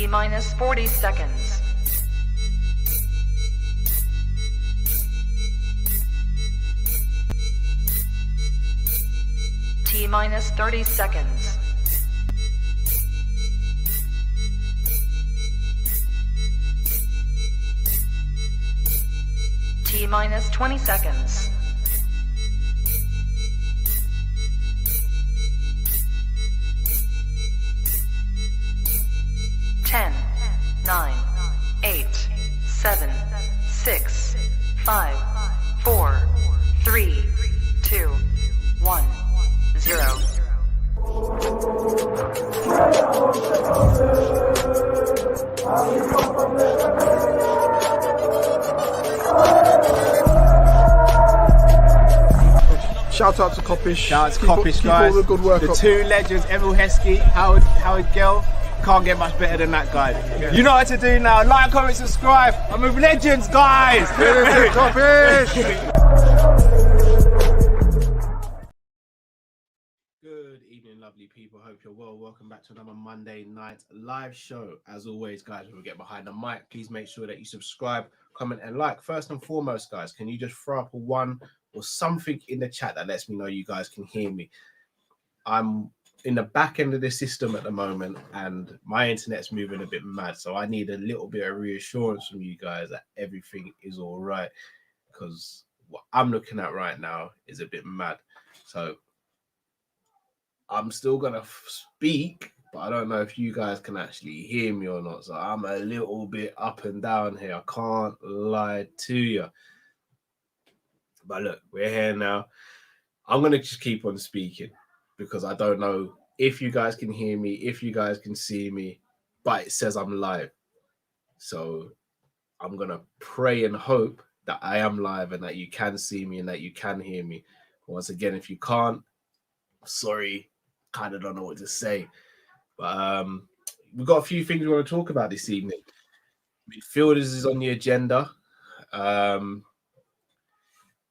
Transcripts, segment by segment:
T minus 40 seconds. T minus 30 seconds. T minus 20 seconds. Ten, 9, 8, 7, 6, 5, 4, 3, 2, 1, 0. Shout out to Kopish. Shout out to Kopish, guys. All the good work the up. Two legends, Emil Heskey, Howard Gill. Can't get much better than that guy. Yeah. You know what to do now. Like, comment, subscribe. I'm with legends, guys. Kopish. Good evening, lovely people. Hope you're well. Welcome back to another Monday night live show. As always, guys, when we get behind the mic, please make sure that you subscribe, comment, and like. First and foremost, guys, can you just throw up a one or something in the chat that lets me know you guys can hear me? I'm in the back end of the system at the moment and my internet's moving a bit mad, so I need a little bit of reassurance from you guys that everything is all right, because what I'm looking at right now is a bit mad. So I'm still gonna speak, but I don't know if you guys can actually hear me or not, so I'm a little bit up and down here. I can't lie to you, but look, we're here now. I'm gonna just keep on speaking because I don't know if you guys can hear me, if you guys can see me, but it says I'm live. So I'm going to pray and hope that I am live and that you can see me and that you can hear me. Once again, if you can't, sorry, kind of don't know what to say. But we've got a few things we want to talk about this evening. Midfielders is on the agenda. Boy,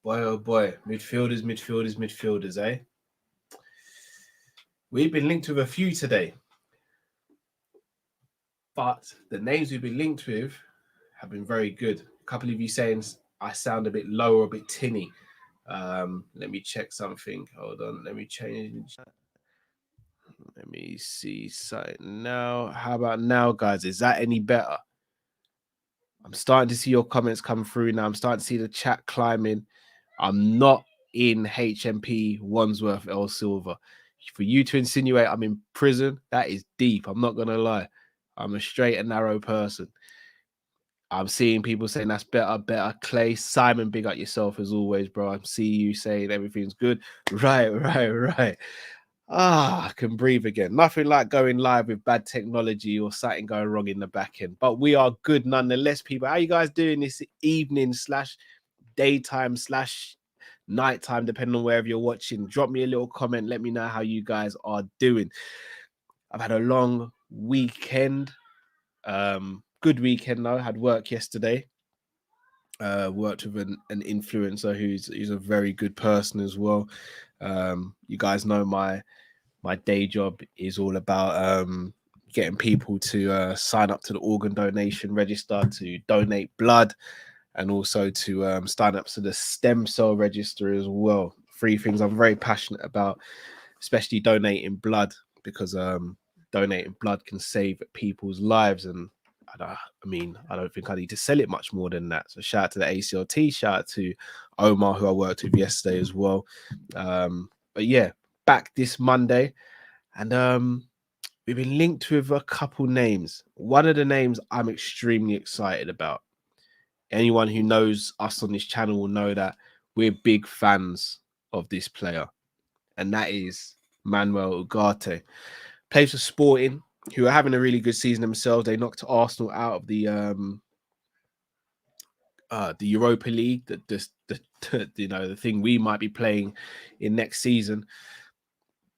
oh boy, midfielders, eh? We've been linked with a few today, but the names we've been linked with have been very good. A couple of you saying I sound a bit low or a bit tinny. Let me check something. Hold on. Let me change. Let me see something now. How about now, guys? Is that any better? I'm starting to see your comments come through now. I'm starting to see the chat climbing. I'm not in HMP Wandsworth El Silver. For you to insinuate I'm in prison, that is deep. I'm not going to lie. I'm a straight and narrow person. I'm seeing people saying that's better. Clay, Simon, big up yourself as always, bro. I see you saying everything's good. Right. I can breathe again. Nothing like going live with bad technology or something going wrong in the back end. But we are good nonetheless, people. How you guys doing this evening / daytime / nighttime, depending on wherever you're watching? Drop me a little comment. Let me know how you guys are doing. I've had a long weekend. Good weekend though. Had work yesterday. Worked with an influencer who's a very good person as well. You guys know my day job is all about getting people to sign up to the organ donation register, to donate blood, and also to sign up to the stem cell register as well. 3 things I'm very passionate about, especially donating blood, because donating blood can save people's lives. And I don't think I need to sell it much more than that. So shout out to the ACLT, shout out to Omar, who I worked with yesterday as well. But yeah, back this Monday, and we've been linked with a couple names. One of the names I'm extremely excited about. Anyone who knows us on this channel will know that we're big fans of this player, and that is Manuel Ugarte. Plays for Sporting, who are having a really good season themselves. They knocked Arsenal out of the Europa League, the thing we might be playing in next season.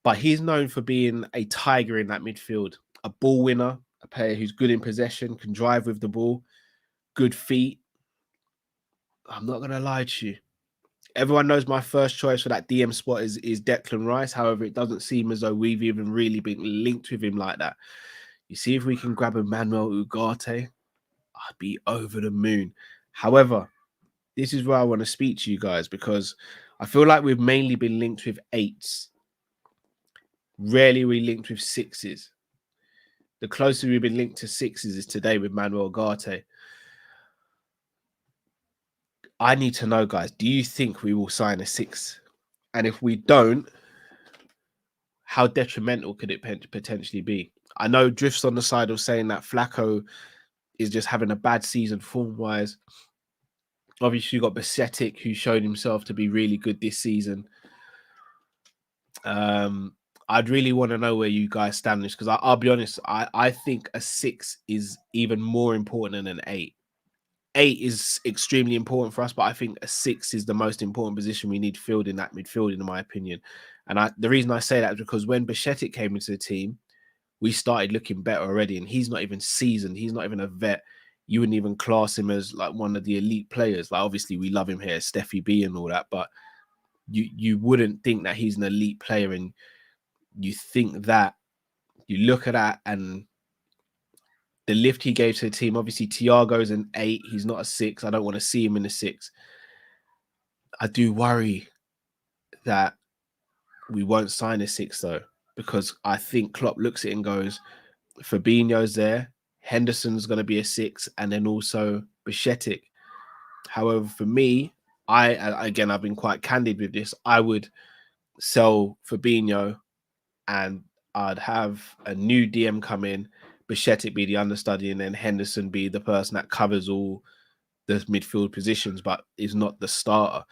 But he's known for being a tiger in that midfield, a ball winner, a player who's good in possession, can drive with the ball, good feet. I'm not going to lie to you. Everyone knows my first choice for that DM spot is Declan Rice. However, it doesn't seem as though we've even really been linked with him like that. You see if we can grab a Manuel Ugarte, I'd be over the moon. However, this is where I want to speak to you guys, because I feel like we've mainly been linked with 8s. Rarely we linked with 6s. The closer we've been linked to 6s is today with Manuel Ugarte. I need to know, guys, do you think we will sign a 6? And if we don't, how detrimental could it potentially be? I know Drift's on the side of saying that Flacco is just having a bad season form-wise. Obviously, you got Basetic, who showed himself to be really good this season. I'd really want to know where you guys stand this, because I'll be honest, I think a 6 is even more important than an 8. 8 is extremely important for us, but I think a 6 is the most important position we need filled in that midfield, in my opinion. And the reason I say that is because when Basetic came into the team, we started looking better already, and he's not even seasoned. He's not even a vet. You wouldn't even class him as like one of the elite players. Like, obviously, we love him here, Steffi B and all that, but you wouldn't think that he's an elite player. And you think that, you look at that and the lift he gave to the team. Obviously, Thiago's an 8. He's not a 6. I don't want to see him in a 6. I do worry that we won't sign a 6, though, because I think Klopp looks at it and goes, Fabinho's there, Henderson's going to be a 6, and then also Basetic. However, for me, I've been quite candid with this. I would sell Fabinho, and I'd have a new DM come in, Basetic be the understudy, and then Henderson be the person that covers all the midfield positions, but is not the starter.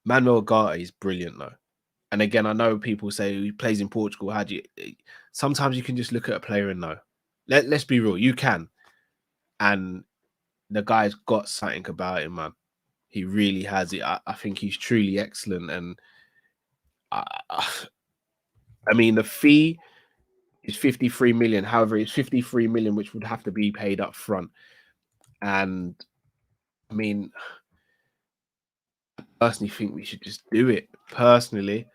Manuel Ugarte is brilliant, though. And again, I know people say he plays in Portugal. How do you? Sometimes you can just look at a player and know. Let's be real, you can. And the guy's got something about him, man. He really has it. I think he's truly excellent. And I mean, the fee is 53 million. However, it's 53 million, which would have to be paid up front. And I mean, I personally think we should just do it. Personally,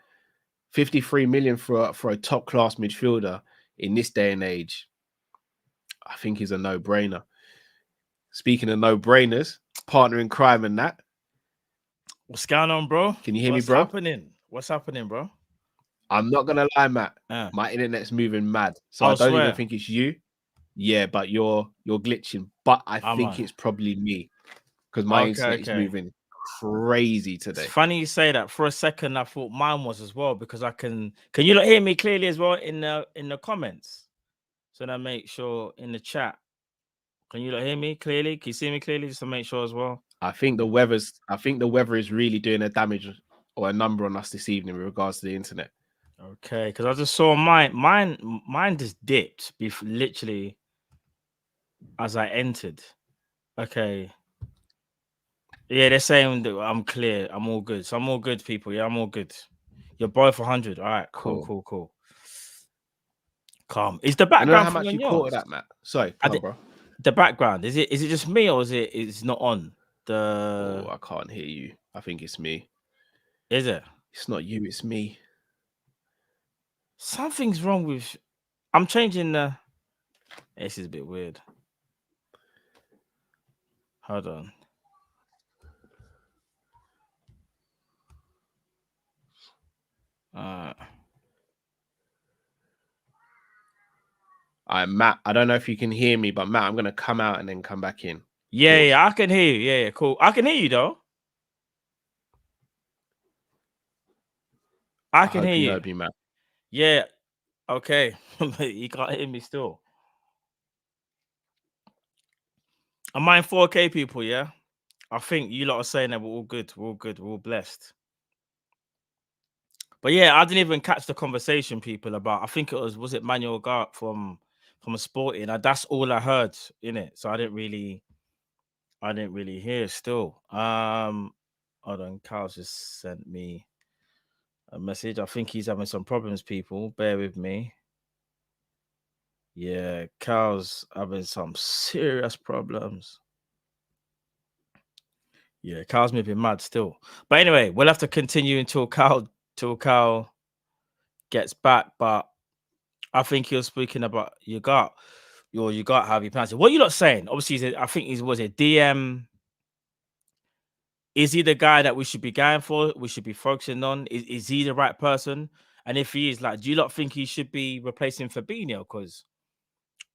53 million for a top class midfielder in this day and age, I think is a no-brainer. Speaking of no-brainers, partner in crime and that. What's going on, bro? Can you hear me, bro? What's happening, bro? I'm not gonna lie, Matt. My internet's moving mad, so I don't even think it's you. Yeah, but you're glitching. But I think it's probably me, because my internet is moving crazy today. It's funny you say that. For a second, I thought mine was as well, because I can you not hear me clearly as well in the comments? So then make sure in the chat. Can you not hear me clearly? Can you see me clearly, just to make sure as well? I think the weather is really doing a damage or a number on us this evening with regards to the internet. Okay, because I just saw mine just dipped literally as I entered. Okay. Yeah, they're saying that I'm clear. I'm all good. So I'm all good, people. Yeah, I'm all good. You're both 100. All right, cool. Calm. Is the background? I don't know how much you caught of that, Matt. Sorry, bro. The background, is it just me, or it's not on? I can't hear you. I think it's me. Is it? It's not you, it's me. Something's wrong with. I'm changing the. This is a bit weird. Hold on. All right, Matt, I don't know if you can hear me, but Matt, I'm going to come out and then come back in. Yeah, I can hear you. Yeah, cool. I can hear you, though. I can hear you. Heard me, Matt. Yeah, okay. You can't hear me still. Am I in 4K, people, yeah? I think you lot are saying that we're all good. We're all blessed. But yeah, I didn't even catch the conversation, people, about, I think it was it Manuel Ugarte from a Sporting? That's all I heard in it. So I didn't really hear still. Hold on, Carl's just sent me a message. I think he's having some problems, people. Bear with me. Yeah, Carl's having some serious problems. Yeah, Carl's moving mad still. But anyway, we'll have to continue until Carl gets back. But I think you're speaking about Ugarte. Ugarte, how you pronounce it. What are you not saying? Obviously, I think was it DM. Is he the guy that we should be going for? We should be focusing on? Is he the right person? And if he is, like, do you not think he should be replacing Fabinho? Because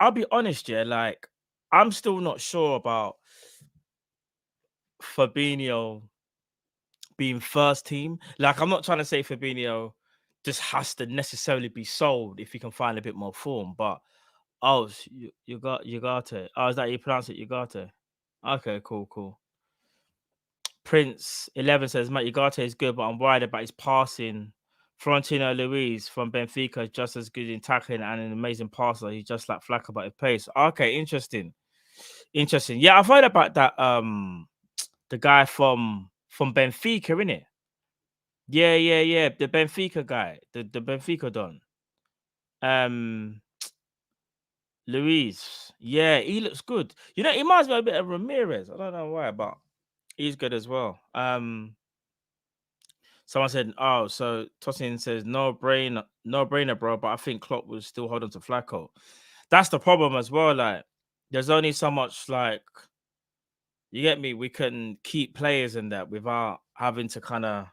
I'll be honest, yeah, like, I'm still not sure about Fabinho being first team. Like, I'm not trying to say Fabinho just has to necessarily be sold if he can find a bit more form. But you got Ugarte. Oh, is that how you pronounce it? Ugarte. Okay, cool. Prince 11 says Matt Ugarte is good, but I'm worried about his passing. Florentino Luis from Benfica is just as good in tackling and an amazing passer. He's just like Flacco about his pace. Okay, interesting. Yeah, I've heard about that. The guy from Benfica, innit? Yeah. The Benfica guy, the Benfica don. Luis. Yeah, he looks good. You know, he reminds me a bit of Ramirez. I don't know why, but he's good as well. Someone said, "Oh, so Tosin says no brainer, bro." But I think Klopp will still hold on to Flacco. That's the problem as well. Like, there's only so much. Like, you get me. We can keep players in that without having to kind of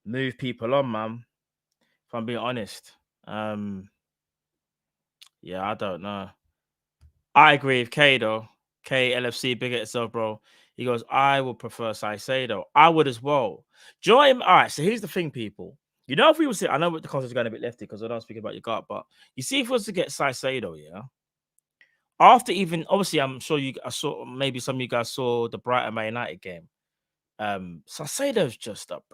move people on, man. If I'm being honest, yeah, I don't know. I agree with K though. KLFC, big at itself, bro. He goes, I would prefer Saicedo. I would as well. Join. All right, so here's the thing, people. You know, if we were to, I know the concept's going a bit lefty because I don't speak about your gut, but you see, if we was to get Saicedo, yeah. After even, obviously, I'm sure I saw, maybe some of you guys saw the Brighton Man United game. Saicedo's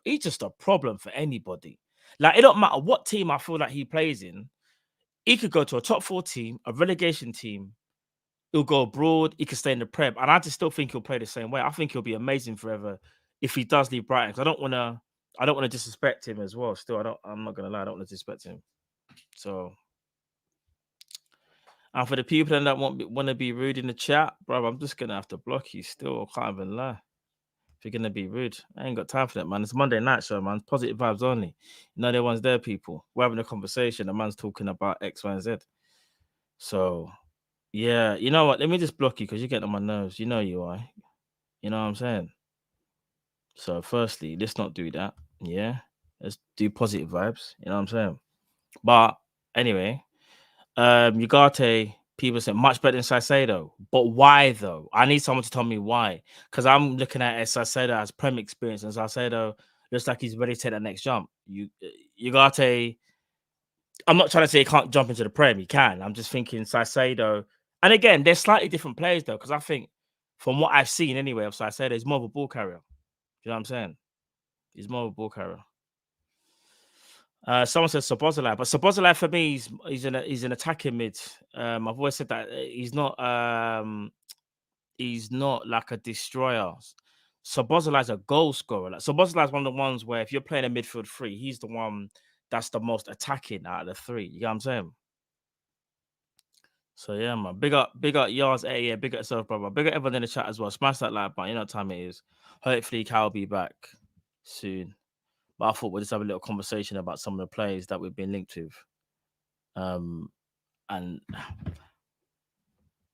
he's just a problem for anybody. Like, it don't matter what team I feel like he plays in. He could go to a top 4 team, a relegation team. He'll go abroad. He could stay in the Prem, and I just still think he'll play the same way. I think he'll be amazing forever if he does leave Brighton. Because I don't want to disrespect him as well. Still, I'm not gonna lie. I don't want to disrespect him. So, and for the people that want to be rude in the chat, bro, I'm just gonna have to block you. Still, I can't even lie. If you're gonna be rude, I ain't got time for that, man. It's Monday night show, man. Positive vibes only. You know, everyone's there, people. We're having a conversation. The man's talking about X, Y, and Z. So. Yeah, you know what? Let me just block you because you're getting on my nerves. You know you are. You know what I'm saying? So, firstly, let's not do that. Yeah, let's do positive vibes. You know what I'm saying? But anyway, Ugarte, people say much better than Saicedo. But why though? I need someone to tell me why. Because I'm looking at Saicedo as Prem experience, and Saicedo looks like he's ready to take that next jump. Ugarte, I'm not trying to say he can't jump into the Prem. He can. I'm just thinking Saicedo. And again, they're slightly different players though, because I think from what I've seen anyway of Saicedo, he's more of a ball carrier. You know what I'm saying? He's more of a ball carrier. Someone says Szoboszlai, but Szoboszlai for me, he's an attacking mid. I've always said that he's not like a destroyer. Szoboszlai is a goal scorer. Like, Szoboszlai is one of the ones where if you're playing a midfield 3, he's the one that's the most attacking out of the 3. You know what I'm saying? So yeah, man. Big up Yards. Hey, yeah, big up yourself, brother. Big up everyone in the chat as well. Smash that like button. You know what time it is. Hopefully, Cal will be back soon. But I thought we'd just have a little conversation about some of the players that we've been linked with. And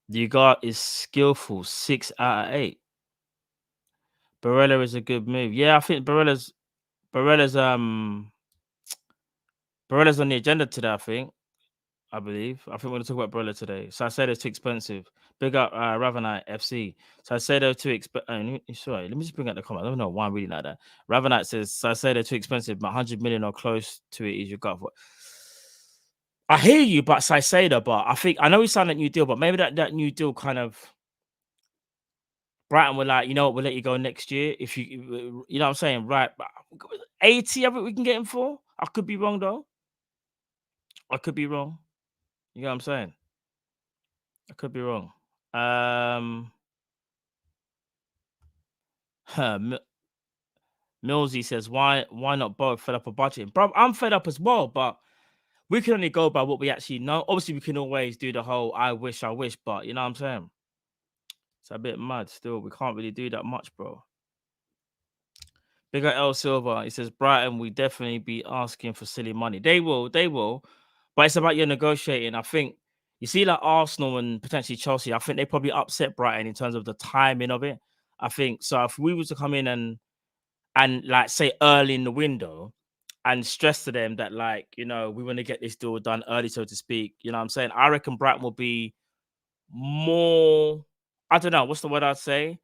Ugarte is skillful, 6 out of 8. Barella is a good move. Yeah, I think Barella's on the agenda today, I believe. I think we're going to talk about Barella today. Saicedo's too expensive. Big up Ravenite FC. Saicedo too expensive. Sorry, let me just bring out the comment. I don't know why I'm reading like that. Ravenite says Saicedo too expensive, but 100 million or close to it is your gut for. I hear you, but Saicedo, but I know he signed that new deal, but maybe that new deal kind of Brighton were like, you know what, we'll let you go next year if you know what I'm saying, right? 80, I think we can get him for. I could be wrong though. I could be wrong. You know what I'm saying? I could be wrong. Millsy says, why not both? Fed up a budget, bro. I'm fed up as well, but we can only go by what we actually know. Obviously, we can always do the whole I wish, but you know what I'm saying? It's a bit mad still. We can't really do that much, bro. Big up El Silva. He says, Brighton, we definitely be asking for silly money. They will. But it's about your negotiating. I think you see like Arsenal and potentially Chelsea, I think they probably upset Brighton in terms of the timing of it. I think so. If we were to come in and like say early in the window and stress to them that like, you know, we want to get this deal done early, so to speak. You know what I'm saying? I reckon Brighton will be more, I don't know, what's the word I'd say?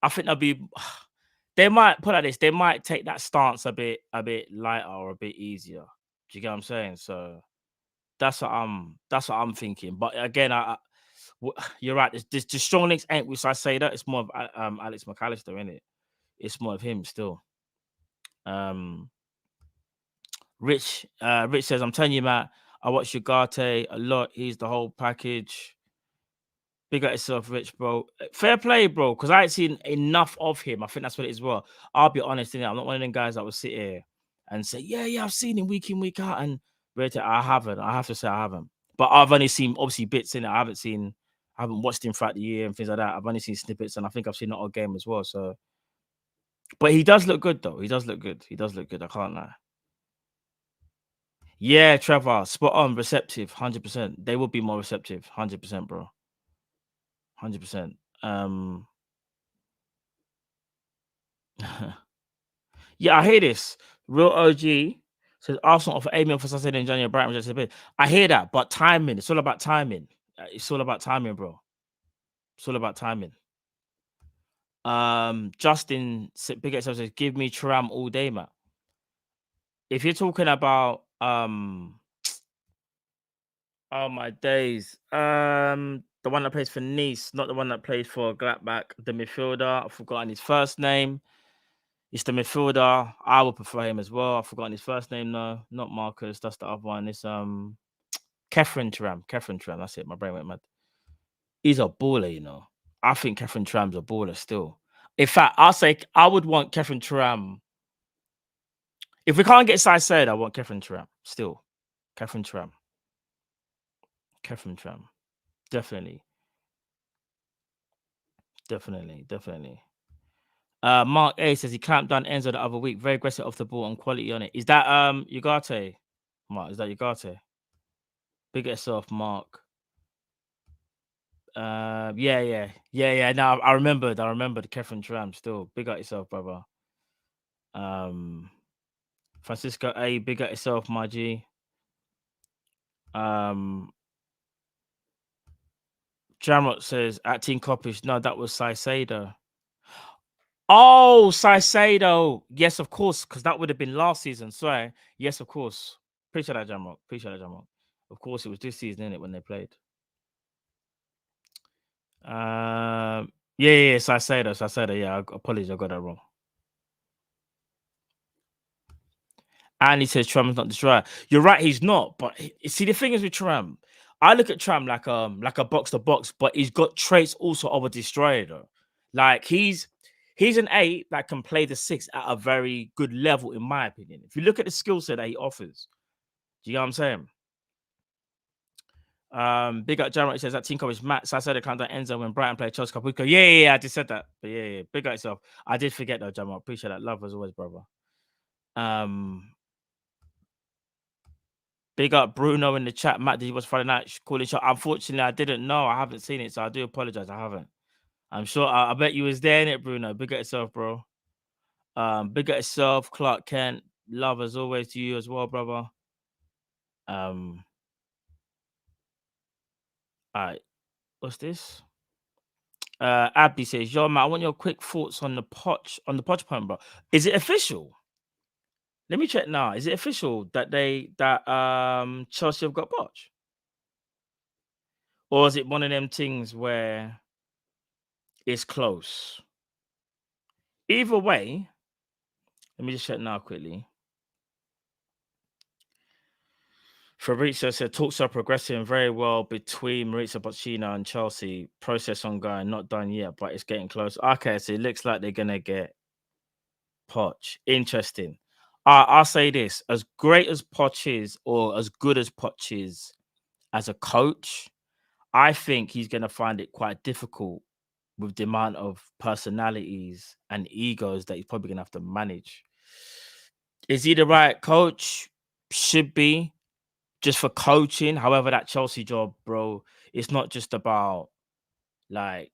I think they'll be they might put like this, they might take that stance a bit lighter or a bit easier. Do you get what I'm saying? So that's what I'm thinking. But again, you're right. The strong links ain't with I say that. It's more of Alex McAllister, isn't it? It's more of him still. Rich says, I'm telling you, Matt, I watch Ugarte a lot. He's the whole package. Big at yourself, Rich, bro. Fair play, bro, because I ain't seen enough of him. I think that's what it is. Well, I'll be honest, innit? I'm not one of them guys that will sit here and say, yeah, I've seen him week in, week out. And I haven't. I have to say I haven't. But I've only seen, obviously, bits in it. I haven't watched him throughout the year and things like that. I've only seen snippets, and I think I've seen not a game as well. So, but he does look good, though. He does look good. I can't lie. Yeah, Trevor, spot on, receptive, 100%. They will be more receptive, 100%, bro. 100%. Yeah, I hear this. Real OG says Arsenal offer 8 million for Saturday in January. Brighton just a bit. I hear that, but timing. It's all about timing. It's all about timing, bro. It's all about timing. Justin Big X says, give me Thuram all day, man. If you're talking about oh my days. The one that plays for Nice, not the one that plays for Gladbach, the midfielder. I've forgotten his first name. It's the midfielder. I would prefer him as well. I've forgotten his first name, though. Not Marcus. That's the other one. It's Kefren Thuram. That's it. My brain went mad. He's a baller, you know. I think Kefren Thuram's a baller still. In fact, I'll say I would want Kefren Thuram. If we can't get Said, I want Kefren Thuram still. Kefren Thuram. Definitely. Mark A says he clamped down Enzo the other week. Very aggressive off the ball and quality on it. Is that Ugarte? Mark, is that Ugarte? Big yourself, Mark. Yeah. No, I remembered the Kefren Thuram still. Big up yourself, brother. Francisco A, big up yourself, my G. Jamrot says at Team Kopish, no, that was Saicedo. Oh, Saicedo. Yes, of course, because that would have been last season. Sorry. Yes, of course. Appreciate that, Jamrot. Of course, it was this season, isn't it, when they played? Yeah, Saicedo. Yeah, apologies, I got that wrong. And he says Thuram's not destroyer. You're right, he's not. But see, the thing is with Thuram, I look at Thuram like a box to box, but he's got traits also of a destroyer, though. Like he's an 8 that can play the 6 at a very good level, in my opinion. If you look at the skill set that he offers, do you know what I'm saying? Big up Jamrot says that team coverage Matt. So I said it kind of Enzo when Brighton played Chelsea Cup. Yeah, I just said that. But yeah, big up yourself. I did forget though, Jamrot. Appreciate that. Love as always, brother. Big up Bruno in the chat. Matt, did you watch Friday night calling shot? Unfortunately, I didn't know. I haven't seen it, so I do apologize. I haven't. I'm sure. I bet you was there in it, Bruno. Big up yourself, bro. Big up yourself, Clark Kent. Love as always to you as well, brother. All right. What's this? Abby says, yo, Matt, I want your quick thoughts on the Poch point, bro. Is it official? Let me check now. Is it official that Chelsea have got Poch? Or is it one of them things where it's close? Either way, let me just check now quickly. Fabrizio said talks are progressing very well between Maurizio Pochettino and Chelsea. Process ongoing, not done yet, but it's getting close. Okay, so it looks like they're gonna get Poch. Interesting. I'll say this: as great as Poch is, or as good as Poch is as a coach, I think he's gonna find it quite difficult with the amount of personalities and egos that he's probably gonna have to manage. Is he the right coach? Should be. just for coaching. However, that Chelsea job, bro, it's not just about like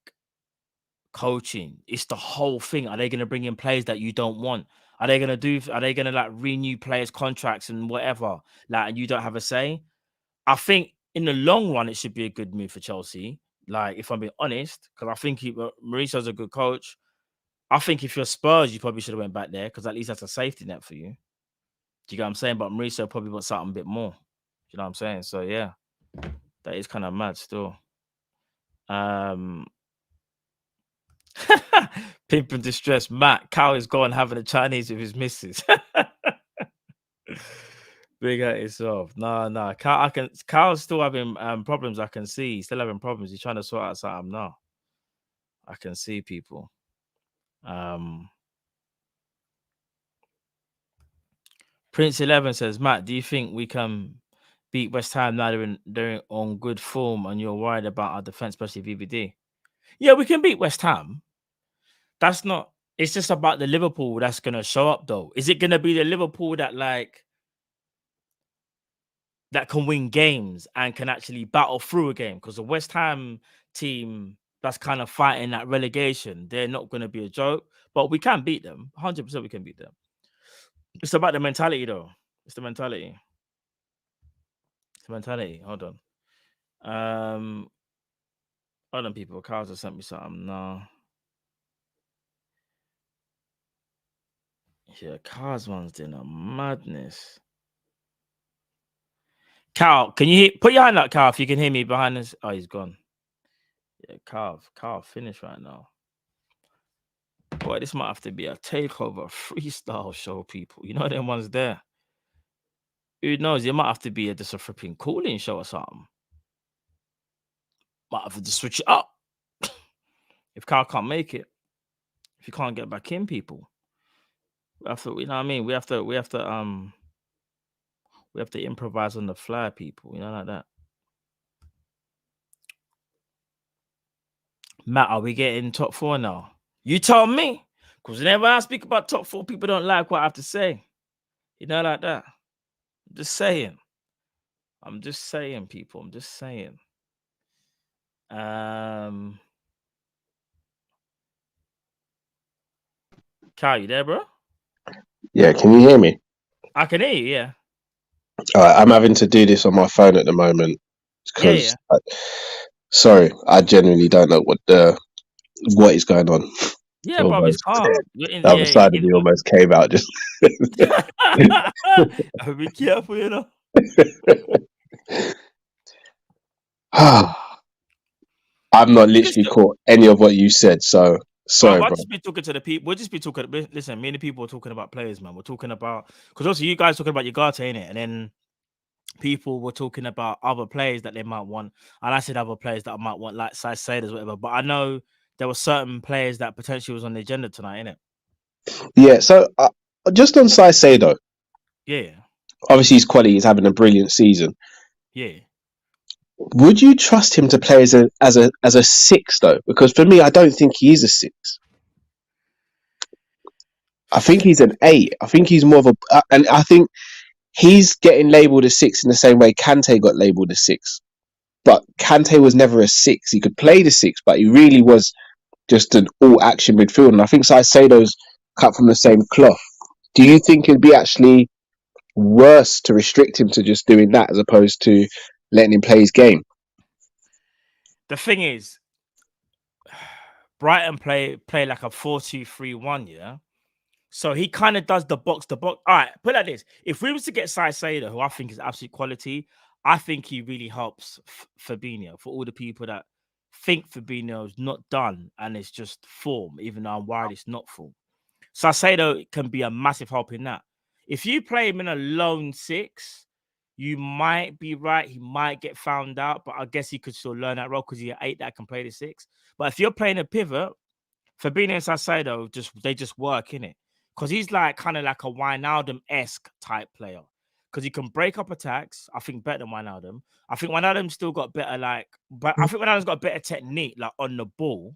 coaching. It's the whole thing. Are they going to bring in players that you don't want? Are they going to like renew players' contracts and whatever? Like, and you don't have a say? I think in the long run, it should be a good move for Chelsea. Like, if I'm being honest, because I think Mauricio's a good coach. I think if you're Spurs, you probably should have went back there because at least that's a safety net for you. Do you get what I'm saying? But Mauricio probably wants something a bit more. Do you know what I'm saying? So yeah, that is kind of mad still. Pimp and distress. Matt, Cow is gone having a Chinese with his missus. Big at yourself. No. Cow's still having problems. I can see. He's still having problems. He's trying to sort out something now. I can see people. Prince 11 says, Matt, do you think we can beat West Ham now they're on good form and you're worried about our defense, especially VVD? Yeah, we can beat West Ham. That's not, it's just about the Liverpool that's going to show up though. Is it going to be the Liverpool that can win games and can actually battle through a game? Because the West Ham team that's kind of fighting that relegation, they're not going to be a joke, but we can beat them. 100% we can beat them. It's about the mentality though. It's the mentality. Hold on. Hold on, people. Carlos has sent me something now. Yeah, Carl's one's doing a madness. Carl, can you put your hand up, Carl, if you can hear me behind us? Oh, he's gone. Yeah, Carl finished right now. Boy, this might have to be a takeover freestyle show, people. You know them ones there. Who knows? It might have to be just a flipping cooling show or something. Might have to just switch it up. If Carl can't make it, if you can't get back in, people, we have to, you know what I mean? We have to improvise on the fly, people, you know, like that. Matt, are we getting top 4 now? You told me. Because whenever I speak about top 4, people don't like what I have to say. You know, like that. I'm just saying, people. I'm just saying. Kyle, you there, bro? Yeah, can you hear me? I can hear you, yeah. I'm having to do this on my phone at the moment because, sorry, I genuinely don't know what is going on. Yeah, bro, it's calm. The other side of me almost came out just. Be careful, you know. I've not literally caught any of what you said, so sorry, bro. I'll just be talking to the people. We'll just be talking. Listen, many people are talking about players, man. We're talking about, because also you guys talking about Ugarte, innit? And then people were talking about other players that they might want. And I said other players that I might want, like Saicedos, whatever. But I know there were certain players that potentially was on the agenda tonight, innit? Yeah, so just on Saicedo. Yeah. Obviously, his quality. He's having a brilliant season. Yeah. Would you trust him to play as a 6 though? Because for me, I don't think he is a 6. I think he's an 8. I think he's more of and I think he's getting labelled a 6 in the same way Kante got labelled a 6. But Kante was never a 6. He could play the 6, but he really was just an all-action midfielder. And I think Saicedo's cut from the same cloth. Do you think it'd be actually worse to restrict him to just doing that as opposed to letting him play his game? The thing is, Brighton play like a 4-2-3-1, yeah? So he kind of does the box to box. All right, put it like this. If we was to get Saicedo, who I think is absolute quality, I think he really helps Fabinho. For all the people that think Fabinho's not done and it's just form, even though I'm worried it's not form. Saicedo can be a massive help in that. If you play him in a lone 6, you might be right. He might get found out, but I guess he could still learn that role because he's an 8 that can play the 6. But if you're playing a pivot, Fabinho and Saicedo just work, innit? Because he's like kind of like a Wijnaldum-esque type player. Because he can break up attacks, I think, better than Wijnaldum. I think Wijnaldum still got better, but I think Wijnaldum's got better technique, like on the ball.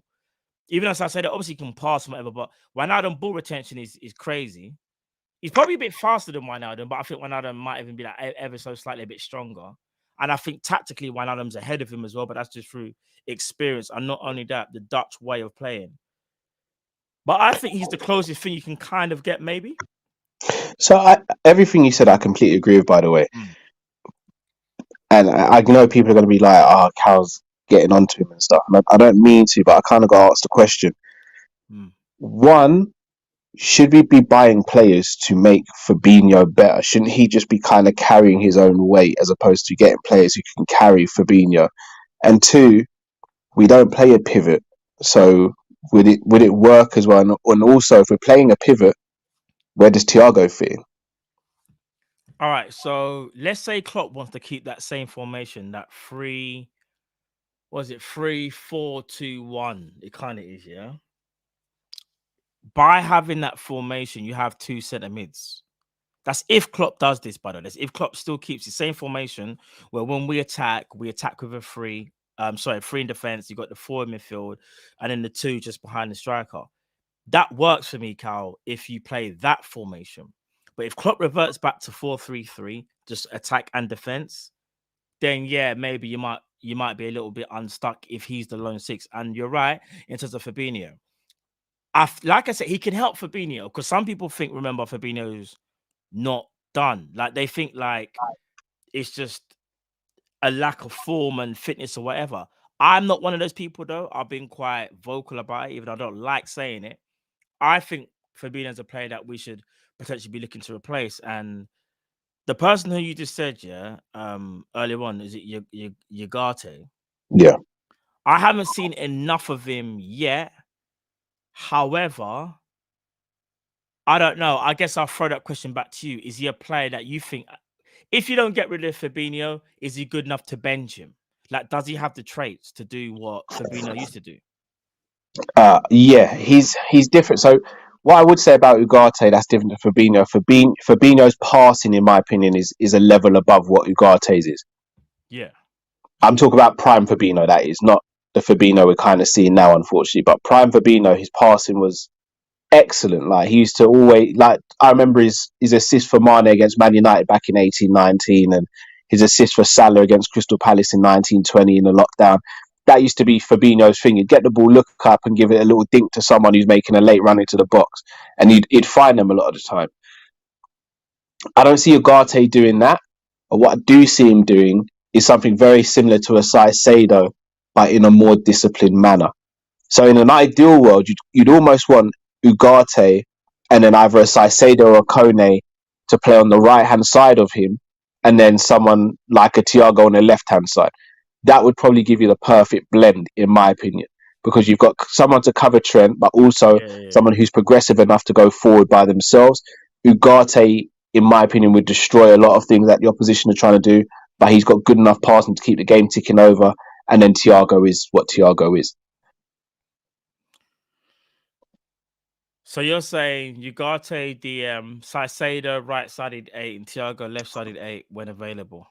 Even as I said, obviously he can pass and whatever, but Wijnaldum ball retention is crazy. He's probably a bit faster than Wijnaldum, but I think Wijnaldum might even be like ever so slightly a bit stronger. And I think tactically Wijnaldum's ahead of him as well, but that's just through experience. And not only that, the Dutch way of playing. But I think he's the closest thing you can kind of get, maybe. So everything you said, I completely agree with, by the way. Mm. And I know people are going to be like, "Oh, Cal's getting onto him and stuff." And I don't mean to, but I kind of got asked the question. One, should we be buying players to make Fabinho better? Shouldn't he just be kind of carrying his own weight as opposed to getting players who can carry Fabinho? And two, we don't play a pivot, so would it work as well? And also, if we're playing a pivot, where does Thiago fit in? All right, so let's say Klopp wants to keep that same formation, that 3-4-2-1. It kind of is, yeah. By having that formation, you have 2 centre mids. That's if Klopp does this, by the way. That's if Klopp still keeps the same formation, where when we attack with a 3 in defense. You got the 4 in midfield, and then the 2 just behind the striker. That works for me, Cal, if you play that formation. But if Klopp reverts back to 4-3-3, just attack and defense, then yeah, maybe you might be a little bit unstuck if he's the lone 6. And you're right in terms of Fabinho. Like I said, he can help Fabinho because some people think, remember, Fabinho's not done. Like they think like it's just a lack of form and fitness or whatever. I'm not one of those people though. I've been quite vocal about it, even though I don't like saying it. I think Fabinho's a player that we should potentially be looking to replace. And the person who you just said, earlier on, is it Ugarte? Yeah. I haven't seen enough of him yet. However, I don't know. I guess I'll throw that question back to you. Is he a player that you think, if you don't get rid of Fabinho, is he good enough to bench him? Like, does he have the traits to do what Fabinho used to do? Yeah, he's different. So what I would say about Ugarte that's different to Fabinho. Fabinho's passing, in my opinion, is a level above what Ugarte's is. Yeah. I'm talking about prime Fabinho, that is, not the Fabinho we're kind of seeing now, unfortunately. But prime Fabinho, his passing was excellent. Like he used to always, like I remember his assist for Mane against Man United back in 18-19 and his assist for Salah against Crystal Palace in 19-20 in the lockdown. That used to be Fabinho's thing. He'd get the ball, look up and give it a little dink to someone who's making a late run into the box, and he'd find them a lot of the time. I don't see Ugarte doing that, but what I do see him doing is something very similar to a Caicedo, but in a more disciplined manner. So in an ideal world, you'd almost want Ugarte and then either a Caicedo or a Kone to play on the right-hand side of him, and then someone like a Thiago on the left-hand side. That would probably give you the perfect blend, in my opinion, because you've got someone to cover Trent, but also someone who's progressive enough to go forward by themselves. Ugarte, in my opinion, would destroy a lot of things that the opposition are trying to do, but he's got good enough passing to keep the game ticking over, and then Thiago is what Thiago is. So you're saying Ugarte, DM, Caicedo, right-sided 8, and Thiago, left-sided 8 when available.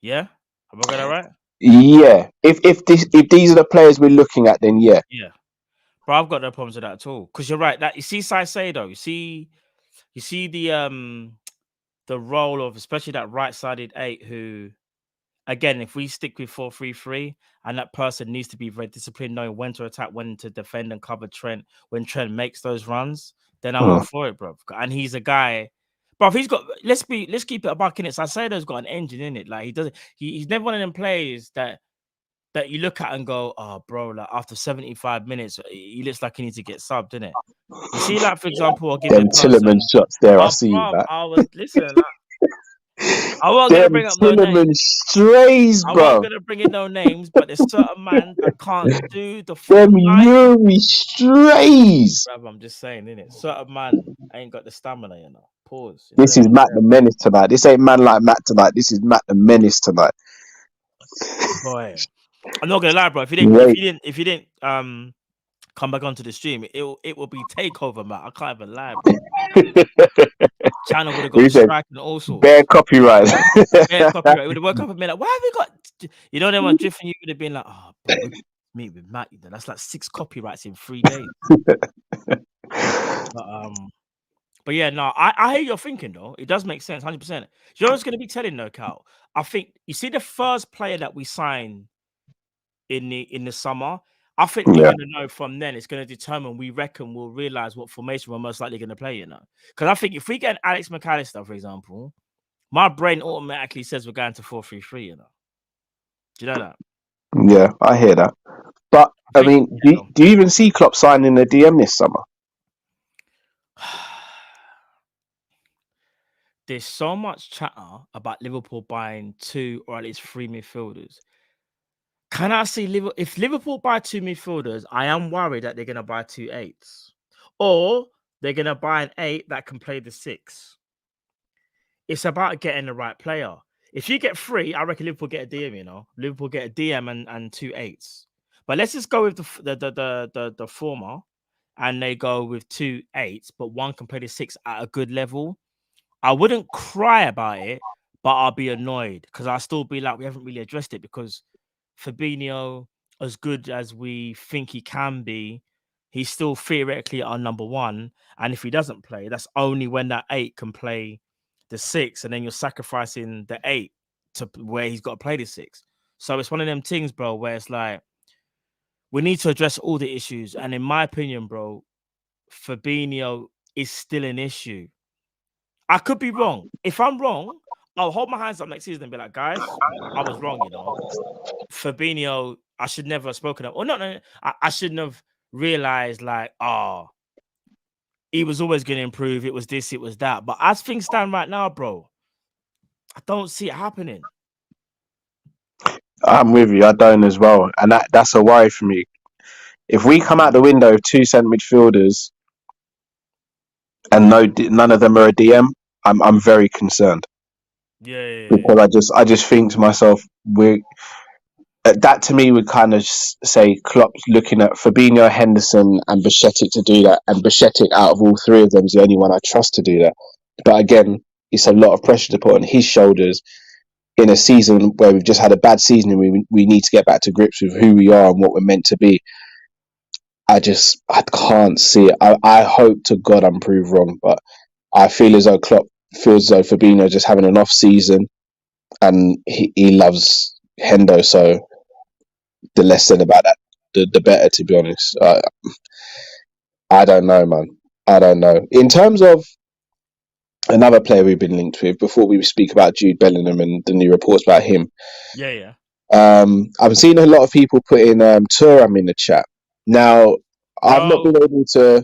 Yeah? Have I got that right? Yeah. If these are the players we're looking at, then yeah. Yeah. But I've got no problems with that at all. Because you're right. That you see Caicedo, you see the role of especially that right-sided 8 who, again, if we stick with 4-3-3 and that person needs to be very disciplined, knowing when to attack, when to defend and cover Trent, when Trent makes those runs, then I'm all for it, bro. And he's a guy, bro, he's got, let's keep it a buck in it. Caicedo's got an engine in it. Like he's never one of them players that you look at and go, oh, bro, like after 75 minutes, he looks like he needs to get subbed, innit? You see, like, for example, I'll give you a person. Tillerman shots there, I see that. I was listening. I wasn't going to bring up no names. Strays, bro. I wasn't going to bring in no names, but there's certain man that can't do the them Yuri strays. Bruv, I'm just saying, innit? Certain man ain't got the stamina, you know. Pause. This is Matt the Menace tonight. This ain't man like Matt tonight. This is Matt the Menace tonight. Boy, I'm not gonna lie, bro. If you didn't come back onto the stream, it will be takeover, Matt. I can't even lie, bro. Channel would have got striking also. Bare copyright. Bare copyright. It would have woke up and been like, why have we got? You know, them on drifting. You would have been like, oh, bro, meet with Matt. That's like 6 copyrights in 3 days. But But yeah, no, I hear your thinking though. It does make sense, 100%. You know what's going to be telling no Cal? I think you see the first player that we sign in the summer. I think we're Yeah. going to know from then. It's going to determine. We reckon we'll realize what formation we're most likely going to play. You know, because I think if we get an Alex McAllister, for example, my brain automatically says we're going to 4-3-3. You know, do you know that? Yeah, I hear that. But I think- mean, do you even see Klopp signing a DM this summer? There's so much chatter about Liverpool buying 2 or at least 3 midfielders. Can I see Liverpool? If Liverpool buy 2 midfielders, I am worried that they're going to buy 2 8s, or they're going to buy an 8 that can play the 6. It's about getting the right player. If you get 3, I reckon Liverpool get a DM. You know, Liverpool get a DM and 2 8s. But let's just go with the former, and they go with 2 8s, but one can play the 6 at a good level. I wouldn't cry about it, but I'll be annoyed because I'll still be like, we haven't really addressed it because Fabinho, as good as we think he can be, he's still theoretically our number 1. And if he doesn't play, that's only when that 8 can play the 6, and then you're sacrificing the 8 to where he's got to play the 6. So it's one of them things, bro, where it's like we need to address all the issues. And in my opinion, bro, Fabinho is still an issue. I could be wrong. If I'm wrong, I'll hold my hands up next season and be like, guys, I was wrong, you know. Fabinho, I should never have spoken up. Or no, I shouldn't have realized, like, he was always going to improve. It was this, it was that. But as things stand right now, bro, I don't see it happening. I'm with you. I don't as well, and that's a worry for me. If we come out the window with 2 centre midfielders and none of them are a DM, I'm very concerned. Yeah. Because I just think to myself, that to me would kind of say Klopp's looking at Fabinho, Henderson, and Bajcetic to do that, and Bajcetic out of all 3 of them is the only one I trust to do that. But again, it's a lot of pressure to put on his shoulders in a season where we've just had a bad season and we need to get back to grips with who we are and what we're meant to be. I can't see it. I hope to God I'm proved wrong, but I feel as though Klopp feels as though Fabinho just having an off season, and he loves Hendo, so the less said about that, the better, to be honest. I don't know, man. I don't know. In terms of another player we've been linked with, before we speak about Jude Bellingham and the new reports about him, Yeah. I've seen a lot of people putting Thuram in the chat. Now, I've not been able to.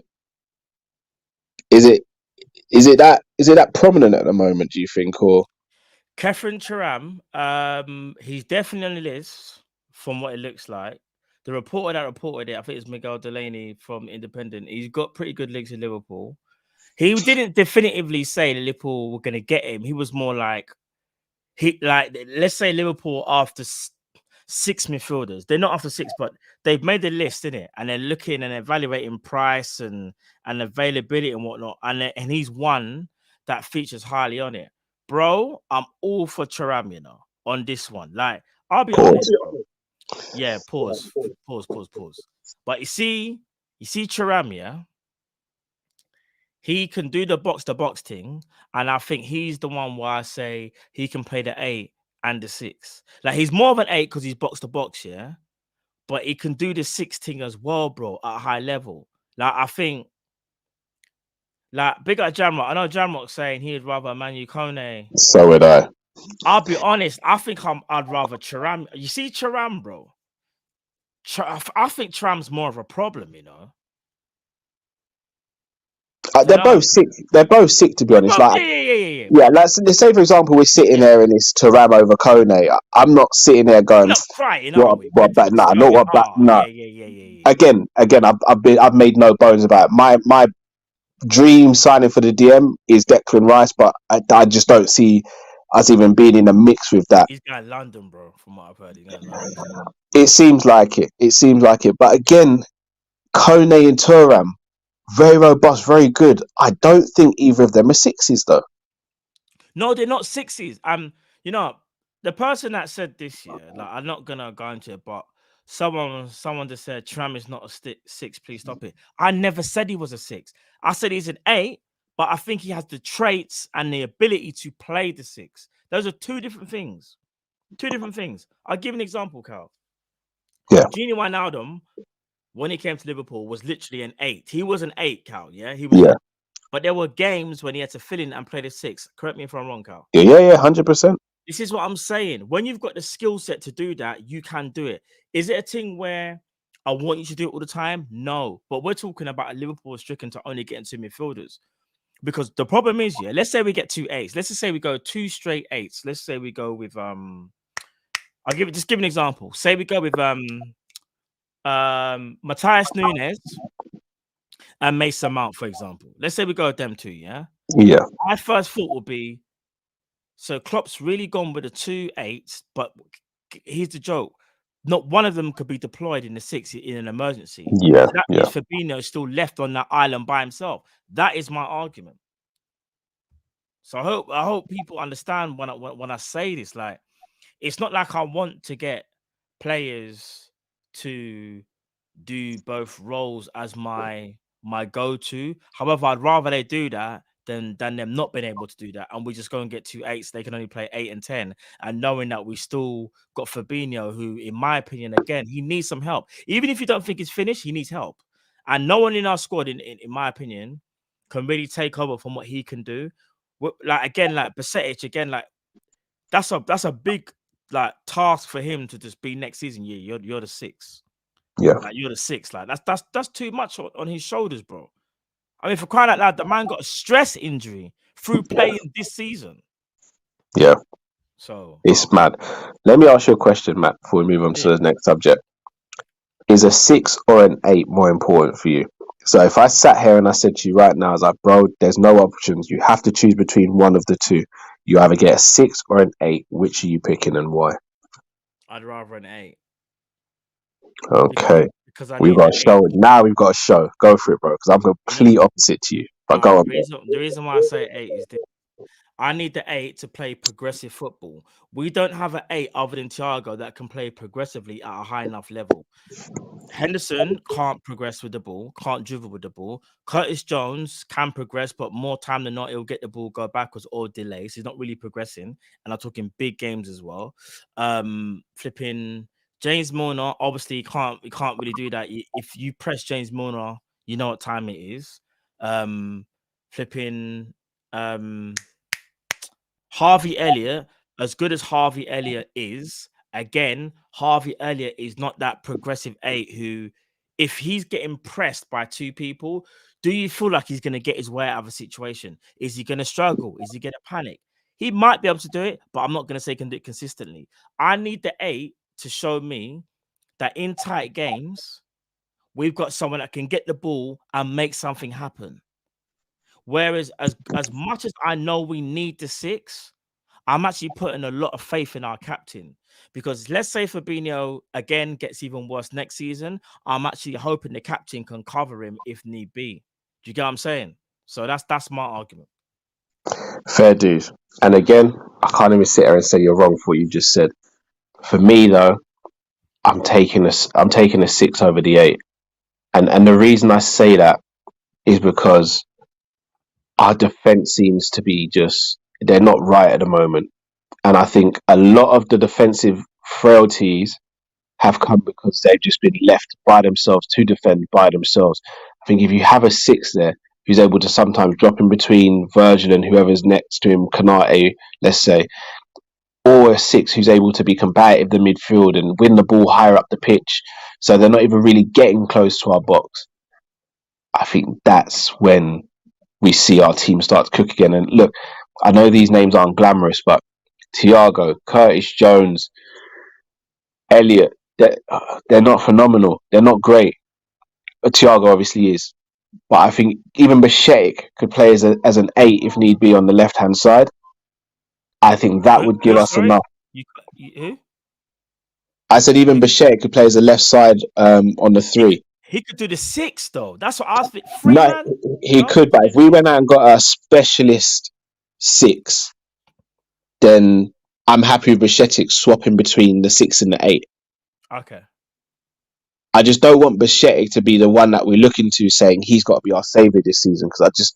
Is it that prominent at the moment? Do you think, or Kefren Thuram, he's definitely on the list from what it looks like. The reporter that reported it, I think it's Miguel Delaney from Independent. He's got pretty good links in Liverpool. He didn't definitively say that Liverpool were going to get him. He was more like, let's say Liverpool after 6 midfielders. They're not after 6, but they've made the list, innit? And they're looking and evaluating price and availability and whatnot. And he's one that features highly on it. Bro, I'm all for Thuram, you know, on this one. Like, I'll be honest, bro. Yeah, pause. But you see Thuram, yeah? He can do the box-to-box thing, and I think he's the one where I say he can play the 8 and the 6. Like, he's more of an 8 because he's box-to-box, yeah? But he can do the 6 thing as well, bro, at a high level. Like, I think, like, big up Jamrock. I know Jamrock's saying he'd rather Manu Kone. so would I? I'll be honest, I think I'd rather Thuram. You see Thuram, bro? I think Thuram's more of a problem, you know? They're both sick. They're both sick, to be honest. Like, yeah. Let's say, for example, we're sitting there and it's Thuram over Kone. I'm not sitting there going, not crying, what back? Nah, not what back. Nah. Yeah. Again, I've made no bones about it. My dream signing for the DM is Declan Rice, but I just don't see us even being in the mix with that. He's going London, bro. From what I've heard, it seems like it. But again, Kone and Thuram, very robust, very good. I don't think either of them are 6s, though. No, they're not 6s. You know, the person that said this year, like, I'm not gonna go into it, but someone just said Thuram is not a 6. Please stop it. I never said he was a 6. I said he's an 8, but I think he has the traits and the ability to play the 6. Those are two different things. I'll give an example, Cal. Yeah. Gini Wijnaldum, when he came to Liverpool, was literally an 8. He was an 8, Cal. Yeah, he was. Yeah. But there were games when he had to fill in and play the 6. Correct me if I'm wrong, Cal. Yeah, 100%. This is what I'm saying. When you've got the skill set to do that, you can do it. Is it a thing where I want you to do it all the time? No. But we're talking about a Liverpool stricken to only getting 2 midfielders. Because the problem is, yeah, let's say we get 2 8s. Let's just say we go 2 straight 8s. Let's say we go with just give an example. Say we go with Matthias Nunes and Mason Mount, for example. Let's say we go with them 2, yeah? Yeah. My first thought would be, so Klopp's really gone with the 2 8s, but here's the joke. Not one of them could be deployed in the 6 in an emergency. Yeah. So that means Fabinho still left on that island by himself. That is my argument. So I hope people understand when I say this. Like, it's not like I want to get players to do both roles as my go-to. However, I'd rather they do that than them not being able to do that, and we just go and get 2 8s. They can only play 8 and 10, and knowing that we still got Fabinho, who, in my opinion, again, he needs some help. Even if you don't think he's finished, he needs help. And no one in our squad, in my opinion, can really take over from what he can do. Like Basetic, again, like that's a big like task for him to just be next season. Yeah, you're the 6. Yeah, like, you're the 6. Like that's too much on his shoulders, bro. I mean, for crying out loud, the man got a stress injury through playing this season. Yeah. So it's mad. Let me ask you a question, Matt, before we move on to the next subject. Is a 6 or an 8 more important for you? So if I sat here and I said to you right now, I was like, bro, there's no options. You have to choose between one of the 2. You either get a 6 or an 8. Which are you picking and why? I'd rather an 8. Okay. Because we've got a show. Now we've got a show. Go for it, bro. Because I'm complete opposite to you. But go on. The reason why I say 8 is this. I need the 8 to play progressive football. We don't have an 8 other than Thiago that can play progressively at a high enough level. Henderson can't progress with the ball, can't dribble with the ball. Curtis Jones can progress, but more time than not, he'll get the ball, go backwards or delay. So he's not really progressing. And I'm talking big games as well. Flipping James Milner, obviously, he can't really do that. If you press James Milner, you know what time it is. Flipping Harvey Elliott, as good as Harvey Elliott is, again, Harvey Elliott is not that progressive 8 who, if he's getting pressed by 2 people, do you feel like he's going to get his way out of a situation? Is he going to struggle? Is he going to panic? He might be able to do it, but I'm not going to say he can do it consistently. I need the 8 to show me that in tight games, we've got someone that can get the ball and make something happen. Whereas as much as I know we need the 6, I'm actually putting a lot of faith in our captain, because let's say Fabinho again gets even worse next season, I'm actually hoping the captain can cover him if need be. Do you get what I'm saying? So that's my argument. Fair dues. And again, I can't even sit here and say you're wrong for what you just said. For me though, I'm taking a 6 over the 8. And the reason I say that is because our defense seems to be they're not right at the moment. And I think a lot of the defensive frailties have come because they've just been left by themselves to defend by themselves. I think if you have a 6 there who's able to sometimes drop in between Virgil and whoever's next to him, Kanate, let's say, or a 6 who's able to be combative in the midfield and win the ball higher up the pitch, so they're not even really getting close to our box, I think that's when we see our team start to cook again. And look, I know these names aren't glamorous, but Thiago, Curtis Jones, Elliott, they're not phenomenal. They're not great. Thiago obviously is. But I think even Basetic could play as an 8 if need be on the left-hand side. I think that would give us enough. Who? I said even Basetic could play as a left side on the 3. He could do the 6 though. That's what I was thinking. No, he could, but if we went out and got a specialist 6, then I'm happy with Basetic swapping between the 6 and the 8. Okay. I just don't want Basetic to be the one that we're looking to saying he's got to be our saviour this season, because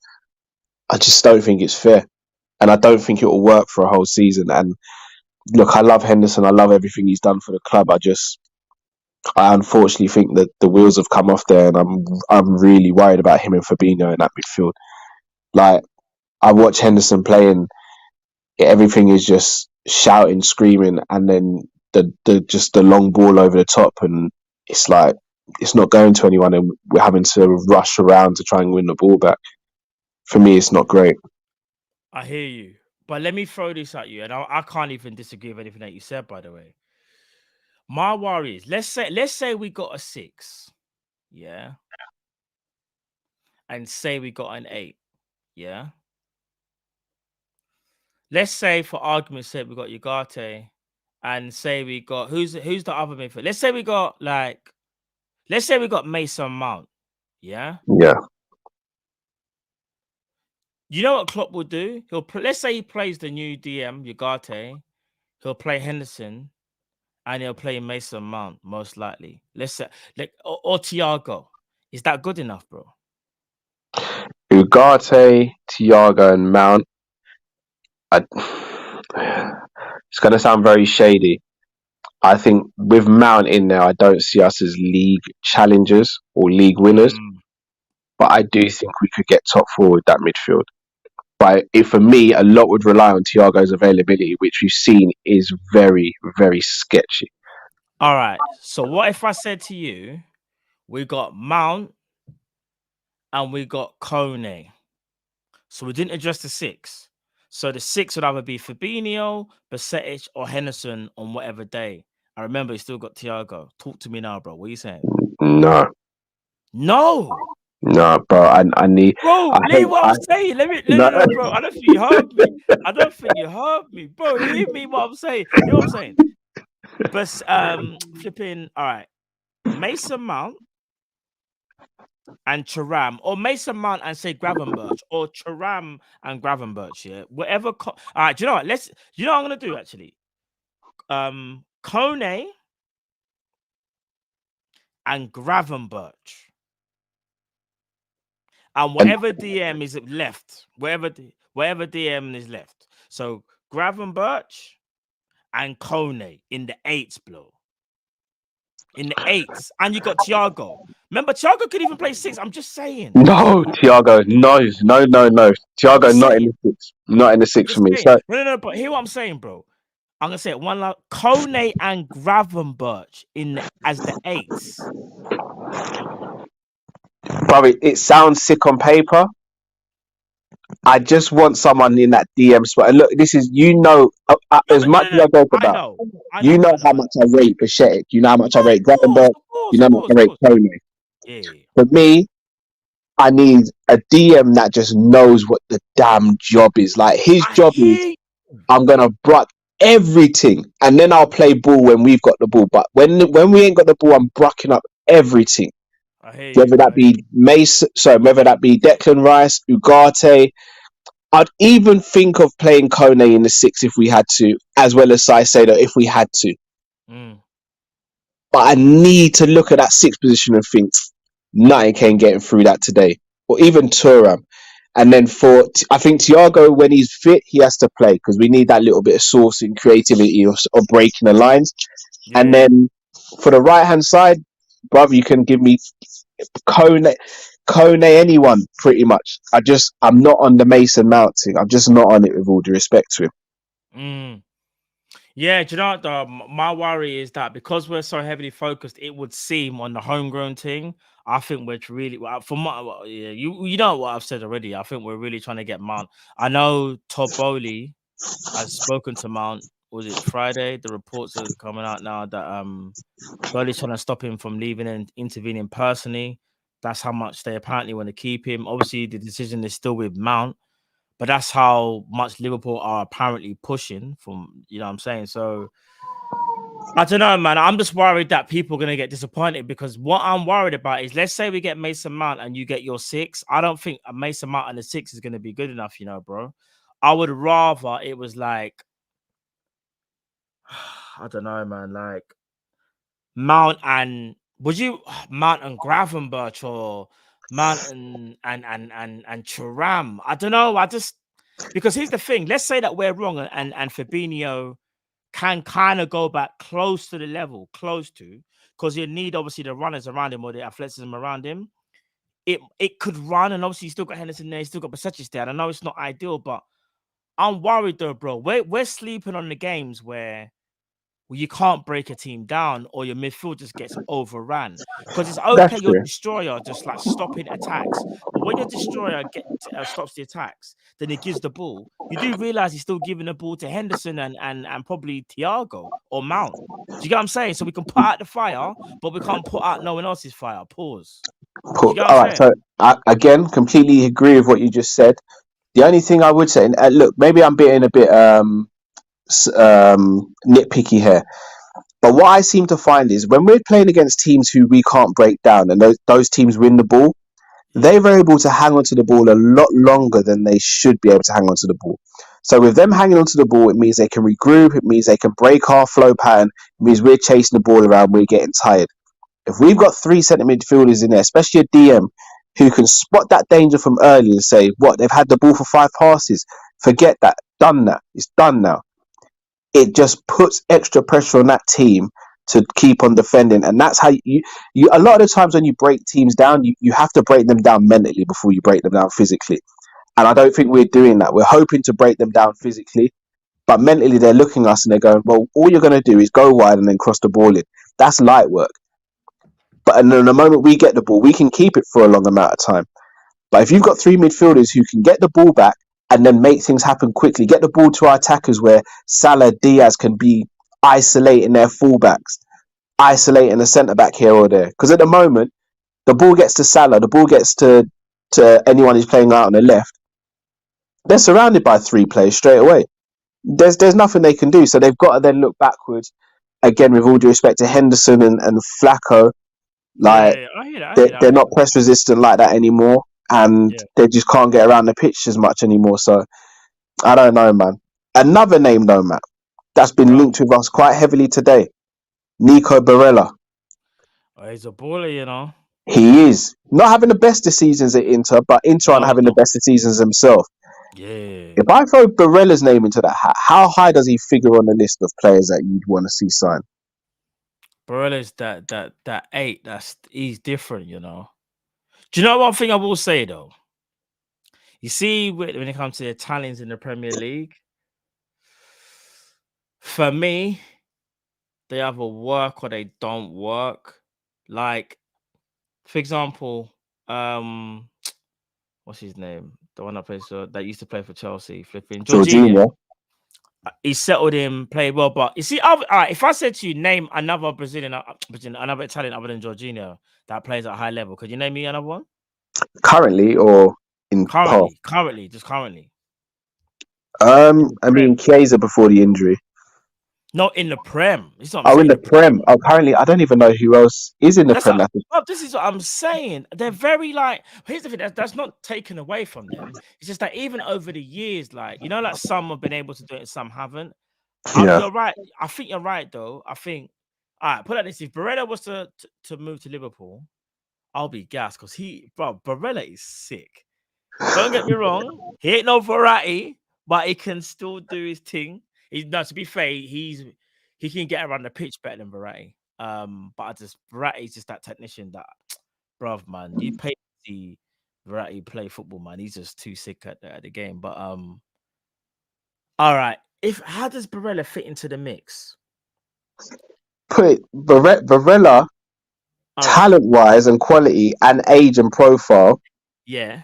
I just don't think it's fair, and I don't think it will work for a whole season. And look, I love Henderson. I love everything he's done for the club. I unfortunately think that the wheels have come off there, and I'm really worried about him and Fabinho in that midfield. Like, I watch Henderson play, and everything is just shouting, screaming, and then the long ball over the top, and it's like it's not going to anyone, and we're having to rush around to try and win the ball back. For me, it's not great. I hear you, but let me throw this at you, and I can't even disagree with anything that you said. By the way, my worry is let's say we got a 6, yeah, and say we got an 8, yeah. Let's say, for argument's sake, we got Ugarte, and say we got who's the other midfield? Let's say we got Mason Mount, yeah. Yeah. You know what Klopp will do? Let's say he plays the new DM Ugarte, he'll play Henderson, and he'll play Mason Mount most likely. Let's say or Thiago. Is that good enough, bro? Ugarte, Thiago, and Mount. It's going to sound very shady. I think with Mount in there, I don't see us as league challengers or league winners. But I do think we could get top 4 with that midfield. But for me, a lot would rely on Thiago's availability, which we've seen is very, very sketchy. All right. So what if I said to you, we got Mount and we got Kone? So we didn't address the 6. So the 6 would either be Fabinho, Basetic, or Henderson on whatever day. I remember you still got Thiago. Talk to me now, bro. What are you saying? No, bro. I need. Bro, leave what I'm saying. No, bro. I don't think you heard me. Bro, hear me what I'm saying. You know what I'm saying? But flipping. All right, Mason Mount and Thuram, or Mason Mount and say Gravenberch, or Thuram and Gravenberch. Yeah, whatever. All right. Do you know what? You know what I'm gonna do actually. Kone and Gravenberch. And whatever DM is left, whatever DM is left. So Gravenberch and Kone in the 8s, bro. In the 8s. And you got Thiago. Remember, Thiago could even play 6. I'm just saying. No, Thiago. No. Thiago not in the 6. Not in the 6 for me. So... No. But hear what I'm saying, bro. I'm gonna say it one last. Kone and Gravenberch as the 8s. Probably it sounds sick on paper. I just want someone in that DM spot. And look, this is as much as I go about. You know how much I rate Pachetic. You know how much I rate Gravenberch. You know how much I rate Kone. Yeah. For me, I need a DM that just knows what the damn job is. Like his job is, I'm gonna bruck everything, and then I'll play ball when we've got the ball. But when we ain't got the ball, I'm brucking up everything. Whether that be Declan Rice, Ugarte. I'd even think of playing Kone in the 6 if we had to, as well as Saicedo if we had to. But I need to look at that 6 position and think, nothing can get through that today. Or even Thuram. And then I think Thiago, when he's fit, he has to play because we need that little bit of source and creativity of breaking the lines. Yeah. And then for the right-hand side, brother, you can give me Kone, anyone, pretty much. I'm not on the Mason Mount thing. I'm just not on it with all due respect to him. Yeah, do you know what, though? My worry is that because we're so heavily focused, it would seem on the homegrown thing. I think we're really, you know what I've said already. I think we're really trying to get Mount. I know Todd Bowley has spoken to Mount. Was it Friday? The reports are coming out now that Bowley's trying to stop him from leaving and intervening personally. That's how much they apparently want to keep him. Obviously, the decision is still with Mount, but that's how much Liverpool are apparently pushing from, you know what I'm saying? So, I don't know, man. I'm just worried that people are going to get disappointed because what I'm worried about is, let's say we get Mason Mount and you get your 6. I don't think a Mason Mount and the 6 is going to be good enough, you know, bro. I would rather it was like, I don't know, man, like Mount and Gravenberch or Mount and Thuram. I don't know. Because here's the thing. Let's say that we're wrong and Fabinho can kind of go back close to the level, because you need obviously the runners around him or the athleticism around him. It could run, and obviously you still got Henderson there, you still got Basecchis there. I know it's not ideal, but I'm worried though, bro. We're sleeping on the games where you can't break a team down or your midfield just gets overran. Because it's okay, That's your true. destroyer just like stopping attacks. But when your destroyer stops the attacks, then it gives the ball. You do realize he's still giving the ball to Henderson and probably Thiago or Mount. Do you get what I'm saying? So we can put out the fire, but we can't put out no one else's fire. Pause. Do you get what All I'm right, saying? so I again completely agree with what you just said. The only thing I would say, and look, maybe I'm being a bit nitpicky here, but what I seem to find is when we're playing against teams who we can't break down, and those teams win the ball, they're able to hang on to the ball a lot longer than they should be able to hang on to the ball. So with them hanging on to the ball, it means they can regroup, it means they can break our flow pattern, it means we're chasing the ball around, we're getting tired. If we've got 3 centre midfielders in there, especially a DM who can spot that danger from early and say, what, they've had the ball for 5 passes, forget that, done that, it's done now. It just puts extra pressure on that team to keep on defending. And that's how you a lot of the times when you break teams down, you have to break them down mentally before you break them down physically. And I don't think we're doing that. We're hoping to break them down physically, but mentally they're looking at us and they're going, well, all you're going to do is go wide and then cross the ball in. That's light work. But and then the moment we get the ball, we can keep it for a long amount of time. But if you've got 3 midfielders who can get the ball back and then make things happen quickly, get the ball to our attackers where Salah, Diaz can be isolating their fullbacks, isolating a centre back here or there. Because at the moment, the ball gets to Salah, the ball gets to anyone who's playing out on the left. They're surrounded by 3 players straight away. There's nothing they can do. So they've got to then look backwards. Again, with all due respect to Henderson and Flacco, like Yeah, I hear that. they're not press resistant like that anymore, and they just can't get around the pitch as much anymore. So I don't know, man. Another name though, Matt, that's been linked with us quite heavily today, Nico Barella. Oh, he's a baller, you know. He is not having the best of seasons at Inter, but Inter aren't having the best of seasons himself. Yeah. If I throw Barella's name into that hat, how high does he figure on the list of players that you'd want to see sign? Barella's that 8. He's different, you know. Do you know one thing I will say though? You see, when it comes to the Italians in the Premier League, for me, they either work or they don't work. Like, for example, what's his name? The one that used to play for Chelsea, flipping Jorginho. He settled in, played well, but you see, if I said to you, name another another Italian other than Jorginho that plays at a high level, could you name me another one? Currently or in currently, just currently. I mean, Chiesa before the injury. Not in the Prem. In the Prem. Oh, currently, I don't even know who else is in the Prem. This is what I'm saying. They're very like. Here's the thing. That's not taken away from them. It's just that even over the years, like like some have been able to do it, and some haven't. You're right. I think you're right, though. I think. All right. Put it like this: if Barella was to move to Liverpool, I'll be gassed because Barella is sick. Don't get me wrong. He ain't no Verratti, but he can still do his thing. To be fair, he can get around the pitch better than Verratti. But Verratti's just that technician that, bruv, man, you pay to see Verratti play football, man. He's just too sick at the game. But all right. How does Barella fit into the mix? Barella, talent-wise and quality and age and profile, yeah,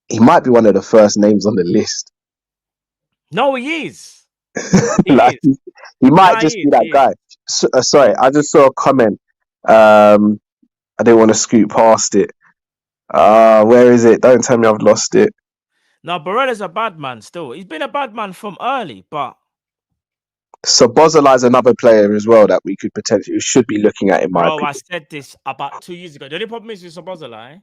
he might be one of the first names on the list. No, he is. He might just be that guy. Sorry, I just saw a comment. I didn't want to scoot past it. Where is it? Don't tell me I've lost it. No, Barella's a bad man still. He's been a bad man from early, but Szoboszlai is another player as well that we could potentially should be looking at in my opinion. I said this about 2 years ago. The only problem is with Szoboszlai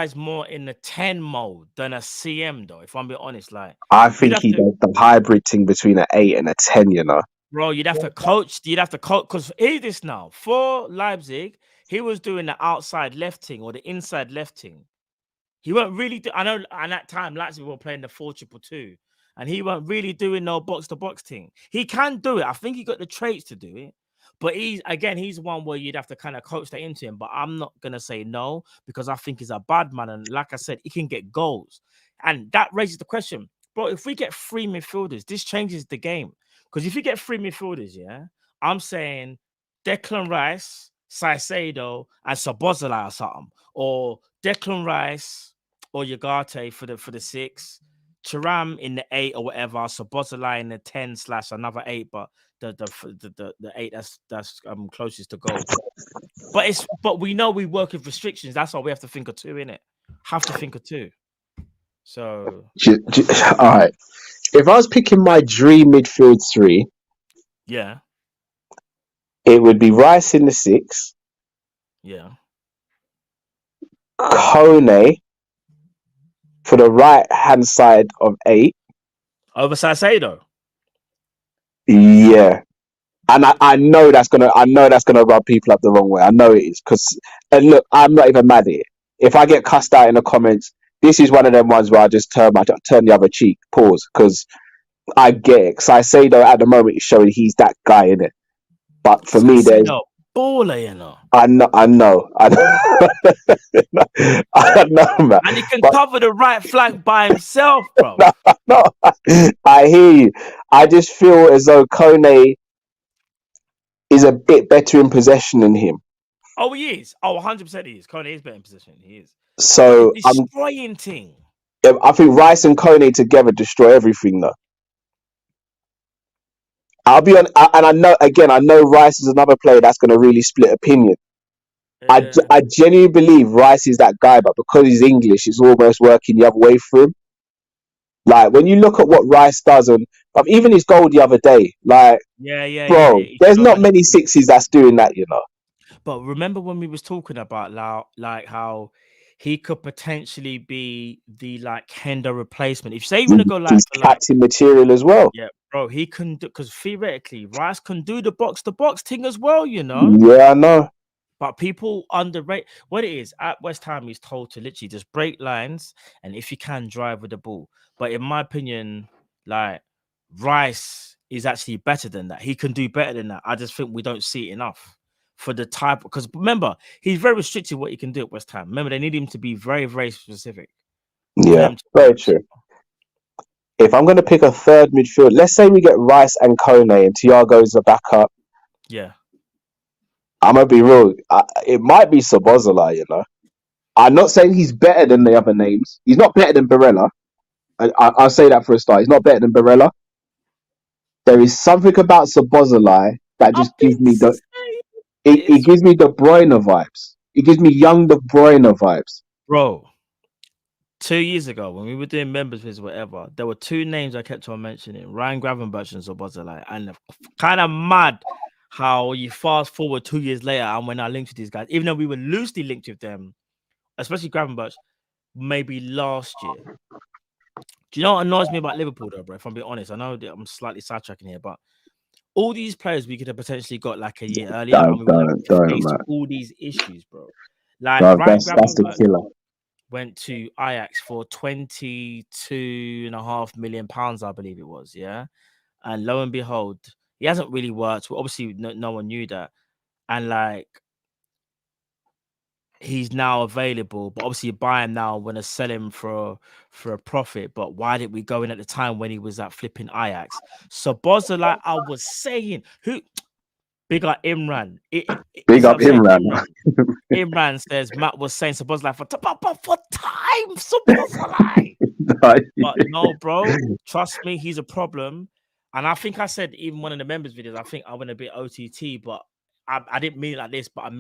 is more in the 10 mode than a CM, though, if I'm being honest. Like, I think he does the hybrid thing between an 8 and a 10, you know. Bro, you'd have to coach. Because hear this now. For Leipzig, he was doing the outside left thing or the inside left thing. He weren't really. I know, at that time, Leipzig were playing the 4-2-2, and he weren't really doing no box to box thing. He can do it. I think he got the traits to do it. But he's one where you'd have to kind of coach that into him. But I'm not gonna say no because I think he's a bad man, and like I said, he can get goals, and that raises the question, bro. If we get 3 midfielders, this changes the game. Because if you get 3 midfielders, yeah, I'm saying Declan Rice, Saicedo, and Szoboszlai or something, or Declan Rice or Ugarte for the 6, Thuram in the 8 or whatever, Szoboszlai in the 10 / another 8, but the 8 that's closest to goal. But we know we work with restrictions. That's why we have to think of 2 in it. Have to think of 2. So all right. If I was picking my dream midfield 3, yeah, it would be Rice in the 6, yeah, Kone for the right hand side of 8. over Saicedo. Yeah. And I know that's gonna rub people up the wrong way. I know it is, and look, I'm not even mad at it. If I get cussed out in the comments, this is one of them ones where I just turn the other cheek, pause, because I get it. Saicedo at the moment is showing he's that guy, in it. But for me, there's baller, you know. I know, I know, man. And he can cover the right flank by himself, bro. No, I hear you. I just feel as though Kone is a bit better in possession than him. Oh, he is. Oh, 100% he is. Kone is better in possession. He is. So destroying thing. I think Rice and Kone together destroy everything, though. I'll be on, and I know Rice is another player that's going to really split opinion. Yeah. I genuinely believe Rice is that guy, but because he's English, it's almost working the other way for him. Like, when you look at what Rice does, and even his goal the other day, like, bro, there's not many 6s that's doing that, you know. But remember when we was talking about like how he could potentially be the like Hendo replacement. If you say you want to go like captain material as well. Yeah, bro, he can do, because theoretically Rice can do the box to box thing as well, you know. Yeah, I know. But people underrate what it is. At West Ham, he's told to literally just break lines and if you can drive with the ball. But in my opinion, like Rice is actually better than that. He can do better than that. I just think we don't see it enough. For the type, because remember, he's very restricted what he can do at West Ham. Remember, they need him to be very, very specific. Yeah, very true. If I'm going to pick a third midfield, let's say we get Rice and Kone and Thiago's the backup. Yeah. I'm going to be real. It might be Szoboszlai, you know. I'm not saying he's better than the other names. He's not better than Barella. I'll say that for a start. He's not better than Barella. There is something about Szoboszlai that just gives me the... It gives me De Bruyne vibes. It gives me young De Bruyne vibes. Bro, 2 years ago, when we were doing members with whatever, there were 2 names I kept on mentioning, Ryan Gravenberch and Szoboszlai. And kind of mad how you fast forward 2 years later and when I linked with these guys, even though we were loosely linked with them, especially Gravenberch, maybe last year. Do you know what annoys me about Liverpool, though, bro? If I'm being honest, I know that I'm slightly sidetracking here, but all these players we could have potentially got like a year earlier. All these issues, bro. Like that's the killer. Went to Ajax for £22.5 million, I believe it was, yeah. And lo and behold, he hasn't really worked. Well, obviously, no one knew that, and like he's now available, but obviously you buy him now, want to sell him for a profit. But why did we go in at the time when he was at flipping Ajax? So Szoboszlai, like I was saying, big up Imran. Big up Imran. Imran says Matt was saying Szoboszlai for time, Szoboszlai. But no, bro, trust me, he's a problem. And I think I said even one of the members' videos, I think I went a bit OTT, but I didn't mean it like this, but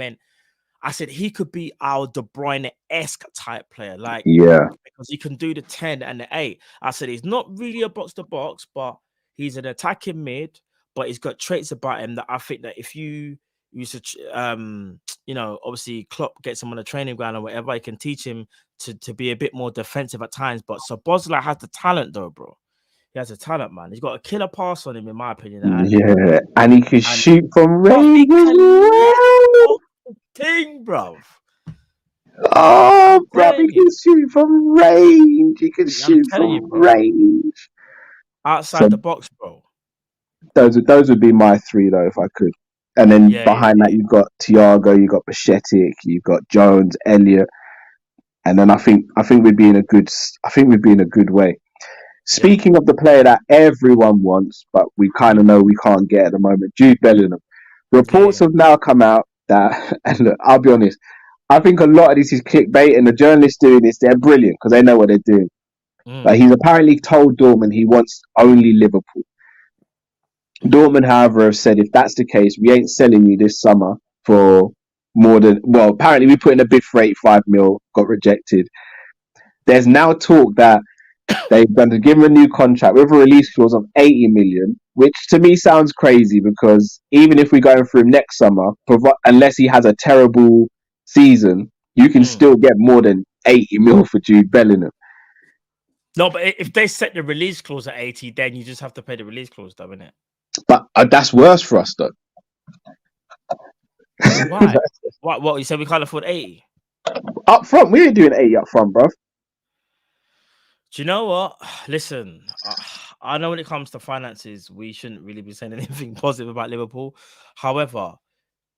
I said he could be our De Bruyne-esque type player, like because he can do the 10 and the 8. I said he's not really a box-to-box, but he's an attacking mid, but he's got traits about him that I think that if you use obviously Klopp gets him on the training ground or whatever, he can teach him to be a bit more defensive at times. But Szoboszlai has the talent, though, bro. He has a talent, man. He's got a killer pass on him, in my opinion. And he can shoot from range. Ting, bruv. Oh, bro, he Telling can you. shoot from range. He can I'm shoot telling you, from bro. range. Outside So the box, bro. those would be my three though, if I could. And then Yeah. behind that, you've got Thiago, you've got Bachetic, you've got Jones, Elliott, and then I think we'd be in a good. I think we'd be in a good way. Yeah. Speaking of the player that everyone wants, but we kind of know we can't get at the moment, Jude Bellingham. Reports Yeah. have now come out that, and look, I'll be honest, I think a lot of this is clickbait, and the journalists doing this, they're brilliant because they know what they're doing. But he's apparently told Dortmund he wants only Liverpool. Dortmund, however, have said if that's the case, we ain't selling you this summer for more than. Well, apparently we put in a bid for 85 mil, got rejected. There's now talk that they've done to give him a new contract with a release clause of 80 million, which to me sounds crazy because even if we're going through him next summer, unless he has a terrible season, you can still get more than 80 mil for Jude Bellingham. No, but if they set the release clause at 80, then you just have to pay the release clause, though, innit? But that's worse for us, though. Why? What? You said we can't afford 80? Up front, we ain't doing 80 up front, bro. Do you know what? Listen, I know when it comes to finances, we shouldn't really be saying anything positive about Liverpool. However,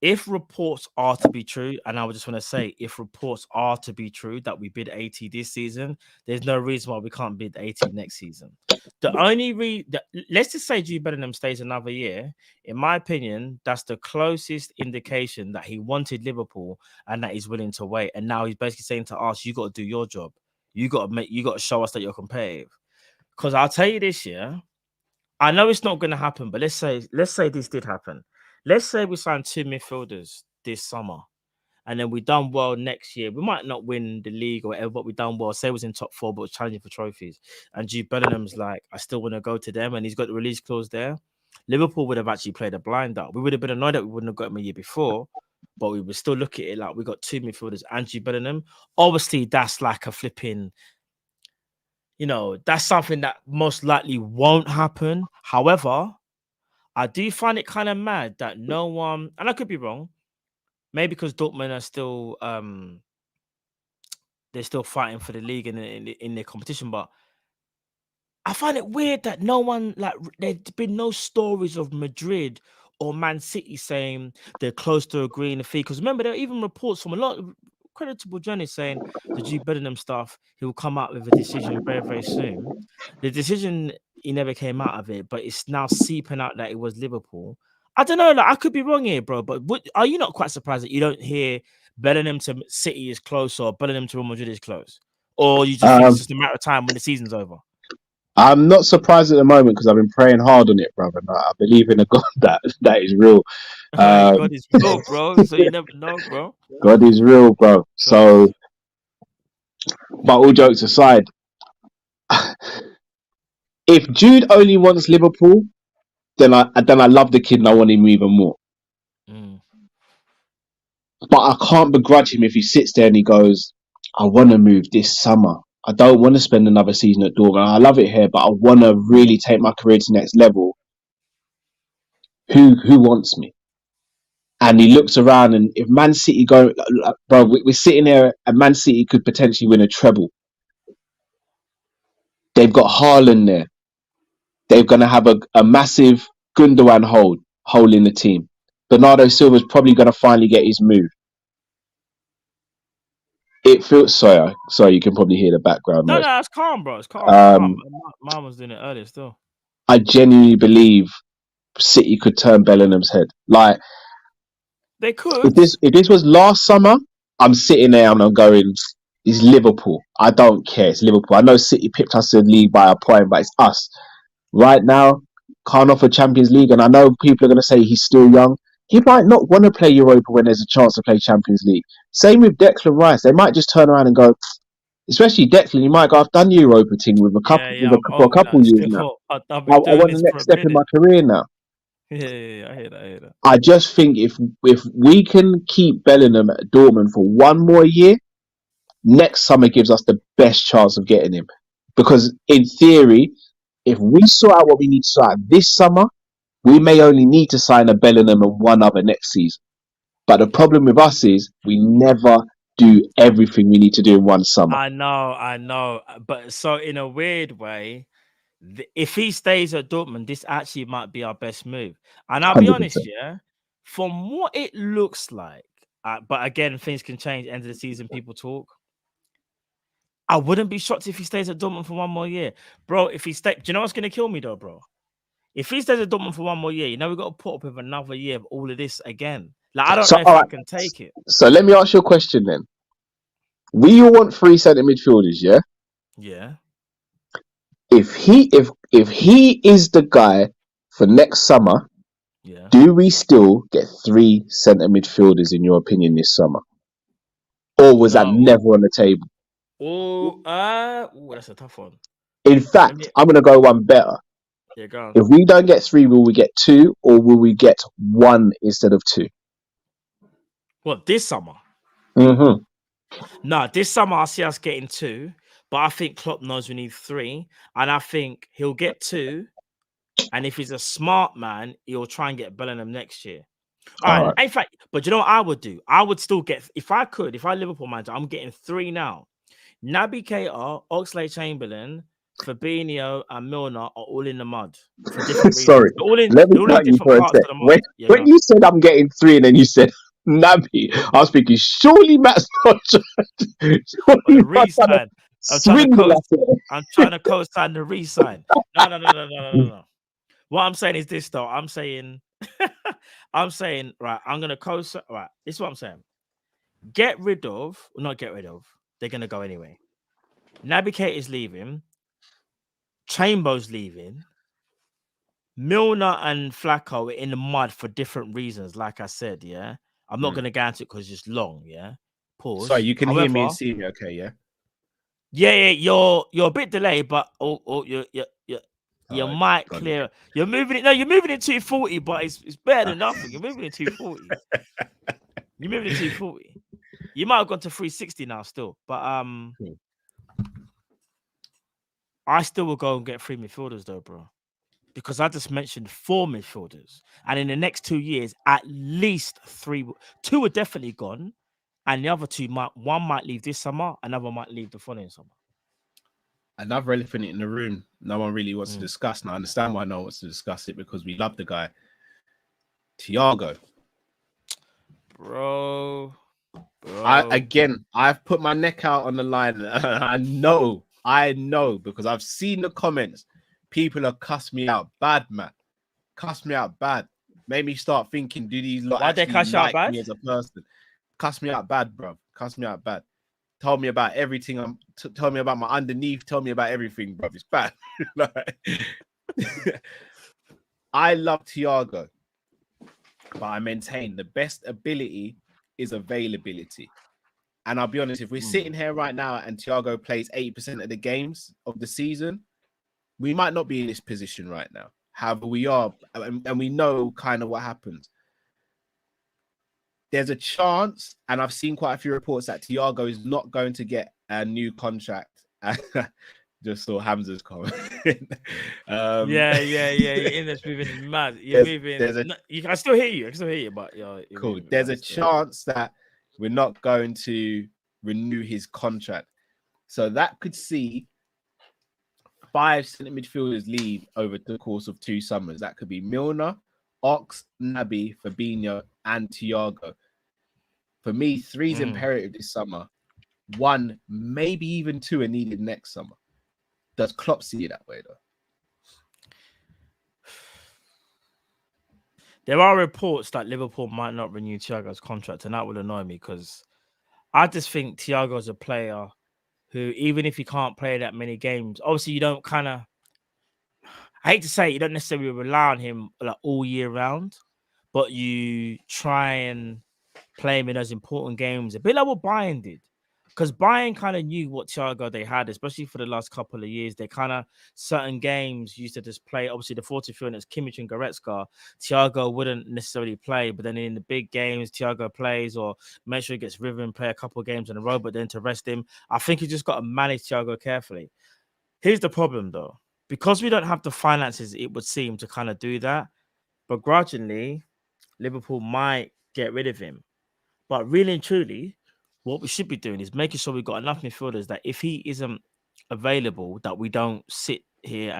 if reports are to be true, and I would just want to say, if reports are to be true that we bid 80 this season, there's no reason why we can't bid 80 next season. The only let's just say Jude Bellingham stays another year. In my opinion, that's the closest indication that he wanted Liverpool and that he's willing to wait. And now he's basically saying to us, "You got to do your job. You got to show us that you're competitive." Because I'll tell you this year, I know it's not going to happen, but let's say this did happen. Let's say we signed 2 midfielders this summer, and then we done well next year. We might not win the league or whatever, but we done well. Say it was in top 4, but was challenging for trophies. And Jude Bellingham's like, I still want to go to them, and he's got the release clause there. Liverpool would have actually played a blind up. We would have been annoyed that we wouldn't have got him a year before, but we would still look at it like we got 2 midfielders and Jude Bellingham. Obviously, that's like a flipping, that's something that most likely won't happen. However, I do find it kind of mad that no one, and I could be wrong, maybe because Dortmund are still they're still fighting for the league in their competition, but I find it weird that no one, like, there's been no stories of Madrid or Man City saying they're close to agreeing the fee. Because remember, there are even reports from a lot of creditable journalists saying the Jude Bellingham stuff, he will come out with a decision very, very soon. The decision, he never came out of it, but it's now seeping out that it was Liverpool. I don't know, like, I could be wrong here, bro, but are you not quite surprised that you don't hear Bellingham to City is close or Bellingham to Real Madrid is close? Or you just think it's just a matter of time when the season's over? I'm not surprised at the moment because I've been praying hard on it, brother. I believe in a God that is real. God is real, bro. So you never know, bro. God is real, bro. So, but all jokes aside, if Jude only wants Liverpool, then I love the kid and I want him even more. But I can't begrudge him if he sits there and he goes, I want to move this summer. I don't want to spend another season at Dortmund. I love it here, but I want to really take my career to the next level. Who wants me? And he looks around, and if Man City go, bro, we're sitting there, and Man City could potentially win a treble. They've got Haaland there. They're going to have a massive Gundogan hole in the team. Bernardo Silva's probably going to finally get his move. It feels sorry. You can probably hear the background noise. No, it's calm, bro. It's calm. Mom was doing it earlier still. I genuinely believe City could turn Bellingham's head. Like, they could. If this was last summer, I'm sitting there and I'm going, it's Liverpool. I don't care. It's Liverpool. I know City picked us to the league by a point, but it's us. Right now, can't offer Champions League, and I know people are going to say he's still young. He might not want to play Europa when there's a chance to play Champions League. Same with Declan Rice. They might just turn around and go, especially Declan, you might go, I've done the Europa thing with for a couple years now. I want the next step in my career now. Yeah, I hear that. I just think if we can keep Bellingham at Dortmund for one more year, next summer gives us the best chance of getting him. Because in theory, if we sort out what we need to sort out this summer, we may only need to sign a Bellingham and one other next season. But the problem with us is we never do everything we need to do in one summer. I know. But so in a weird way, if he stays at Dortmund, this actually might be our best move. And I'll be 100%. honest, yeah, from what it looks like, but again, things can change. End of the season, people talk. I wouldn't be shocked if he stays at Dortmund for one more year, bro. If he stays, do you know what's gonna kill me though, bro? If he stays at Dortmund for one more year, we've got to put up with another year of all of this again. Like I don't So, know if all I right. can take it. So let me ask you a question then. We all want 3 centre midfielders, yeah? Yeah. If he is the guy for next summer, Yeah. do we still get 3 centre midfielders in your opinion this summer? Or was that No. never on the table? That's a tough one. In fact, I'm gonna go one better. Yeah, go on. If we don't get 3, will we get 2 or will we get 1 instead of 2? What, this summer? Mm-hmm. No, this summer I see us getting 2, but I think Klopp knows we need 3, and I think he'll get 2. And if he's a smart man, he'll try and get Bellingham next year. All right. In fact, but you know what I would do? I would still get, if I Liverpool manager, I'm getting 3 now. Naby Keita, Oxlade-Chamberlain, Fabinho, and Milner are all in the mud for different reasons. Sorry, let me cut you for a sec. When you said I'm getting 3 and then you said Naby, I was thinking, surely Matt's not I'm trying to co-sign the re-sign. No. What I'm saying is this, though. I'm saying, right, I'm going to co-sign. Right, this is what I'm saying. Not get rid of. They're going to go anyway. Naby Keita is leaving. Chamber's leaving. Milner and Flacco are in the mud for different reasons, like I said, yeah? I'm not going to go into it because it's just long, yeah? Pause. Sorry, you can hear me and see me, okay, yeah? Yeah, you're a bit delayed, but you might clear. You're moving it. No, you're moving it 240, but it's better than nothing. You're moving it 240. You're moving it 240. You might have gone to 360 now still, but I still will go and get 3 midfielders though, bro. Because I just mentioned 4 midfielders, and in the next 2 years, at least 3, 2 are definitely gone, and the other 2 one might leave this summer, another might leave the following summer. Another elephant in the room no one really wants to discuss, and I understand why no one wants to discuss it because we love the guy. Thiago. Bro. I've put my neck out on the line. I know because I've seen the comments. People have cussed me out bad, man. Cussed me out bad. Made me start thinking, do these lot Why'd they cuss you out bad? me as a person? Cussed me out bad, bro. Cussed me out bad. Told me about everything. Told me about my underneath. Told me about everything, bro. It's bad. I love Thiago, but I maintain the best ability is availability. And I'll be honest, if we're sitting here right now and Thiago plays 80% of the games of the season, we might not be in this position right now. However, we are, and we know kind of what happens. There's a chance, and I've seen quite a few reports that Thiago is not going to get a new contract. Just saw Hamza's comment. Yeah. You're in this moving mad. You're moving. I still hear you. But you're cool. There's a chance that we're not going to renew his contract, so that could see 5 centre midfielders leave over the course of 2 summers. That could be Milner, Ox, Naby, Fabinho, and Thiago. For me, 3 is imperative this summer. 1, maybe even 2 are needed next summer. Does Klopp see it that way, though? There are reports that Liverpool might not renew Thiago's contract, and that will annoy me because I just think Thiago's a player who, even if he can't play that many games, obviously you don't I hate to say it, you don't necessarily rely on him like all year round, but you try and play him in those important games, a bit like what Bayern did. Because Bayern kind of knew what Thiago they had, especially for the last couple of years. They kind of, certain games used to just play, obviously the 40 and it's Kimmich and Goretzka. Thiago wouldn't necessarily play, but then in the big games, Thiago plays or make sure he gets rhythm, play a couple of games in a row, but then to rest him. I think you just got to manage Thiago carefully. Here's the problem though. Because we don't have the finances, it would seem, to kind of do that. Begrudgingly, Liverpool might get rid of him. But really and truly, what we should be doing is making sure we've got enough midfielders that if he isn't available, that we don't sit here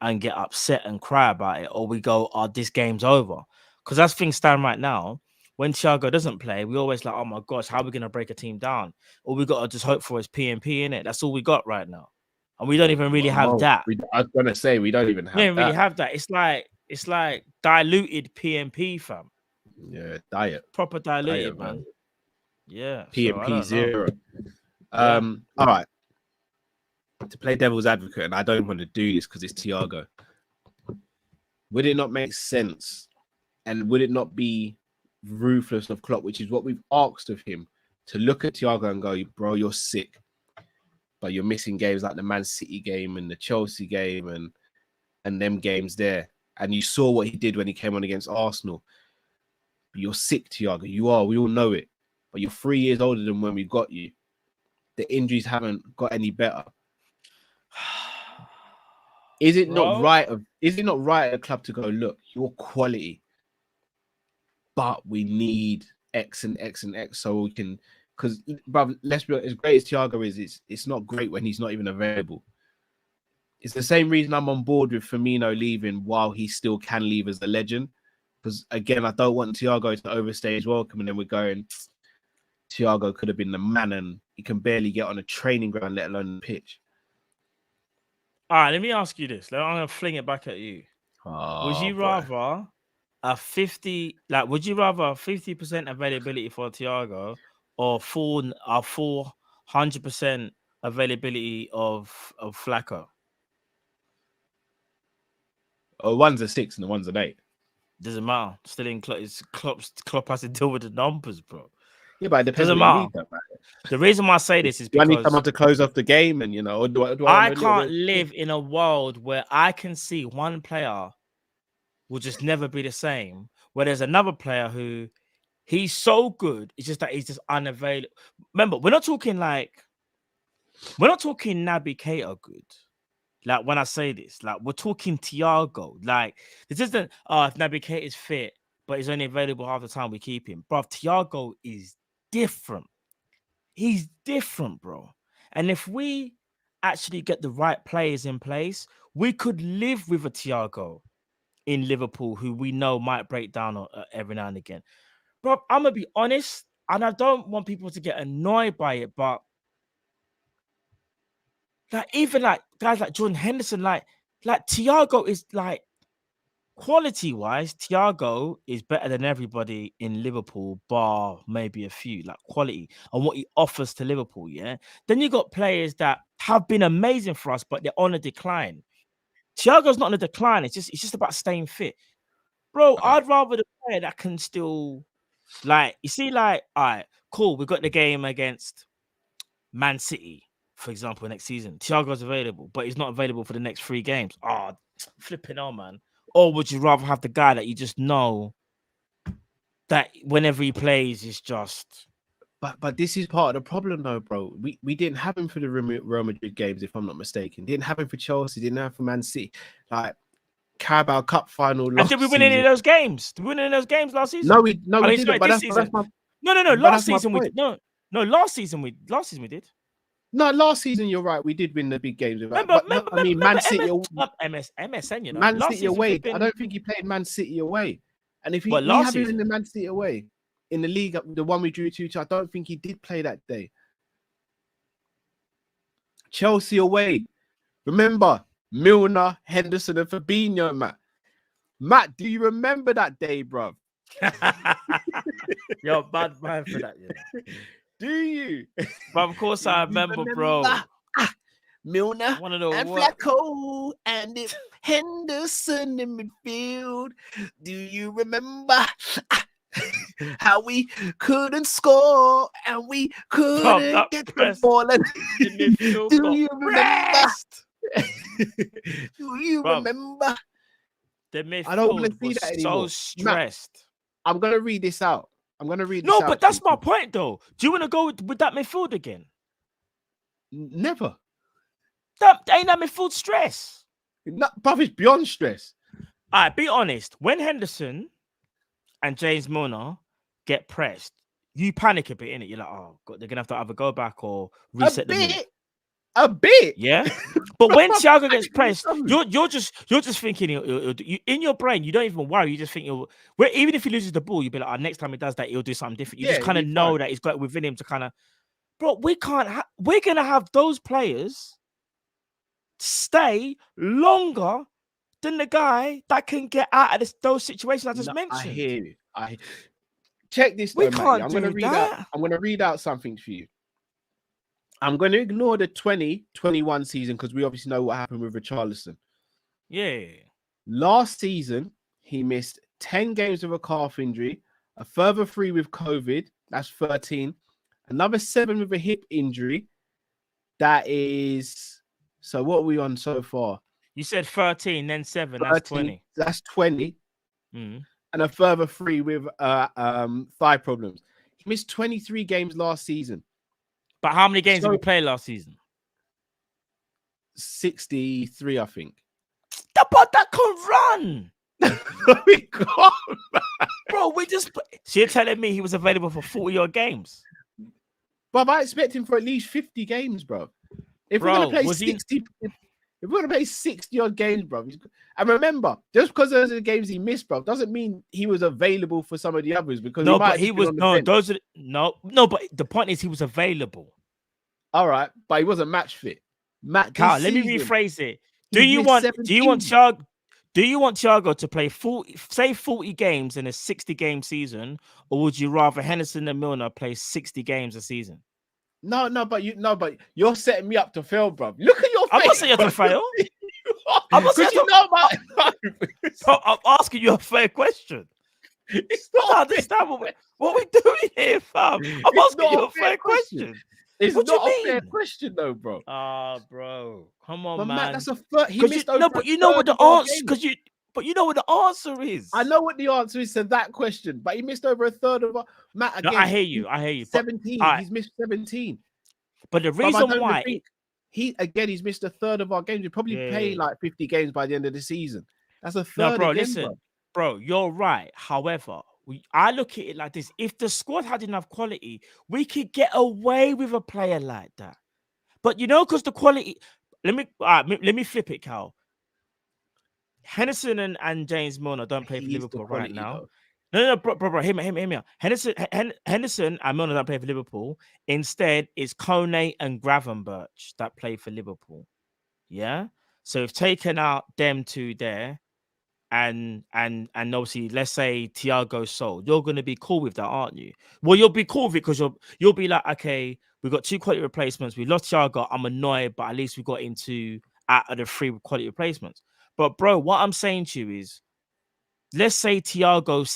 and get upset and cry about it, or we go, "Oh, this game's over." Because as things stand right now, when Thiago doesn't play, we always like, "Oh my gosh, how are we gonna break a team down?" All we got to just hope for is PMP in it. That's all we got right now, and we don't even really have that. I was gonna say we don't even have We don't that. really have that. It's like diluted PMP, fam. Yeah, diet. Proper diluted, Diet, man. Yeah. so I PMP don't know. 0. Yeah. All right. To play devil's advocate, and I don't want to do this because it's Thiago. Would it not make sense, and would it not be ruthless of Klopp, which is what we've asked of him, to look at Thiago and go, "Bro, you're sick, but you're missing games like the Man City game and the Chelsea game and them games there, and you saw what he did when he came on against Arsenal. But you're sick, Thiago. You are. We all know it. But you're 3 years older than when we got you. The injuries haven't got any better. Is it not right? Is it not right at a club to go, look, you're quality, but we need X and X and X so we can? Because, let's be honest, as great as Thiago is, it's not great when he's not even available. It's the same reason I'm on board with Firmino leaving while he still can leave as a legend. Because again, I don't want Thiago to overstay his welcome, and then we're going, Thiago could have been the man, and he can barely get on a training ground, let alone the pitch. All right, let me ask you this. I'm gonna fling it back at you. Would you rather a 50% availability for Thiago or a full 100% availability of Flacco? One's a 6 and the one's an 8. Doesn't matter. Still in Klopp has to deal with the numbers, bro. Yeah, but it depends. Doesn't matter. The reason why I say this is because I need someone to close off the game, and I can't live in a world where I can see one player will just never be the same. Where there's another player who he's so good, it's just that he's just unavailable. Remember, we're not talking Naby Keita good. Like when I say this, like we're talking Thiago. Like this isn't if Naby Keita is fit, but he's only available half the time we keep him. Bro, Thiago is different. He's different, bro. And if we actually get the right players in place, we could live with a Thiago in Liverpool who we know might break down every now and again. Bro, I'm going to be honest, and I don't want people to get annoyed by it, but like even like guys like Jordan Henderson, like Thiago is like, quality-wise, Thiago is better than everybody in Liverpool, bar maybe a few, like quality and what he offers to Liverpool, yeah? Then you got players that have been amazing for us, but they're on a decline. Thiago's not on a decline. It's just about staying fit. Bro, I'd rather the player that can still, like, you see, like, all right, cool, we got the game against Man City, for example, next season. Thiago's available, but he's not available for the next 3 games. Oh, flipping on, man. Or would you rather have the guy that you just know that whenever he plays is just... But this is part of the problem, though, bro. We didn't have him for the Real Madrid games, if I'm not mistaken. Didn't have him for Chelsea. Didn't have him for Man City. Like Carabao Cup final. And did we win any of those games? Did we win any of those games last season? No, we didn't. Sorry, But this season. No. Last season we did. No. Last season we did. No, last season you're right. We did win the big games. Man City MSN. You know, Man City away. I don't think he played Man City away. And if he had been in the Man City away in the league, the one we drew 2-2, I don't think he did play that day. Chelsea away. Remember Milner, Henderson, and Fabinho, Matt. Matt, do you remember that day, bro? You're a bad man for that, yeah. Do you? But of course I remember, bro. Milner One of the and Flacco and Henderson in midfield. Do you remember how we couldn't score and we couldn't get the ball? And do you remember? Do you remember? The midfield I don't want to see that anymore. So stressed. Matt, I'm gonna read this out. No, but that's my point, though. Do you want to go with that midfield again? Never. That ain't that midfield stress. But it's beyond stress. All right, be honest. When Henderson and James Milner get pressed, you panic a bit, innit? You're like, oh god, they're gonna have to either go back or reset the move. A bit. Yeah. But when Thiago gets Panic pressed, something. you're just thinking you in your brain, you don't even worry. You just think even if he loses the ball, you'll be like, next time he does that, he'll do something different. You just kind of know that he's got it within him to kind of, bro, we're gonna have those players stay longer than the guy that can get out of those situations I just mentioned. I hear you. Check this though, Matty. I'm gonna read out something for you. I'm going to ignore the 2021 season because we obviously know what happened with Richarlison. Yeah. Last season, he missed 10 games with a calf injury, a further 3 with COVID, that's 13, another 7 with a hip injury. That is, so what are we on so far? You said 13, then 7, 13, that's 20. That's 20. Mm. And a further 3 with thigh problems. He missed 23 games last season. But how many games did we play last season? 63, I think. But that can run. We can't, bro. So you're telling me he was available for 40-odd games? But I expect him for at least 50 games, bro. If we're gonna play 60, if we're gonna play 60-odd games, bro. And remember, just because those are the games he missed, bro, doesn't mean he was available for some of the others. Because no, but he was no. Those are no. But the point is, he was available. All right, but he wasn't match fit. Carl, let me rephrase it. Do you want Thiago to play 40 games in a 60-game season, or would you rather Henderson and Milner play 60 games a season? No, but you're setting me up to fail, bro. Look at your face. I'm not saying you have to fail. I'm not saying I'm asking you a fair question. It's not. I understand what we're doing here, fam. I'm asking you a fair question. It's not a fair question, though, bro. Bro, come on, but man. Matt, that's a third. He missed over. No, but you know what the answer. But you know what the answer is. I know what the answer is to that question, but he missed over a third of our. Matt, again, no, I hear you. 17. He's missed 17. But the reason why he's missed a third of our games. We probably play like 50 games by the end of the season. That's a third. No, bro, listen, bro, you're right. However, I look at it like this: if the squad had enough quality, we could get away with a player like that. But because the quality. Let me flip it, Cal. Henderson and James Milner don't play for Liverpool right now. No, bro, hear me out. Henderson and Milner don't play for Liverpool. Instead, it's Kone and Gravenberch that play for Liverpool. Yeah. So we've taken out them two there, and obviously, let's say Thiago sold. You're gonna be cool with that, aren't you? Well, you'll be cool with it because you'll be like, okay, we've got 2 quality replacements. We lost Thiago. I'm annoyed, but at least we got into out of the 3 quality replacements. But bro, what I'm saying to you is, let's say Thiago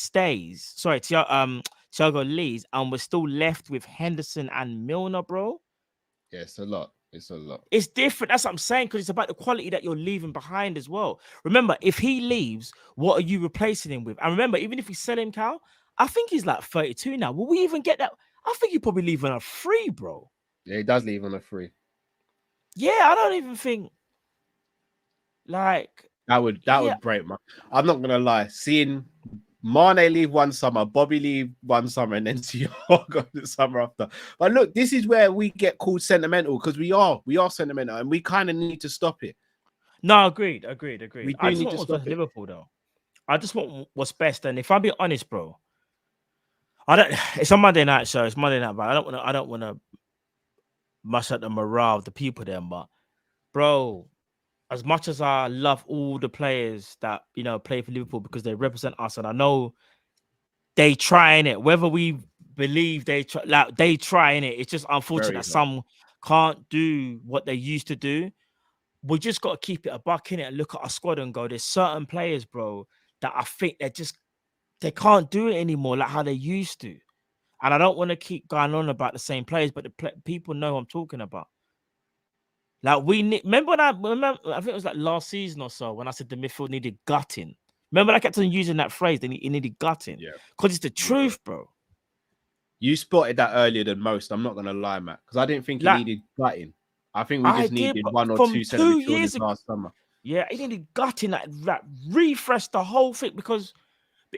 leaves, and we're still left with Henderson and Milner, bro. Yeah, it's a lot. It's different. That's what I'm saying, because it's about the quality that you're leaving behind as well. Remember, if he leaves, what are you replacing him with? And remember, even if we sell him, Cal, I think he's like 32 now. Will we even get that? I think he probably leave on a free, bro. Yeah, he does leave on a free. Yeah, I don't even think like that would break my. I'm not gonna lie. Seeing Mane leave one summer, Bobby leave one summer, and then Thiago the summer after. But look, this is where we get called sentimental, because we are sentimental, and we kind of need to stop it. No, agreed. We I do just need want to what's stop best it. Liverpool, though. I just want what's best, and if I'm being honest, bro, it's a Monday night show. It's Monday night, but I don't want to mush up the morale of the people there, but bro, as much as I love all the players that play for Liverpool because they represent us, and I know they try in it, whether we believe they try in it. It's just unfortunate that some can't do what they used to do. We just got to keep it a buck in it and look at our squad and go, there's certain players, bro, that I think they can't do it anymore like how they used to. And I don't want to keep going on about the same players, but people know who I'm talking about. Like remember I think it was like last season or so when I said the midfield needed gutting. Remember I kept on using that phrase, it needed gutting. Yeah. Because it's the truth, bro. You spotted that earlier than most. I'm not going to lie, Matt. Because I didn't think he needed gutting. I think we just needed 1 or 2 centimeters last summer. Yeah, he needed gutting, that refresh the whole thing, because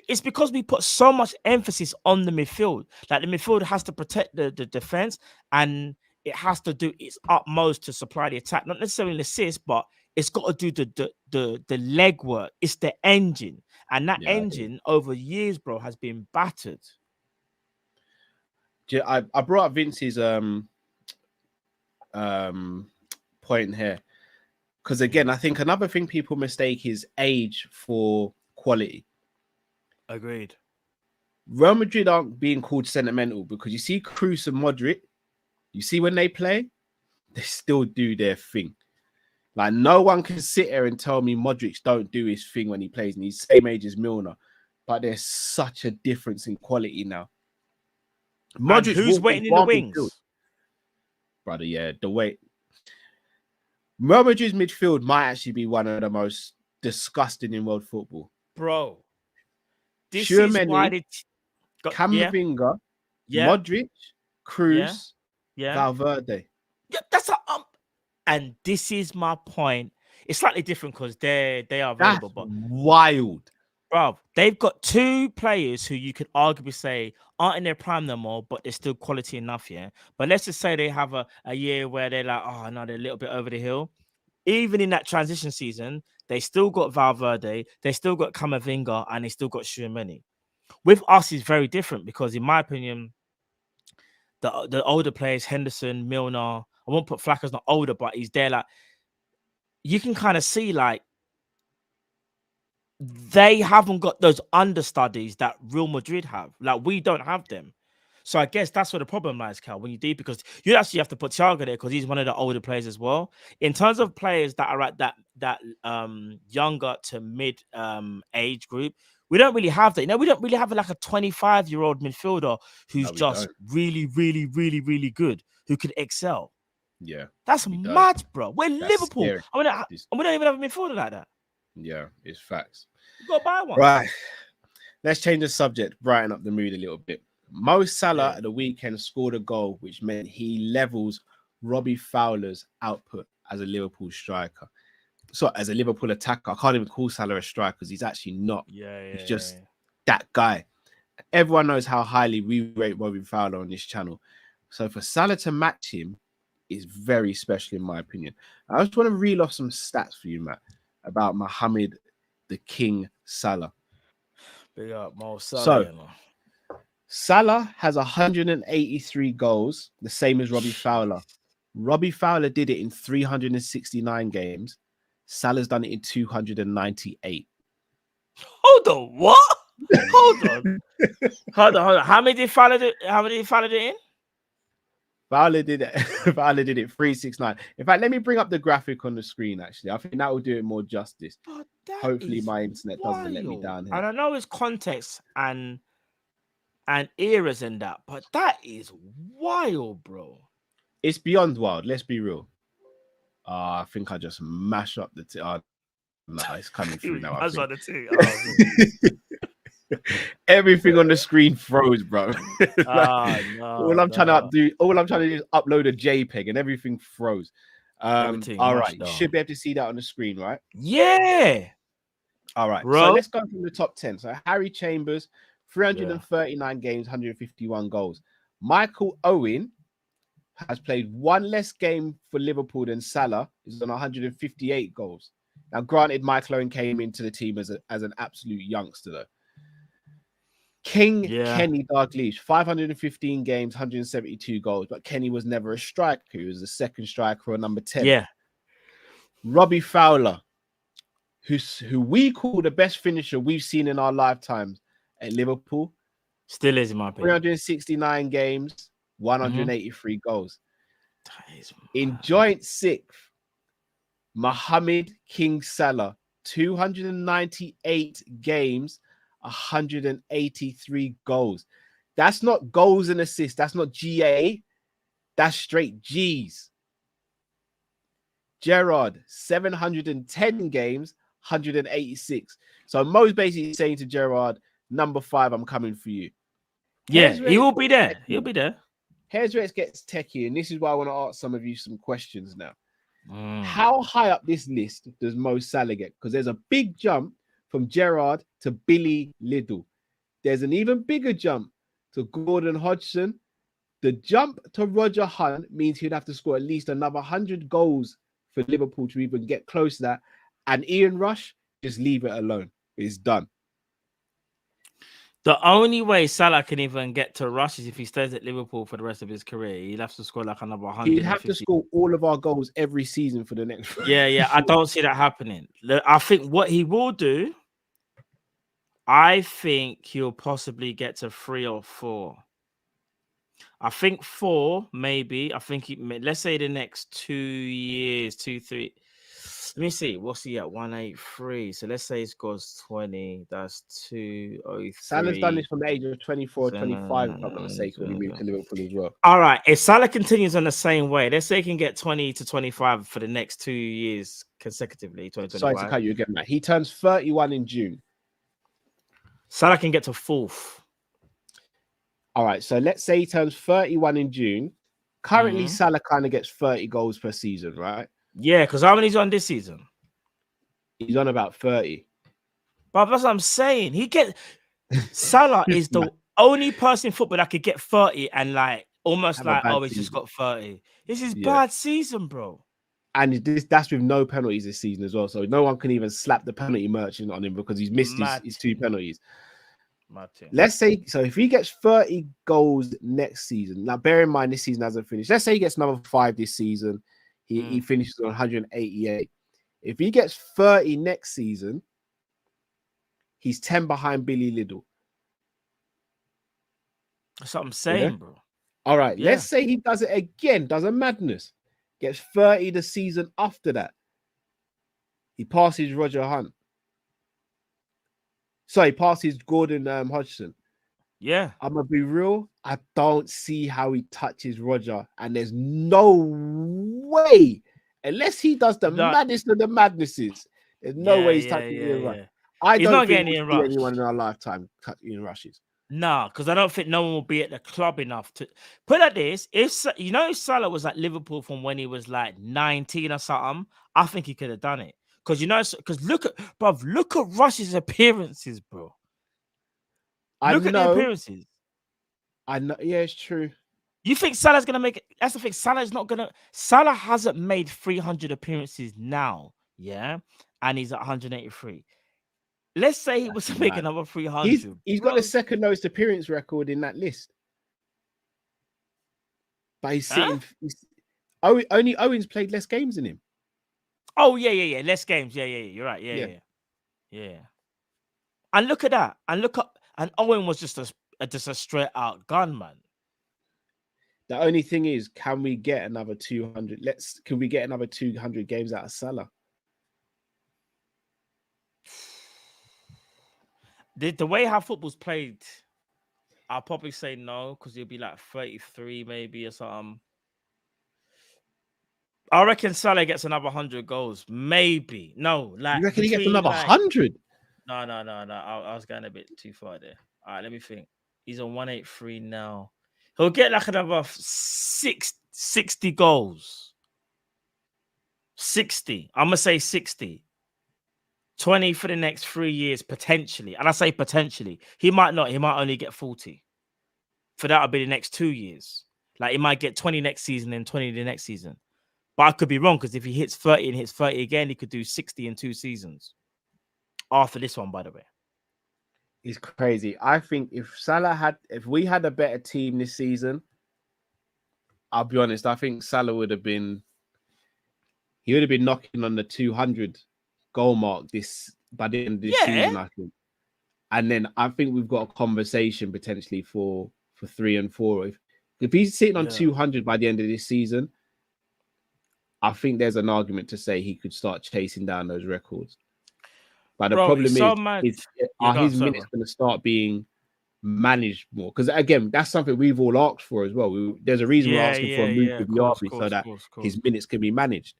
It's because we put so much emphasis on the midfield. Like the midfield has to protect the defense, and it has to do its utmost to supply the attack. Not necessarily assist, but it's got to do the leg work. It's the engine, and that engine over years, bro, has been battered. I brought up Vince's point here because again, I think another thing people mistake is age for quality. Agreed. Real Madrid aren't being called sentimental because you see Kroos and Modric, you see when they play, they still do their thing. Like no one can sit here and tell me Modric don't do his thing when he plays, and he's same age as Milner, but there's such a difference in quality now. Modric, and who's waiting in the wings, midfield. Brother? Yeah, the way Real Madrid's midfield might actually be one of the most disgusting in world football, bro. This is why they Camavinga, Modric, Kroos, Valverde. Yeah, that's and this is my point. It's slightly different because they are available, but wild, bro. They've got two players who you could arguably say aren't in their prime no more, but they're still quality enough, yeah. But let's just say they have a year where they're like, oh no, they're a little bit over the hill. Even in that transition season, they still got Valverde, they still got Camavinga, and they still got Tchouaméni. With us, it's very different because, in my opinion, the older players, Henderson, Milner, I won't put Flacco's not older, but he's there. Like you can kind of see, like they haven't got those understudies that Real Madrid have. Like we don't have them. So I guess that's where the problem lies, Cal, when you do, because you actually have to put Thiago there because he's one of the older players as well. In terms of players that are at that younger to mid age group, we don't really have that. You know, we don't really have like a 25-year-old midfielder who's really, really, really, really good, who could excel. Yeah. That's mad, bro. We're Liverpool. And we don't even have a midfielder like that. Yeah, it's facts. You got to buy one. Right. Let's change the subject, brighten up the mood a little bit. Mo Salah at the weekend scored a goal, which meant he levels Robbie Fowler's output as a Liverpool striker. So as a Liverpool attacker, I can't even call Salah a striker because he's actually not. He's just that guy. Everyone knows how highly we rate Robbie Fowler on this channel. So for Salah to match him is very special in my opinion. I just want to reel off some stats for you, Matt, about Mohamed the King Salah. Big up Mo Salah. So Salah has 183 goals, the same as Robbie Fowler. Robbie Fowler did it in 369 games. Salah's done it in 298. Hold on, what? Hold on. Hold on. How many did Fowler do? How many did Fowler do in? Fowler did it. Fowler did it 369. In fact, let me bring up the graphic on the screen. Actually, I think that will do it more justice. Hopefully, my internet doesn't let me down here. And I know it's context and eras and that, but that is wild, bro. It's beyond wild. Let's be real. I think I just mash up the. No, it's coming through now. That's what the thing. Everything on the screen froze, bro. All I'm trying to do is upload a JPEG, and everything froze. All right, you should be able to see that on the screen, right? Yeah. All right, bro. So let's go from the top 10. So Harry Chambers, 339 games, 151 goals. Michael Owen has played one less game for Liverpool than Salah. He's on 158 goals. Now, granted, Michael Owen came into the team as an absolute youngster, though. Kenny Dalglish, 515 games, 172 goals, but Kenny was never a striker. He was a second striker or number 10. Yeah. Robbie Fowler, who we call the best finisher we've seen in our lifetimes at Liverpool. Still is, in my opinion. 369 games, 183 goals. In joint sixth, Mohamed King Salah, 298 games, 183 goals. That's not goals and assists. That's not GA. That's straight G's. Gerrard, 710 games, 186. So Mo's basically saying to Gerrard, number 5, I'm coming for you. Yeah, he will be there. He'll be there. Here's where it gets techie, and this is why I want to ask some of you some questions now. How high up this list does Mo Salah get? Because there's a big jump from Gerrard to Billy Liddell. There's an even bigger jump to Gordon Hodgson. The jump to Roger Hunt means he'd have to score at least another 100 goals for Liverpool to even get close to that. And Ian Rush, just leave it alone. It's done. The only way Salah can even get to Rush is if he stays at Liverpool for the rest of his career. He'll have to score like another 100. He'd have to score all of our goals every season for the next. Yeah. I don't see that happening. I think what he will do, I think he'll possibly get to 3 or 4. I think 4, maybe. I think let's say the next 2 years, 2, 3. Let me see. What's he at? 183. So let's say he scores 20. That's 203. Salah's done this from the age of 24, 25, if I'm not mistaken, when he moved to Liverpool as well. All right. If Salah continues on the same way, let's say he can get 20 to 25 for the next 2 years consecutively. Sorry to cut you again, Matt. He turns 31 in June. Salah can get to 4th. All right. So let's say he turns 31 in June. Currently, Salah kind of gets 30 goals per season, right? Yeah, because how many's on this season? He's on about 30. But that's what I'm saying. Salah is the only person in football that could get 30 and like almost like, oh, he's just got 30. This is bad season, bro. And that's with no penalties this season as well. So no one can even slap the penalty merchant on him because he's missed his 2 penalties. Let's say, so if he gets 30 goals next season, now bear in mind this season hasn't finished. Let's say he gets another 5 this season. He finishes on 188. If he gets 30 next season, he's 10 behind Billy Liddell. That's what I'm saying, bro. All right, let's say he does it again, does a madness, gets 30 the season after that. He passes Roger Hunt. Sorry, passes Gordon Hodgson. Yeah. I'm going to be real. I don't see how he touches Roger. And there's no way, unless he does the maddest of the madnesses, there's no way he's touching Ian Rush. I don't think we'll see anyone in our lifetime cut Ian Rushes. No, because I don't think no one will be at the club enough to put it like this. If Salah was at Liverpool from when he was like 19 or something, I think he could have done it. Because look at Rush's appearances, bro. Look at the appearances. I know, yeah, it's true. You think Salah's gonna make it? That's the thing. Salah hasn't made 300 appearances now, yeah, and he's at 183. Let's say he was to make another 300. He's got the second lowest appearance record in that list. But he's sitting. Only Owen's played less games than him. Oh yeah. Less games. Yeah. You're right. Yeah. And look at that. And Owen was just a straight out gunman. The only thing is, can we get another 200? Can we get another 200 games out of Salah? The way how football's played, I'll probably say no, because he'll be like 33 maybe or something. I reckon Salah gets another 100 goals. Maybe. No. Like, you reckon he gets another 100? No. I was going a bit too far there. All right, let me think. He's on 183 now. He'll get like another 60 goals. 60. I'm going to say 60. 20 for the next 3 years, potentially. And I say potentially. He might not. He might only get 40. For that, will be the next 2 years. Like, he might get 20 next season and 20 the next season. But I could be wrong, because if he hits 30 and hits 30 again, he could do 60 in 2 seasons. After this one, by the way. He's crazy. I think if we had a better team this season, I'll be honest, I think Salah would have been knocking on the 200 goal mark by the end of this season, I think. And then I think we've got a conversation potentially for 3 and 4. If he's sitting on 200 by the end of this season, I think there's an argument to say he could start chasing down those records. But the problem is his minutes going to start being managed more? Because again, that's something we've all asked for as well. There's a reason we're asking for a move with the RB so that his minutes can be managed.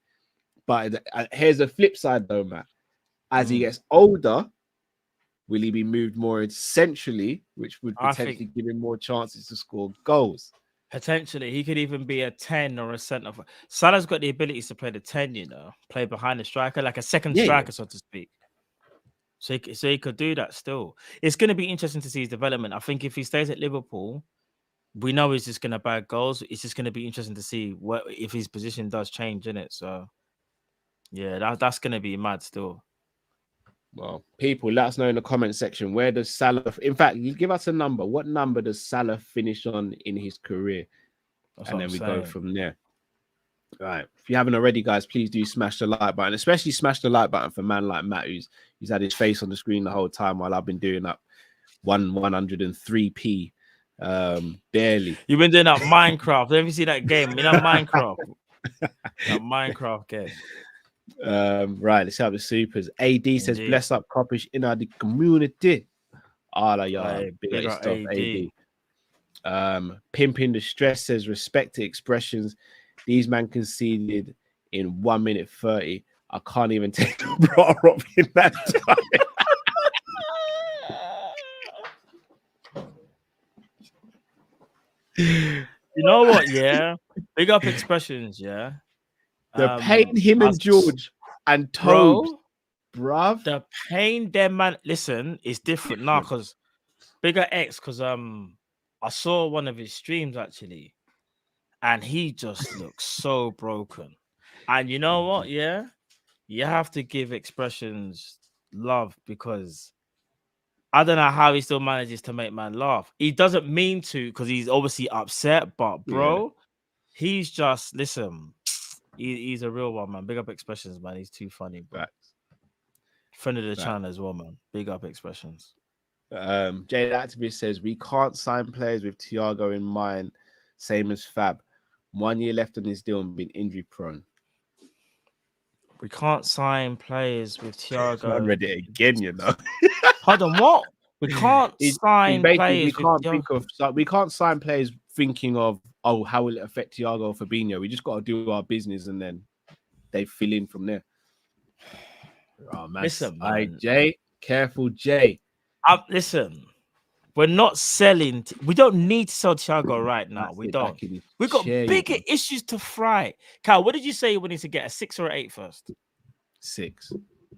But here's the flip side though, Matt. As he gets older, will he be moved more centrally, which would potentially give him more chances to score goals? Potentially, he could even be a 10 or a centre. Salah's got the ability to play the 10, play behind the striker, like a second striker, so to speak. So he could do that still. It's going to be interesting to see his development. I think if he stays at Liverpool, we know he's just going to bag goals. It's just going to be interesting to see if his position does change in it. So, yeah, that's going to be mad still. Well, people, let us know in the comment section, where does Salah... In fact, give us a number. What number does Salah finish on in his career? And then we go from there. All right. If you haven't already, guys, please do smash the like button. Especially smash the like button for a man like Matt, who's had his face on the screen the whole time while I've been doing up 103p. Barely. You've been doing that Minecraft. Have you seen that game? You know, Minecraft. That Minecraft game. Right, let's have the supers. AD says, bless up Kopish in the community. Big stuff, AD. Pimping the Stress says, respect to expressions. These man conceded in 1 minute 30. I can't even take the bra off in that time. You know what? Yeah, big up expressions. Yeah, the pain him and George and Toad, bruv. The pain them, man. Listen, it's different now because bigger X. Because I saw one of his streams actually, and he just looks so broken. And you know what? Yeah, you have to give expressions love because I don't know how he still manages to make man laugh. He doesn't mean to because he's obviously upset, but bro, he's just he's a real one, man. Big up expressions, man. He's too funny, bro. Friend of the channel as well, man. Big up expressions. Jade Activist says we can't sign players with Thiago in mind, same as Fab. 1 year left on his deal and been injury prone. We can't sign players with Thiago. I read it again, you know. Hold on, what? We can't sign players. We can't sign players thinking of, oh, how will it affect Thiago or Fabinho? We just got to do our business and then they fill in from there. Oh man, listen, man. Right, Jay, careful, Jay. Listen, we're not selling. We don't need to sell Thiago right now. We don't. We've got bigger issues to fry. Cal, what did you say we need to get? A 6 or an 8 first? 6.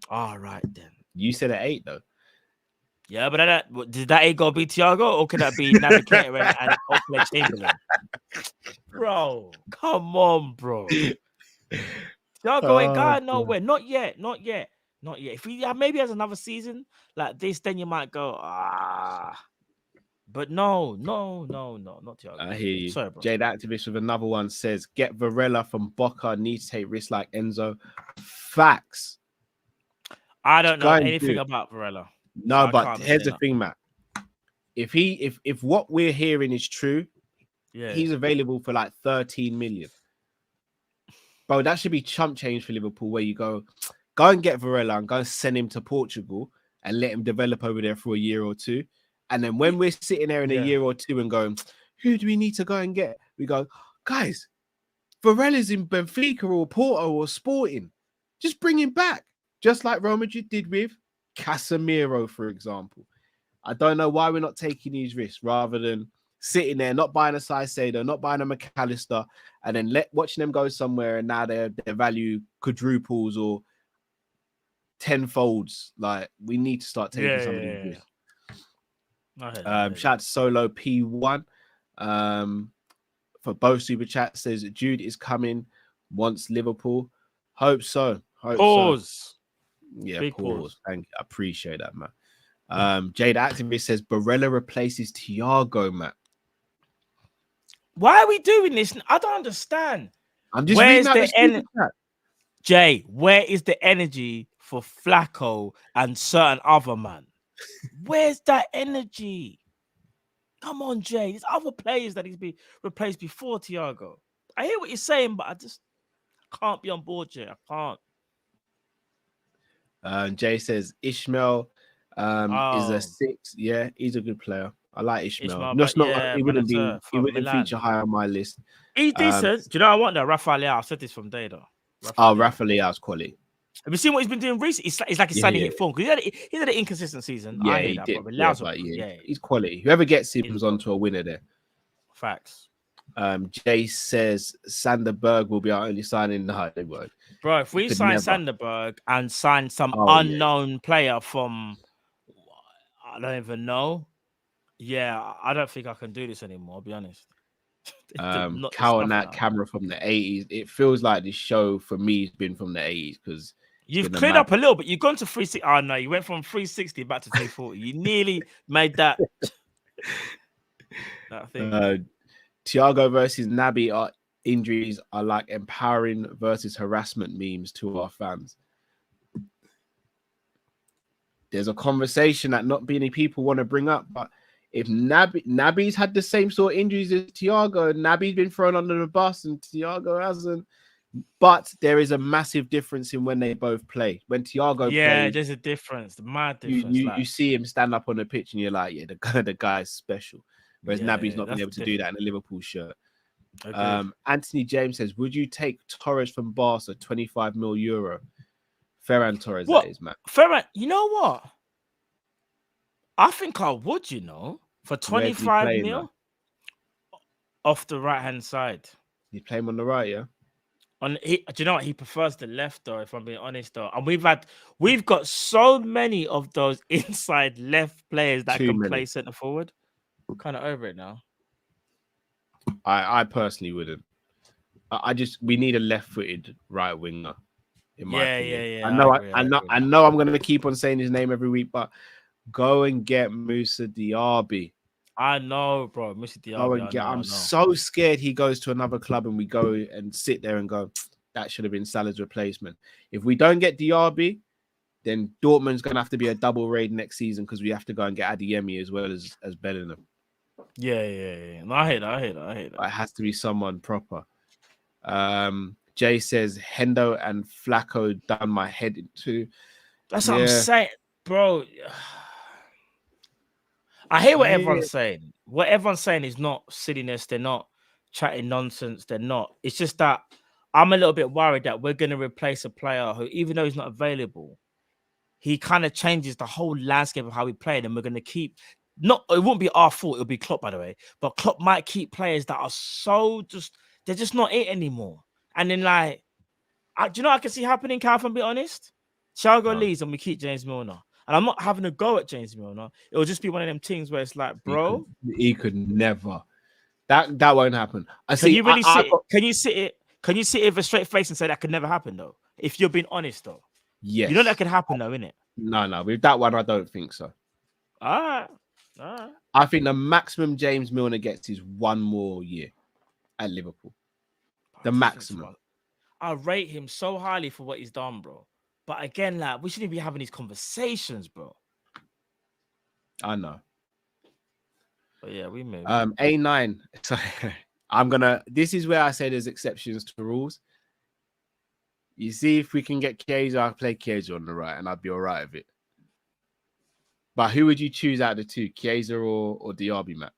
All right then. You said an 8 though. Yeah, but did that 8 go be Thiago or could that be Navigator and Oakland Chamberlain? Bro, come on, bro. Thiago ain't going nowhere. Not yet. If he maybe has another season like this, then you might go, But no, not Thiago. I hear you. Sorry, bro. Jade Activist with another one says, get Barella from Boca, need to take risks like Enzo. Facts. I don't know anything about Barella. No, but here's the thing, Matt. If what we're hearing is true, he's available for like 13 million. Bro, that should be chump change for Liverpool, where you go and get Barella and go and send him to Portugal and let him develop over there for a year or two. And then when we're sitting there in a year or two and going, who do we need to go and get? We go, guys, Barella's in Benfica or Porto or Sporting. Just bring him back. Just like Real Madrid did with Casemiro, for example. I don't know why we're not taking these risks rather than sitting there, not buying a Caicedo, not buying a McAllister, and then watching them go somewhere and now their value quadruples or tenfolds. Like, we need to start taking some of these risks. Shout out to Solo P1 for both super chats. Says Jude is coming, wants Liverpool. Hope so. Pause. Yeah, pause. Thank you. I appreciate that, man. Jade Activist says Barella replaces Thiago, Matt. Why are we doing this? I don't understand. I'm just reading out the super chat. Jay, where is the energy for Flacco and certain other man? Where's that energy? Come on, Jay. There's other players that he's been replaced before Thiago. I hear what you're saying, but I just can't be on board, Jay. I can't. Jay says Ishmael is a 6. Yeah, he's a good player. I like Ishmael. He wouldn't feature high on my list. He's decent. Do you know I want that? Rafael Leao. I've said this from day though. Rafael Leao's quality. Have you seen what he's been doing recently? It's like he's starting to hit form because he had an inconsistent season. Yeah, he did. He's quality. Whoever gets him was onto a winner there. Facts. Jay says Sanderberg will be our only signing. No, they won't. Bro, if we Could sign never. Sanderberg and sign some Oh, unknown player from, I don't even know. Yeah, I don't think I can do this anymore, I'll be honest. Cow and that camera from the 80s. It feels like this show for me has been from the 80s because you've cleared up a little bit. You've gone to 360. Oh no, you went from 360 back to 340. You nearly made that thing. Thiago versus Naby injuries are like empowering versus harassment memes to our fans. There's a conversation that not many people want to bring up, but if Naby's had the same sort of injuries as Thiago, Naby's been thrown under the bus and Thiago hasn't. But there is a massive difference in when they both play. When Thiago plays, there's a difference, the mad difference. You see him stand up on the pitch and you're like, yeah, the guy's special. Whereas Naby's not been able to do that in a Liverpool shirt. Anthony James says, would you take Torres from Barca, 25 mil euro? Ferran Torres, that is, man. Ferran, you know what? I think I would, for 25 mil off the right-hand side. You play him on the right, yeah? Do you know what? He prefers the left, though, if I'm being honest, though. And we've got so many of those inside left players that can play centre forward. I'm kind of over it now. I personally wouldn't. We need a left-footed right winger. In my opinion. I know I'm going to keep on saying his name every week, but go and get Moussa Diaby. I know, bro. Moussa Diaby. I'm so scared he goes to another club and we go and sit there and go, that should have been Salah's replacement. If we don't get Diaby, then Dortmund's going to have to be a double raid next season because we have to go and get Adeyemi as well as Bellingham. Yeah. No, I hate that. It has to be someone proper. Jay says Hendo and Flacco done my head into. That's what I'm saying, bro. I hear what everyone's saying. What everyone's saying is not silliness. They're not chatting nonsense. They're not. It's just that I'm a little bit worried that we're going to replace a player who, even though he's not available, he kind of changes the whole landscape of how we played, and we're going to keep. It won't be our fault. It'll be Klopp, by the way. But Klopp might keep players that are they're just not it anymore. And then, do you know what I can see happening, Cal, if I'm being honest? Thiago leaves and we keep James Milner. And I'm not having a go at James Milner. It'll just be one of them things where it's like, bro. He could never. That won't happen. Can you sit it with a straight face and say that could never happen, though? If you're being honest, though. Yes. You know that could happen, though, innit? No. With that one, I don't think so. All right. I think the maximum James Milner gets is one more year at Liverpool. The maximum. I rate him so highly for what he's done, bro. But again, we shouldn't be having these conversations, bro. I know. But yeah, we move. A9. So this is where I say there's exceptions to rules. You see, if we can get Chiesa, I'll play Chiesa on the right and I'll be all right with it. But who would you choose out of the two, Chiesa or Diaby, Matt?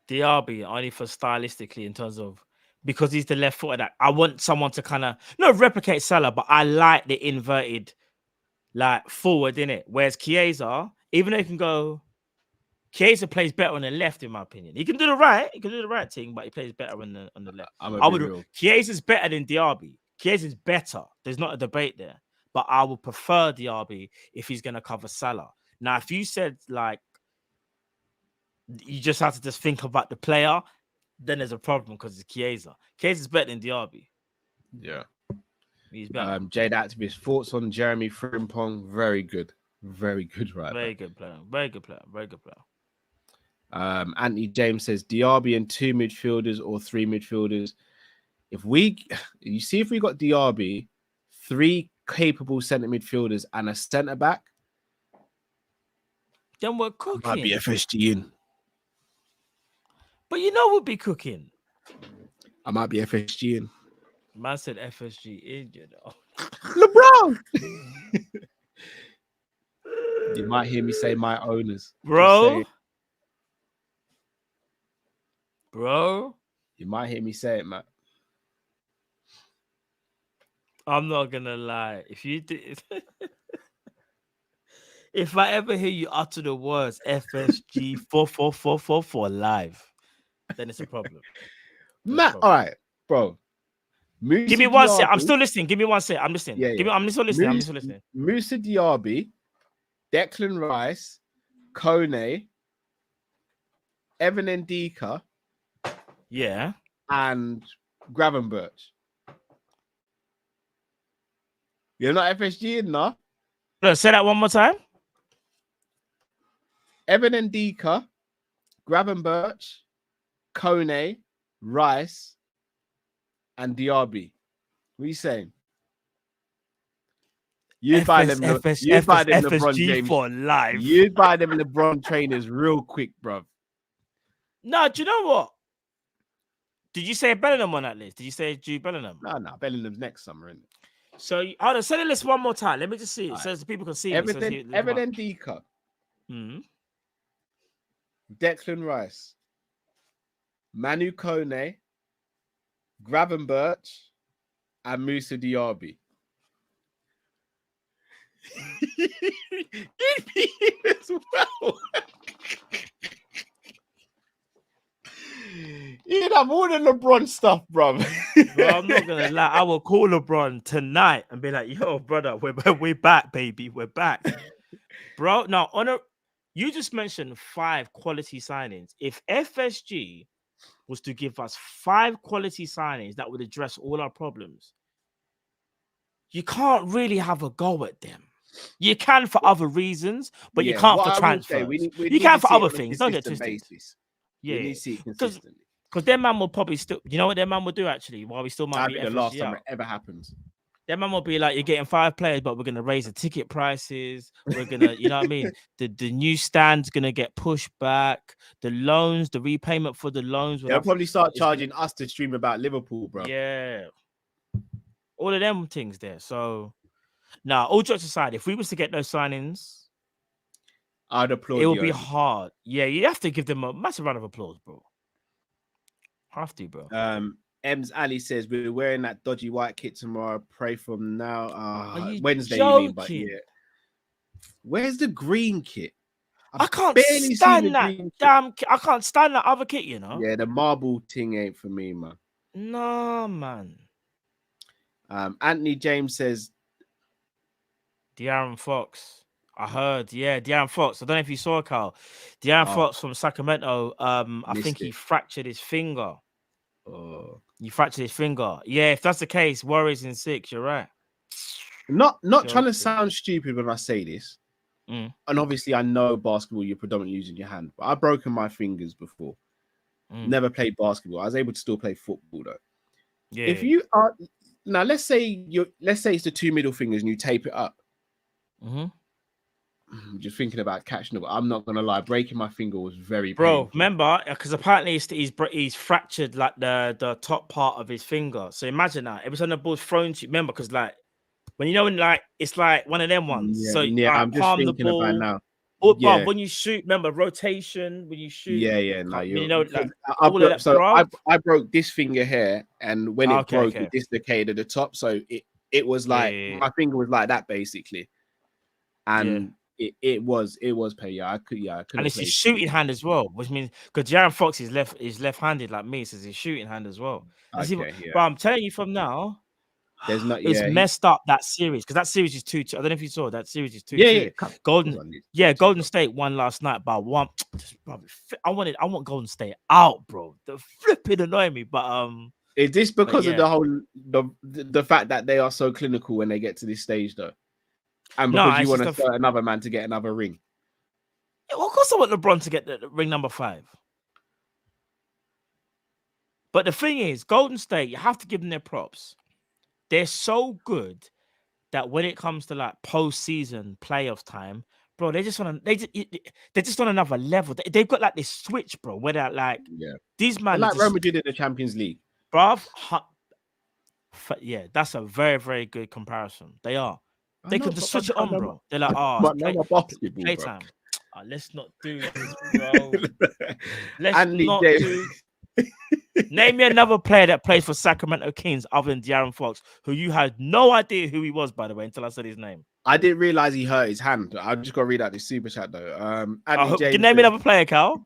Diaby, only for stylistically in terms of because he's the left footer. That I want someone to kind of not replicate Salah, but I like the inverted forward in it. Whereas Chiesa, even though he can go, Chiesa plays better on the left, in my opinion. He can do the right thing, but he plays better on the left. Chiesa's better than Diaby. Chiesa's better. There's not a debate there. But I would prefer Diaby if he's going to cover Salah. Now, if you said you just have to just think about the player, then there's a problem because it's Chiesa. Chiesa's better than Diaby. Yeah. He's better. Jade Activist, thoughts on Jeremy Frimpong? Very good. Very good, right? Very good player. Very good player. Very good player. Anthony James says Diaby and 2 midfielders or 3 midfielders. If we got Diaby, 3 capable centre midfielders and a centre back, then we're cooking. Might be FSG in. But we'll be cooking. I might be FSG in. Man said FSG in, LeBron. You might hear me say my owners. Bro. You might hear me say it, Matt. I'm not gonna lie. If If I ever hear you utter the words FSG 44444 live, then it's a problem. Matt, all right, bro. Give me 1 sec. I'm still listening. Give me 1 sec. I'm listening. Yeah. I'm still listening. I'm still listening. Musa Diaby, Declan Rice, Kone, Evan Ndika, Yeah. and Gravenberch. You're not FSG in now? No, say that one more time. Evan Ndika, Gravenberch, Kone, Rice, and Diaby. What are you saying? You buy them LeBron James for life. You buy them LeBron trainers real quick, bro. No, do you know what? Did you say Bellingham on that list? Did you say Jude Bellingham? No, Bellingham's next summer, isn't it? So hold on, say the list one more time. Let me just see it so the people can see Evan it. Ndika, Declan Rice, Manu Kone, Gravenberch, and Musa Diaby. as well. You'd have all the LeBron stuff, bro. Bro, I'm not gonna lie. I will call LeBron tonight and be like, "Yo, brother, we're back, baby. We're back, bro." Now, you just mentioned 5 quality signings. If FSG was to give us 5 quality signings that would address all our problems, you can't really have a go at them. You can for other reasons, but you can't for transfers. You can for other things. Don't get twisted. Yeah, because their man will probably still. You know what their man will do actually? While we still might be the last time it ever happens. Their man will be like, "You're getting 5 players, but we're gonna raise the ticket prices. We're gonna, you know what I mean? The new stand's gonna get pushed back. The loans, the repayment for the loans. They'll probably start charging us to stream about Liverpool, bro. Yeah, all of them things there. So now, all jokes aside, if we was to get those signings, I'd applaud. It would be hard. Yeah, you have to give them a massive round of applause, bro. Have to, bro. Ems Ali says we're wearing that dodgy white kit tomorrow. Pray from now. Wednesday, joking? you mean? But yeah. Where's the green kit? I can't stand that damn kit. I can't stand that other kit, you know. Yeah, the marble thing ain't for me, man. No, man. Anthony James says De'Aaron Fox. I heard, yeah, De'Aaron Fox. I don't know if you saw Carl. De'Aaron Fox from Sacramento. I think he fractured his finger. Oh, he fractured his finger. Yeah, if that's the case, Warriors in 6. You're right. Not trying to sound stupid when I say this. And obviously, I know basketball. You're predominantly using your hand, but I've broken my fingers before. Never played basketball. I was able to still play football though. Yeah. If you are now, let's say it's the 2 middle fingers and you tape it up. I'm just thinking about catching it. I'm not gonna lie, breaking my finger was very painful. Remember, because apparently he's fractured like the top part of his finger. So imagine that every time the ball's thrown to you, remember, because like when it's like one of them ones. Yeah, so I'm just thinking about now. But when you shoot, remember rotation when you shoot. No, I broke this finger here, and when it broke, it dislocated at the top. So it was like my finger was like that basically, and. It was pain. I could. And it's his shooting hand as well, which means because De'Aaron Fox is left-handed like me, so it's his shooting hand as well. But I'm telling you from now, it's messed up that series because that series is 2-2. I don't know if you saw that series is 2-2. Golden State won last night by 1. I want Golden State out, bro. The flipping annoying me, but is this because of the whole the fact that they are so clinical when they get to this stage though? And because you want to start another man to get another ring. Yeah, well, of course I want LeBron to get the ring number 5. But the thing is, Golden State, you have to give them their props. They're so good that when it comes to like postseason playoff time, bro, they're just on another level. They've got like this switch, bro, where they're like, these man like Real Madrid in the Champions League. Bruv, that's a very, very good comparison. They are. They can just switch it on, bro. They're like, playtime. Let's not do this, bro. Name me another player that plays for Sacramento Kings other than De'Aaron Fox, who you had no idea who he was, by the way, until I said his name. I didn't realize he hurt his hand. I just got to read out this super chat though. Andy James, Can you name me another player, Cal?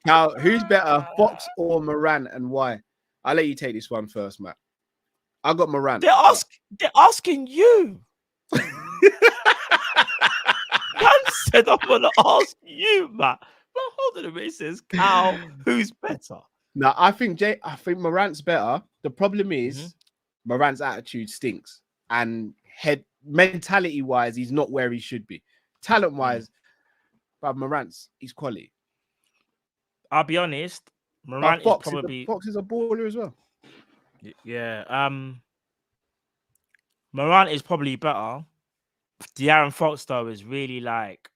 Cal, who's better, Fox or Moran, and why? I'll let you take this one first, Matt. I got Moran. They're asking you. Man said I'm gonna ask you, Matt. But hold on a minute, it says Cal, who's better? No, I think Morant's better. The problem is Morant's attitude stinks, and head mentality wise, he's not where he should be. Talent wise, but Morant's he's quality. I'll be honest, Morant is probably Fox is a baller as well. Yeah. Morant is probably better. De'Aaron Fox though is really like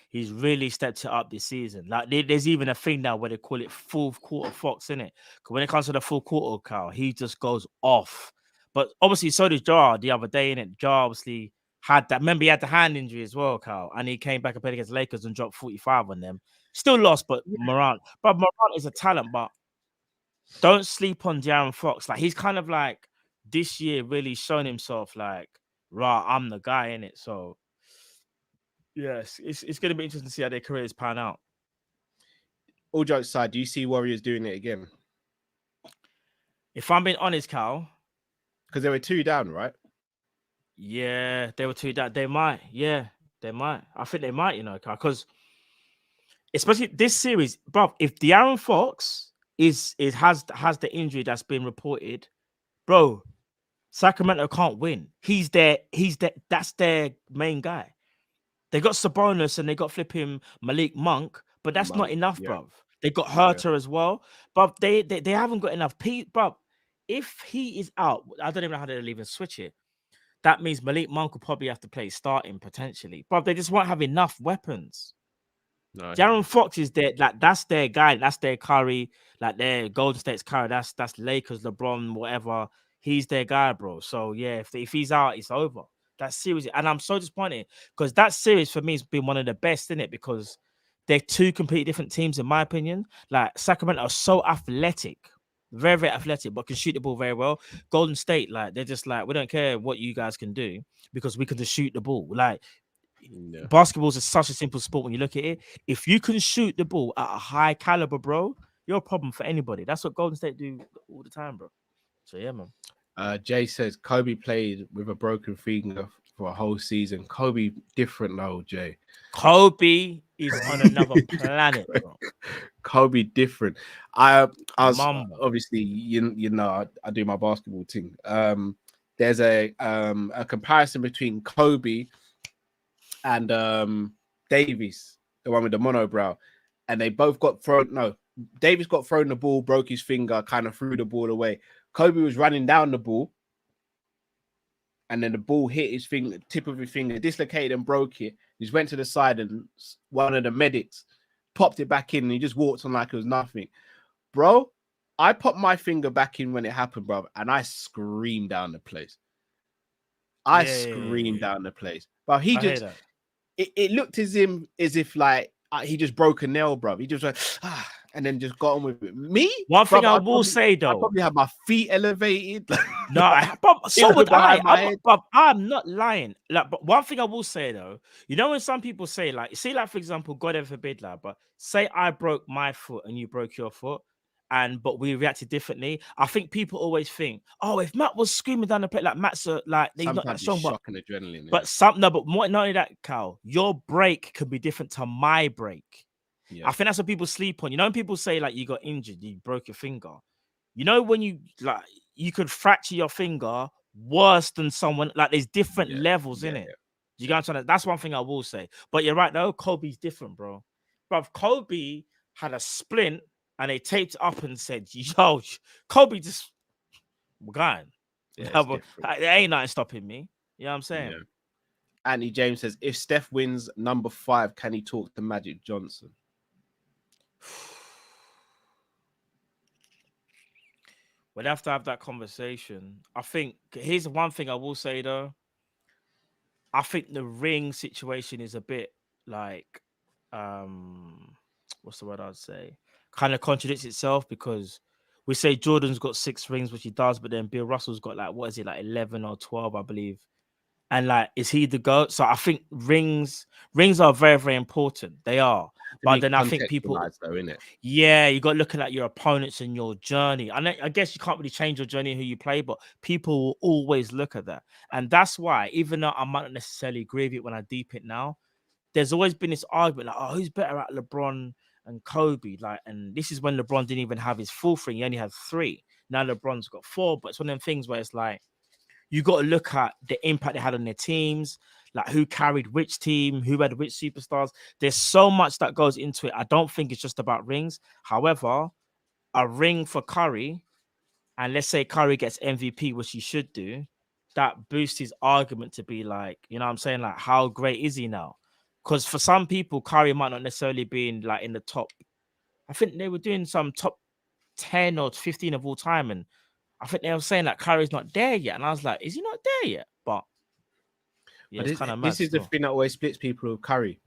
he's really stepped it up this season. Like there's even a thing now where they call it fourth quarter Fox, innit? Because when it comes to the full quarter, Cal, he just goes off. But obviously, so did Jar the other day, innit? Jar obviously had that. Remember, he had the hand injury as well, Cal, and he came back and played against Lakers and dropped 45 on them. Still lost, but Morant is a talent. But don't sleep on De'Aaron Fox. Like he's kind of like this year really shown himself like, right, I'm the guy in it. So yes, it's going to be interesting to see how their careers pan out. All jokes aside, do you see Warriors doing it again? If I'm being honest, Cal, because they were 2 down, right? Yeah, they were 2 down. They might. Yeah, they might. I think they might, Cal, because especially this series, bro. If De'Aaron Fox has the injury that's been reported, bro, Sacramento can't win. That's their main guy. They got Sabonis and they got flipping Malik Monk, but that's not enough, bro. They got Herter as well, but they haven't got enough. Bro, if he is out, I don't even know how they'll even switch it. That means Malik Monk will probably have to play starting potentially, but they just won't have enough weapons. No, De'Aaron Fox is there, like that's their guy, that's their Kyrie, like their Golden State's Kyrie, that's Lakers, LeBron, whatever. He's their guy, bro. So yeah, if he's out, it's over. That series, and I'm so disappointed because that series for me has been one of the best in it because they're 2 completely different teams, in my opinion. Like Sacramento are so athletic, very, very athletic, but can shoot the ball very well. Golden State, like they're just like, we don't care what you guys can do because we can just shoot the ball. Like basketball is such a simple sport when you look at it. If you can shoot the ball at a high caliber, bro, you're a problem for anybody. That's what Golden State do all the time, bro. So yeah, man. Jay says Kobe played with a broken finger for a whole season. Kobe different though, Jay. Kobe is on another planet, bro. Kobe different. I was obviously you know I do my basketball thing. There's a comparison between Kobe and Davies, the one with the monobrow, and they both got thrown. No, Davies got thrown the ball, broke his finger, kind of threw the ball away. Kobe was running down the ball, and then the ball hit his finger, tip of his finger, dislocated and broke it. He just went to the side, and one of the medics popped it back in, and he just walked on like it was nothing. Bro, I popped my finger back in when it happened, bro, and I screamed down the place. I screamed down the place. But he just, it looked as if like he just broke a nail, bro. He just went, and then just got on with it. Me? One thing I will say though, I probably have my feet elevated. No, so would I. But I'm not lying. Like, but one thing I will say though, when some people say like, for example, God ever forbid, like, but say I broke my foot and you broke your foot, but we reacted differently. I think people always think, oh, if Matt was screaming down the plate, like Matt's like he's not that strong, shock and adrenaline. But but more not only that, Cal, your break could be different to my break. Yeah. I think that's what people sleep on. When people say like you got injured, you broke your finger. When you could fracture your finger worse than someone. Like there's different levels in it. You got to. That's one thing I will say. But you're right though. Kobe's different, bro. But Kobe had a splint and they taped it up and said, "Yo, Kobe just gone." There ain't nothing stopping me. You know what I'm saying? Yeah. Andy James says, "If Steph wins number 5, can he talk to Magic Johnson?" We'd have to have that conversation. I think here's one thing I will say though. I think the ring situation is a bit like what's the word I'd say? Kind of contradicts itself because we say Jordan's got 6 rings, which he does, but then Bill Russell's got like 11 or 12, I believe. And like, is he the GOAT? So I think rings are very, very important. They are. But then I think people, though, innit? yeah, you got looking at your opponents and your journey. And I guess you can't really change your journey who you play, but people will always look at that. And that's why, even though I might not necessarily agree with it when I deep it now, there's always been this argument like, oh, who's better at LeBron and Kobe? Like, and this is when LeBron didn't even have his full thing. He only had 3. Now LeBron's got 4, but it's one of them things where it's like, you got to look at the impact they had on their teams, like who carried which team, who had which superstars. There's so much that goes into it. I don't think it's just about rings. However, a ring for Curry, and let's say Curry gets MVP, which he should do, that boosts his argument to be like, you know what I'm saying? Like, how great is he now? Because for some people, Curry might not necessarily be in like in the top. I think they were doing some top 10 or 15 of all time, and I think they were saying that Kyrie's not there yet. And I was like, is he not there yet? But yeah, But it's kind of mad. this is the thing that always splits people with Curry.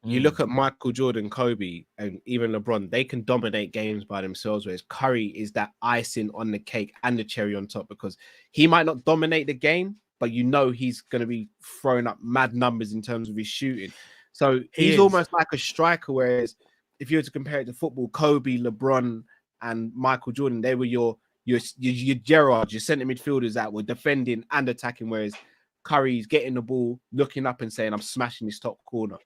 You look at Michael Jordan, Kobe, and even LeBron, they can dominate games by themselves, whereas Curry is that icing on the cake and the cherry on top, because he might not dominate the game, but you know he's going to be throwing up mad numbers in terms of his shooting. So he's almost like a striker, whereas if you were to compare it to football, Kobe, LeBron, and Michael Jordan, they were your Gerrard, your centre midfielders that were defending and attacking, whereas Curry's getting the ball, looking up and saying, I'm smashing this top corner.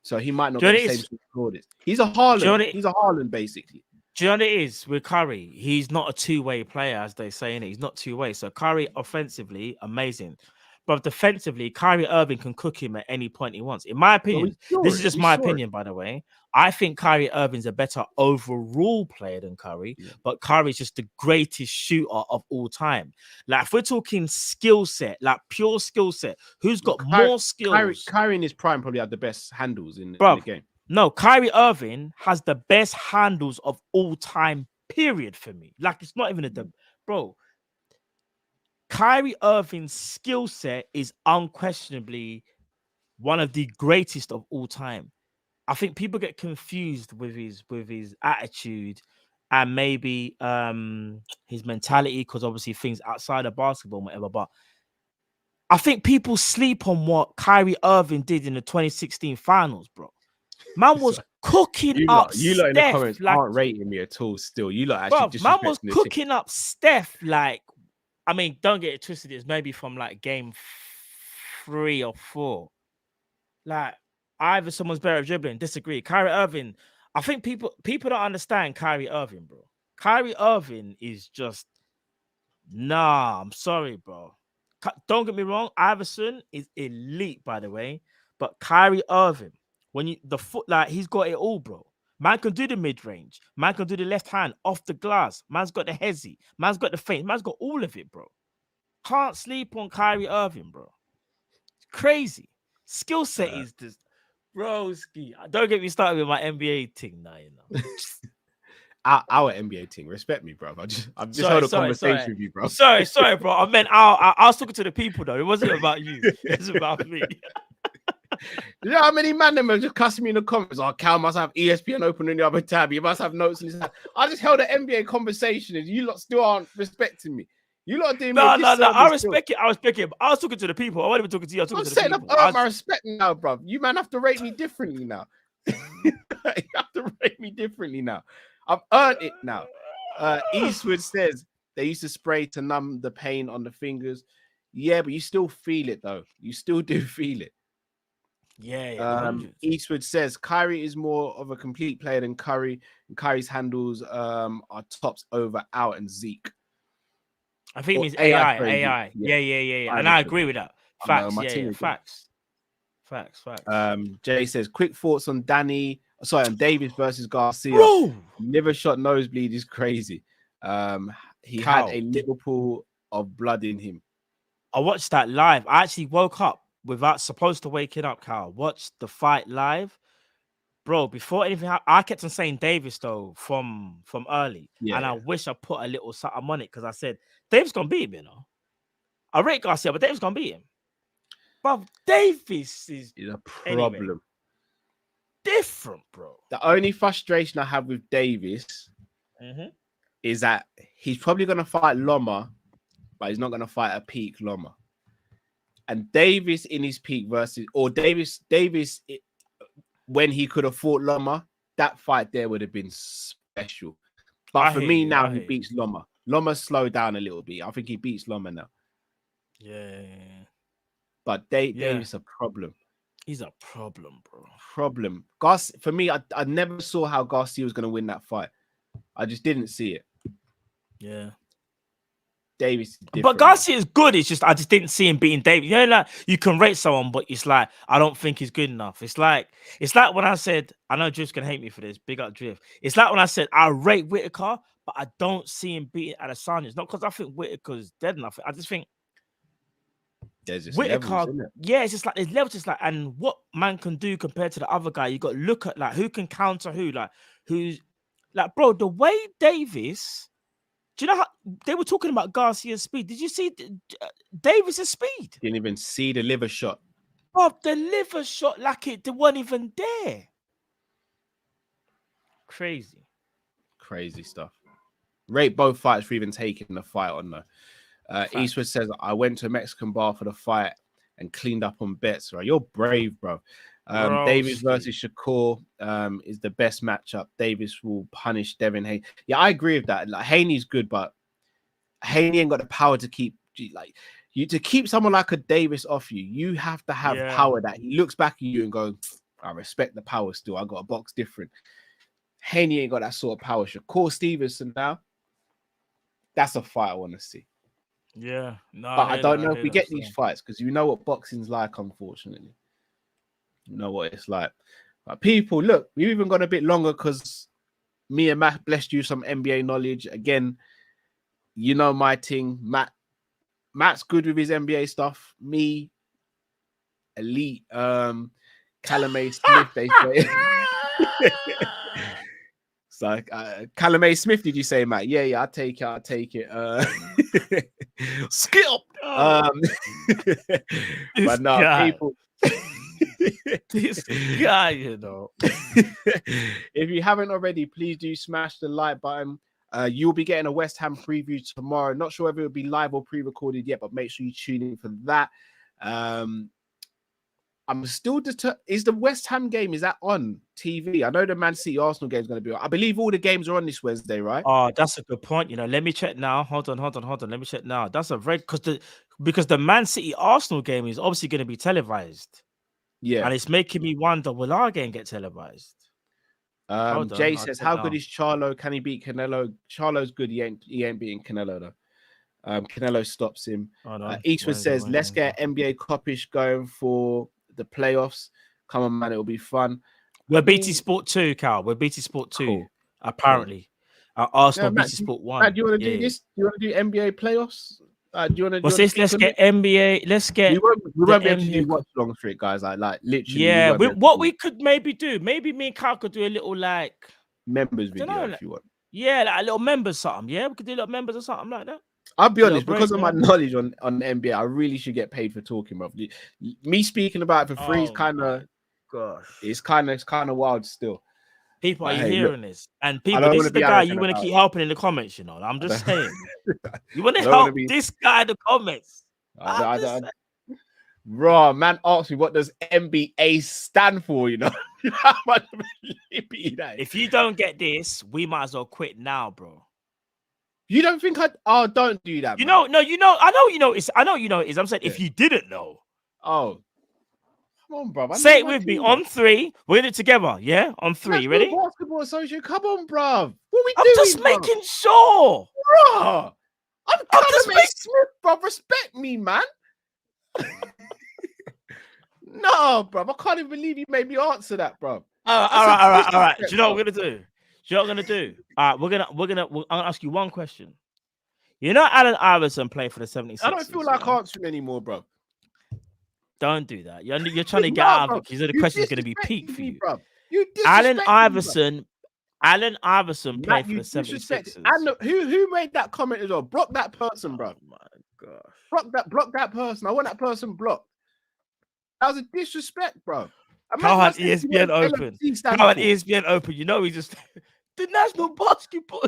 So he might not get the same score. He's a Haaland. He's a Haaland, basically. Do you know what it is with Curry? He's not a two-way player, as they say, innit? He's not two-way. So Curry, offensively, amazing. But defensively, Kyrie Irving can cook him at any point he wants. In my opinion, this is just my opinion, by the way. I think Kyrie Irving's a better overall player than Curry, but Kyrie's just the greatest shooter of all time. Like, if we're talking skill set, like pure skill set, who's got more skills? Kyrie in his prime probably had the best handles in the game. No, Kyrie Irving has the best handles of all time, period, for me. Like, it's not even a bro. Kyrie Irving's skill set is unquestionably one of the greatest of all time. I think people get confused with his attitude and maybe his mentality, because obviously things outside of basketball and whatever. But I think people sleep on what Kyrie Irving did in the 2016 finals, bro. Man was cooking up Steph. You lot in the comments aren't rating me at all still. You lot actually man was cooking up Steph like, I mean, don't get it twisted. It's maybe from like game 3 or 4. Like, either someone's better at dribbling. Disagree. Kyrie Irving. I think people don't understand Kyrie Irving, bro. Kyrie Irving is just I'm sorry, bro. Don't get me wrong. Iverson is elite, by the way. But Kyrie Irving, he's got it all, bro. Man can do the mid-range. Man can do the left hand off the glass. Man's got the hezzy. Man's got the feint. Man's got all of it, bro. Can't sleep on Kyrie Irving, bro. It's crazy. Skill set is just, broski. Don't get me started with my NBA thing now, you know. Our NBA team, respect me, bro. I've just held a conversation with you, bro. Sorry, bro. I meant I was talking to the people, though. It wasn't about you. It was about me. You know how many man them are just cussing me in the comments? Oh, Cal must have ESPN open in the other tab. You must have notes in his hand. I just held an NBA conversation and you lot still aren't respecting me. You lot doing me. No. I respect it. I respect it. I was talking to the people. I wasn't even talking to you. I was talking to the people. I'm setting up my respect now, bro. You man have to rate me differently now. You have to rate me differently now. I've earned it now. Eastwood says they used to spray to numb the pain on the fingers. Yeah, but you still feel it, though. You still do feel it. Yeah. Eastwood says Kyrie is more of a complete player than Curry, and Kyrie's handles are tops over out and Zeke. I think it means AI. Yeah. And I agree with that. Facts. Facts. Jay says quick thoughts on Davis versus Garcia. Bro! Liver shot nosebleed is crazy. He had a Liverpool of blood in him. I watched that live. I actually woke up without supposed to waking up, Cal. Watched the fight live. Bro, before anything happened, I kept on saying Davis, though, from early. Yeah. And I wish I put a little something on it, because I said, Davis going to beat him, you know. I rate Garcia, but Davis going to beat him. But Davis is a problem. Anyway, different, bro. The only frustration I have with Davis is that he's probably going to fight Loma, but he's not going to fight a peak Loma. And Davis in his peak versus, or Davis when he could have fought Loma, that fight there would have been special. But for me now, he beats Loma. Loma slowed down a little bit. I think he beats Loma now. Yeah. But Davis a problem. He's a problem, bro. Problem. For me, I never saw how Garcia was going to win that fight. I just didn't see it. Yeah. Davis is different. But Garcia is good. It's just I just didn't see him beating Davis. You know, like you can rate someone, but it's like I don't think he's good enough. It's like when I said, I know Drift's gonna hate me for this. Big up Drift. It's like when I said I rate Whittaker, but I don't see him beating Adesanya. It's not because I think Whittaker's dead enough. I just think there's just Whittaker, levels, isn't it? yeah, it's just like there's levels. Just like, and what man can do compared to the other guy, you got to look at like who can counter who, like who's like, bro. The way Davis, do you know how they were talking about Garcia's speed? Did you see Davis's speed? Didn't even see the liver shot. Oh, the liver shot like it wasn't even there. Crazy stuff. Rate both fights for even taking the fight on though. Eastwood says, I went to a Mexican bar for the fight and cleaned up on bets. Right, you're brave, bro. Davis versus Shakur is the best matchup. Davis will punish Devin Haney. Yeah, I agree with that. Like Haney's good, but Haney ain't got the power to keep to keep someone like a Davis off you. You have to have power that he looks back at you and go, I respect the power still. I got a box different. Haney ain't got that sort of power. Shakur Stevenson now, that's a fight I want to see. Yeah, no, but I don't know if we get these fights because you know what boxing's like, unfortunately. You know what it's like. But people, look, we've even gone a bit longer because me and Matt blessed you some NBA knowledge. Again, you know my thing. Matt's good with his NBA stuff. Me, elite. Calame Smith, they say. So, Calame Smith, did you say, Matt? Yeah, I'll take it. Skip. But no, guy. people. This guy, you know. If you haven't already, please do smash the like button. You'll be getting a West Ham preview tomorrow. Not sure whether it'll be live or pre-recorded yet, but make sure you tune in for that. I'm still is the West Ham game, is that on TV? I know the Man City Arsenal game is going to be on. I believe all the games are on this Wednesday, right? Oh, that's a good point. You know, let me check now. Hold on. Let me check now. That's a very because the Man City Arsenal game is obviously going to be televised. Yeah. And it's making me wonder, will our game get televised? Jay says, how good is Charlo? Can he beat Canelo? Charlo's good. He ain't beating Canelo though. Canelo stops him. Eastwood says, let's get NBA Kop-Ish going for the playoffs. Come on, man, it'll be fun. We're BT Sport 2, Cal. We're BT Sport 2, cool. Apparently. Arsenal BT Sport 1. Matt, do you want to do this? Do you want to do NBA playoffs? Do you want to? What's this? Let's get NBA. Let's get. We won't be able to do watch long for it, guys. Like literally. Yeah, what we could maybe do, maybe me and Cal could do a little like members video if you want. Yeah, like a little members something. Yeah, we could do little members or something like that. I'll be honest, because of my knowledge on NBA, I really should get paid for talking, bro. Me speaking about it for free is kind of, it's kind of wild still. People, are you hearing this? And people, this is the guy you want to keep helping in the comments, you know. I'm just saying. You want to help this guy in the comments. Raw, man asked me, what does NBA stand for, you know? If you don't get this, we might as well quit now, bro. You don't think don't do that, I know you know it is. I'm saying if you didn't know. Oh. Come on, bro. Say it with me on 3. We're in it together, yeah? On 3, ready? Basketball Association. Come on, bro. What we doing? I'm just making sure. Bro. I'm just making Smith, bro. Respect me, man. No, bro. I can't even believe you made me answer that, bro. All right. Do you know what we're gonna do? All right, we're gonna ask you one question. You know Allen Iverson played for the 76ers. I don't feel like answering anymore, bro. Don't do that. You're trying to get out of it because the question is going to be peak for you. Bro. Allen Iverson played for the 76ers. And who made that comment as well? Block that person, bro. Oh my gosh. Block that person. I want that person blocked. That was a disrespect, bro. How had ESPN open? How had ESPN open? You know, he just the National Basketball.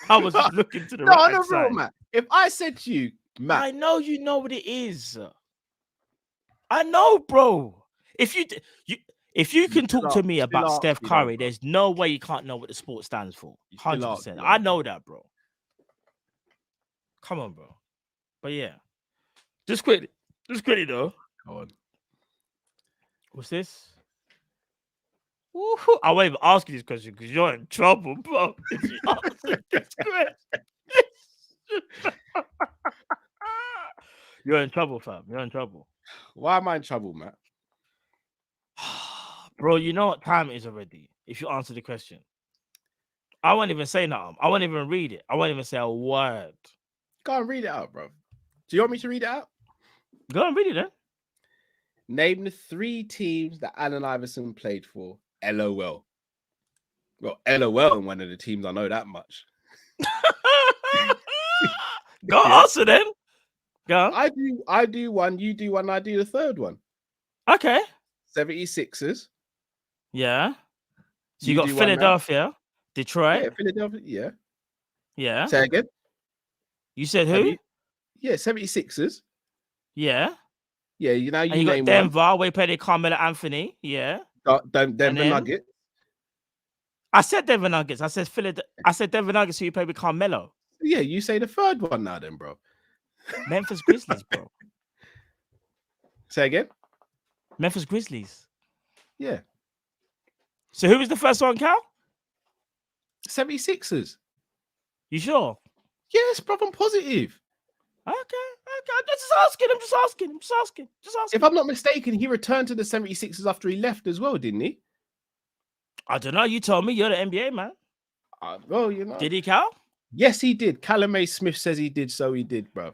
I was just looking to the right side. Real, Matt. If I said to you, Matt, I know you know what it is. I know, bro. If you can talk to me still about ask Steph me, Curry, bro. there's no way you can't know what the sport stands for. You still 100%. ask me, I know that, bro. Come on, bro. But yeah, just quickly though. Go on. What's this? Woo-hoo. I won't even ask you this question because you're in trouble, bro. If you answer this question, you're in trouble, fam. You're in trouble. Why am I in trouble, Matt? Bro, you know what time it is already. If you answer the question, I won't even say nothing. I won't even read it. I won't even say a word. Go and read it out, bro. Do you want me to read it out? Go and read it then. Name the 3 teams that Allen Iverson played for. LOL. Well, LOL in one of the teams, I know that much. Go answer then. Go. I do one, you do one, I do the third one. Okay. 76ers. Yeah. So you got do one now. Philadelphia, Detroit. Yeah, Philadelphia. Yeah. Yeah. Say again. You said Have who? you- Yeah, 76ers. Yeah. Yeah, you know, And you you got name Denver, where you played Carmelo Anthony. Yeah. one. Denver And then- Nuggets. I said Denver Nuggets. I said Denver Nuggets, who you played with Carmelo. Yeah, you say the third one now then, bro. Memphis Grizzlies, bro. Say again. Memphis Grizzlies. Yeah. So who was the first one, Cal? 76ers. You sure? Yes, bro, I'm positive. Okay. I'm just asking. If I'm not mistaken, he returned to the 76ers after he left as well, didn't he? I don't know. You told me you're the NBA man. Well, you know. Did he, Cal? Yes, he did. Callum A. Smith says he did, so he did, bro.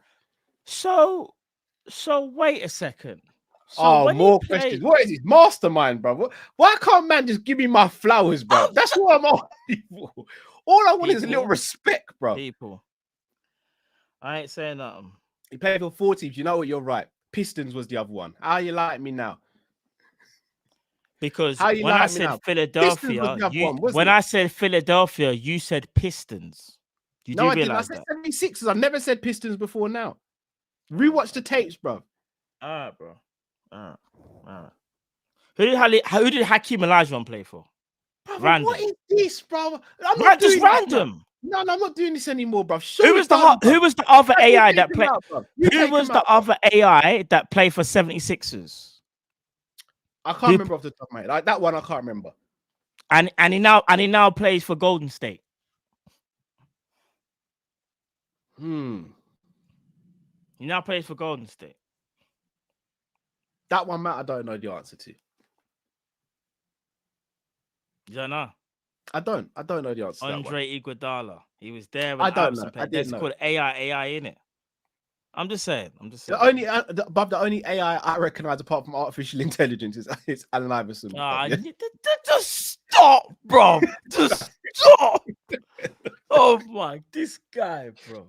So wait a second. So when more he played- questions. What is his mastermind, bro? Why can't man just give me my flowers, bro? That's what I'm asking for. All I want is a little People. respect, bro. People. I ain't saying nothing. He played for 4 teams. You know what? You're right. Pistons was the other one. How you like me now? Because How you when I like me said now? Philadelphia, Pistons was the other one, wasn't when it? I said Philadelphia, you said Pistons. You No, do I didn't. I realize said that? 76ers. I've never said Pistons before now. Rewatch the tapes, bro. All right, bro. All right. Who did Hakeem Olajuwon play for? Brother, Random. what is this, bro? I'm Right, just doing this now. random. No, I'm not doing this anymore, bro. Who was the other AI that played? Who Who was the other AI that played for 76ers? I can't remember off the top of my head. Like that one, I can't remember. And he now plays for Golden State. He now plays for Golden State. That one, Matt, I don't know the answer to. You don't know? I don't know the answer to that one. Andre Iguodala. He was there. I don't know. I That's didn't know. called AI in it. I'm just saying. The only AI I recognize apart from artificial intelligence is Allen Iverson. Just stop, bro. Just stop. Oh my, this guy, bro.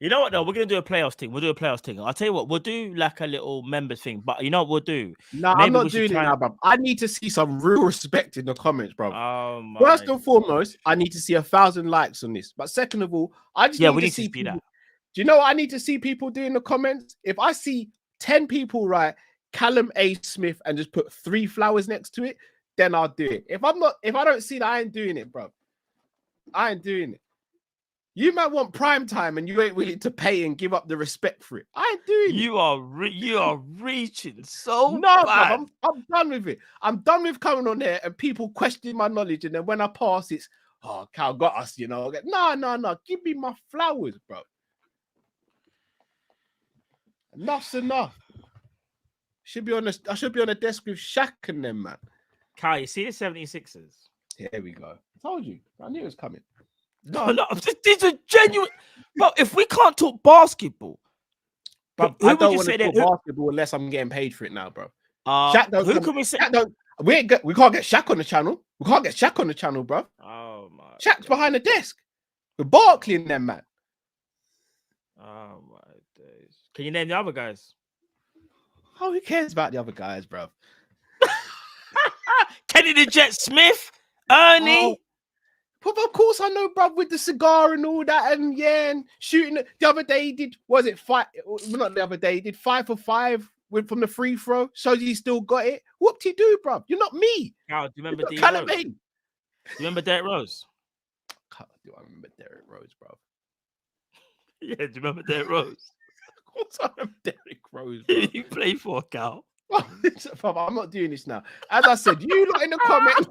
You know what though? We're gonna do a playoffs thing. We'll do a playoffs thing. I'll tell you what, we'll do like a little members thing. But you know what we'll do? No, I'm not doing it now, bro. I need to see some real respect in the comments, bro. Oh my. First and foremost, I need to see 1,000 likes on this. But second of all, I just need to see people. that. Do you know what I need to see people do in the comments? If I see 10 people write Callum A. Smith and just put 3 flowers next to it, then I'll do it. If I don't see that, I ain't doing it, bro. I ain't doing it. You might want prime time and you ain't willing to pay and give up the respect for it. I ain't doing it. You are reaching so No, bad. bro, I'm done with it. I'm done with coming on there and people questioning my knowledge. And then when I pass, it's, oh, Cal got us, you know. No. Give me my flowers, bro. Enough's enough. I should be on the desk with Shaq and them, man. Kai, you see the 76ers? Here we go. I told you. I knew it was coming. No, these are genuine. But if we can't talk basketball, But I don't want to talk basketball unless I'm getting paid for it now, bro. Shaq don't. Who can we say? We can't get Shaq on the channel. We can't get Shaq on the channel, bro. Oh my. Shaq's behind the desk. With Barkley in them, man. Oh my days. Can you name the other guys? Oh, who cares about the other guys, bro? Kenny the Jet Smith, Ernie. But of course I know, bro, with the cigar and all that, and yeah, and shooting. The other day he did, was it five? Well, not the other day, he did 5 for 5 from the free throw. Shows he still got it. Whoop-de-doo, bruv. You're not me. Now, do you remember You're D not Rose? Calamay. Do you remember Derrick Rose? Do I remember Derrick Rose, bruv? Yeah, do you remember Derrick Rose? Of course I remember Derrick Rose, bruv. You played for Cal. Bruv, I'm not doing this now. As I said, you lot in the comments,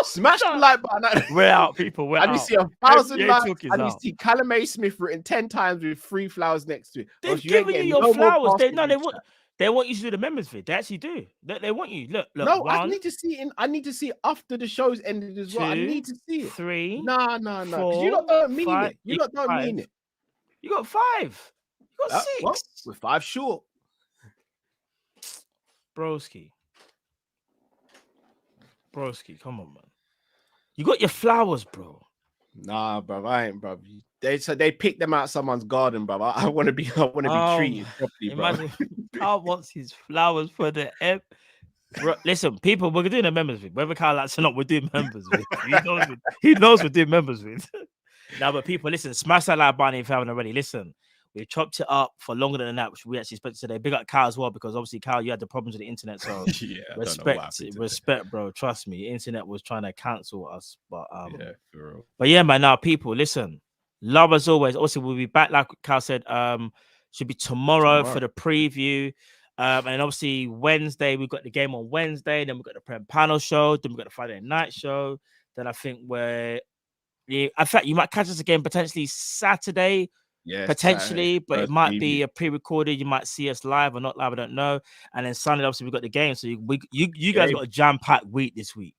smash the like button. We're out, people. We're I out. need to see 1,000 Yeah, likes. talk is I need to out. see Calamay Smith written 10 times with 3 flowers next to it. They've Else you ain't given you getting your no more flowers. They basketball want. chat. They want you to do the members vid. They actually do. They want you. Look. No, I One, need to see it. I need to see it after the show's ended as well. I two, need to see it. 3. No. Because you lot don't mean 5, it. You lot don't mean it. You got 5. You got 6. Well, we're 5 short. Broski, come on, man. You got your flowers, bro. Nah, bro, I ain't, bro. They picked them out of someone's garden, bro. I want to be treated properly, bro. Imagine Carl wants his flowers for the M. Bro, listen, people, we're doing a members with. Whether Carl likes or not, we're doing members with. He knows we're doing members with. Now, but people, listen, smash that like button if you haven't already. Listen, we chopped it up for longer than that, which we actually spoke today. Big up Cal as well, because obviously, Cal, you had the problems with the internet. So respect, bro. Trust me, the internet was trying to cancel us. But yeah, for real. But yeah, man. Now, people, listen. Love as always. Also, we'll be back, like Cal said. Should be tomorrow for the preview. And obviously Wednesday, we've got the game on Wednesday. Then we've got the Prem panel show. Then we've got the Friday night show. Then I think in fact, you might catch us again potentially Saturday. Yeah, potentially, Saturday, but it might be a pre-recorded. You might see us live or not live. I don't know. And then Sunday, obviously, we've got the game. So you guys got a jam-packed week this week.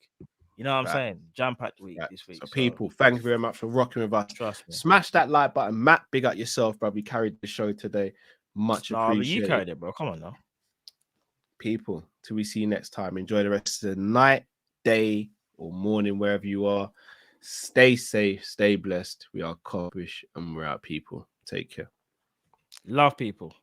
You know what I'm saying? Jam-packed week this week. So people, thank you very much for rocking with us. Trust me. Smash that like button. Matt, big up yourself, bro. We carried the show today. Much appreciated. You carried it, bro. Come on now. People, till we see you next time. Enjoy the rest of the night, day, or morning, wherever you are. Stay safe, stay blessed. We are Kopish and we're out, people. Take care. Love, people.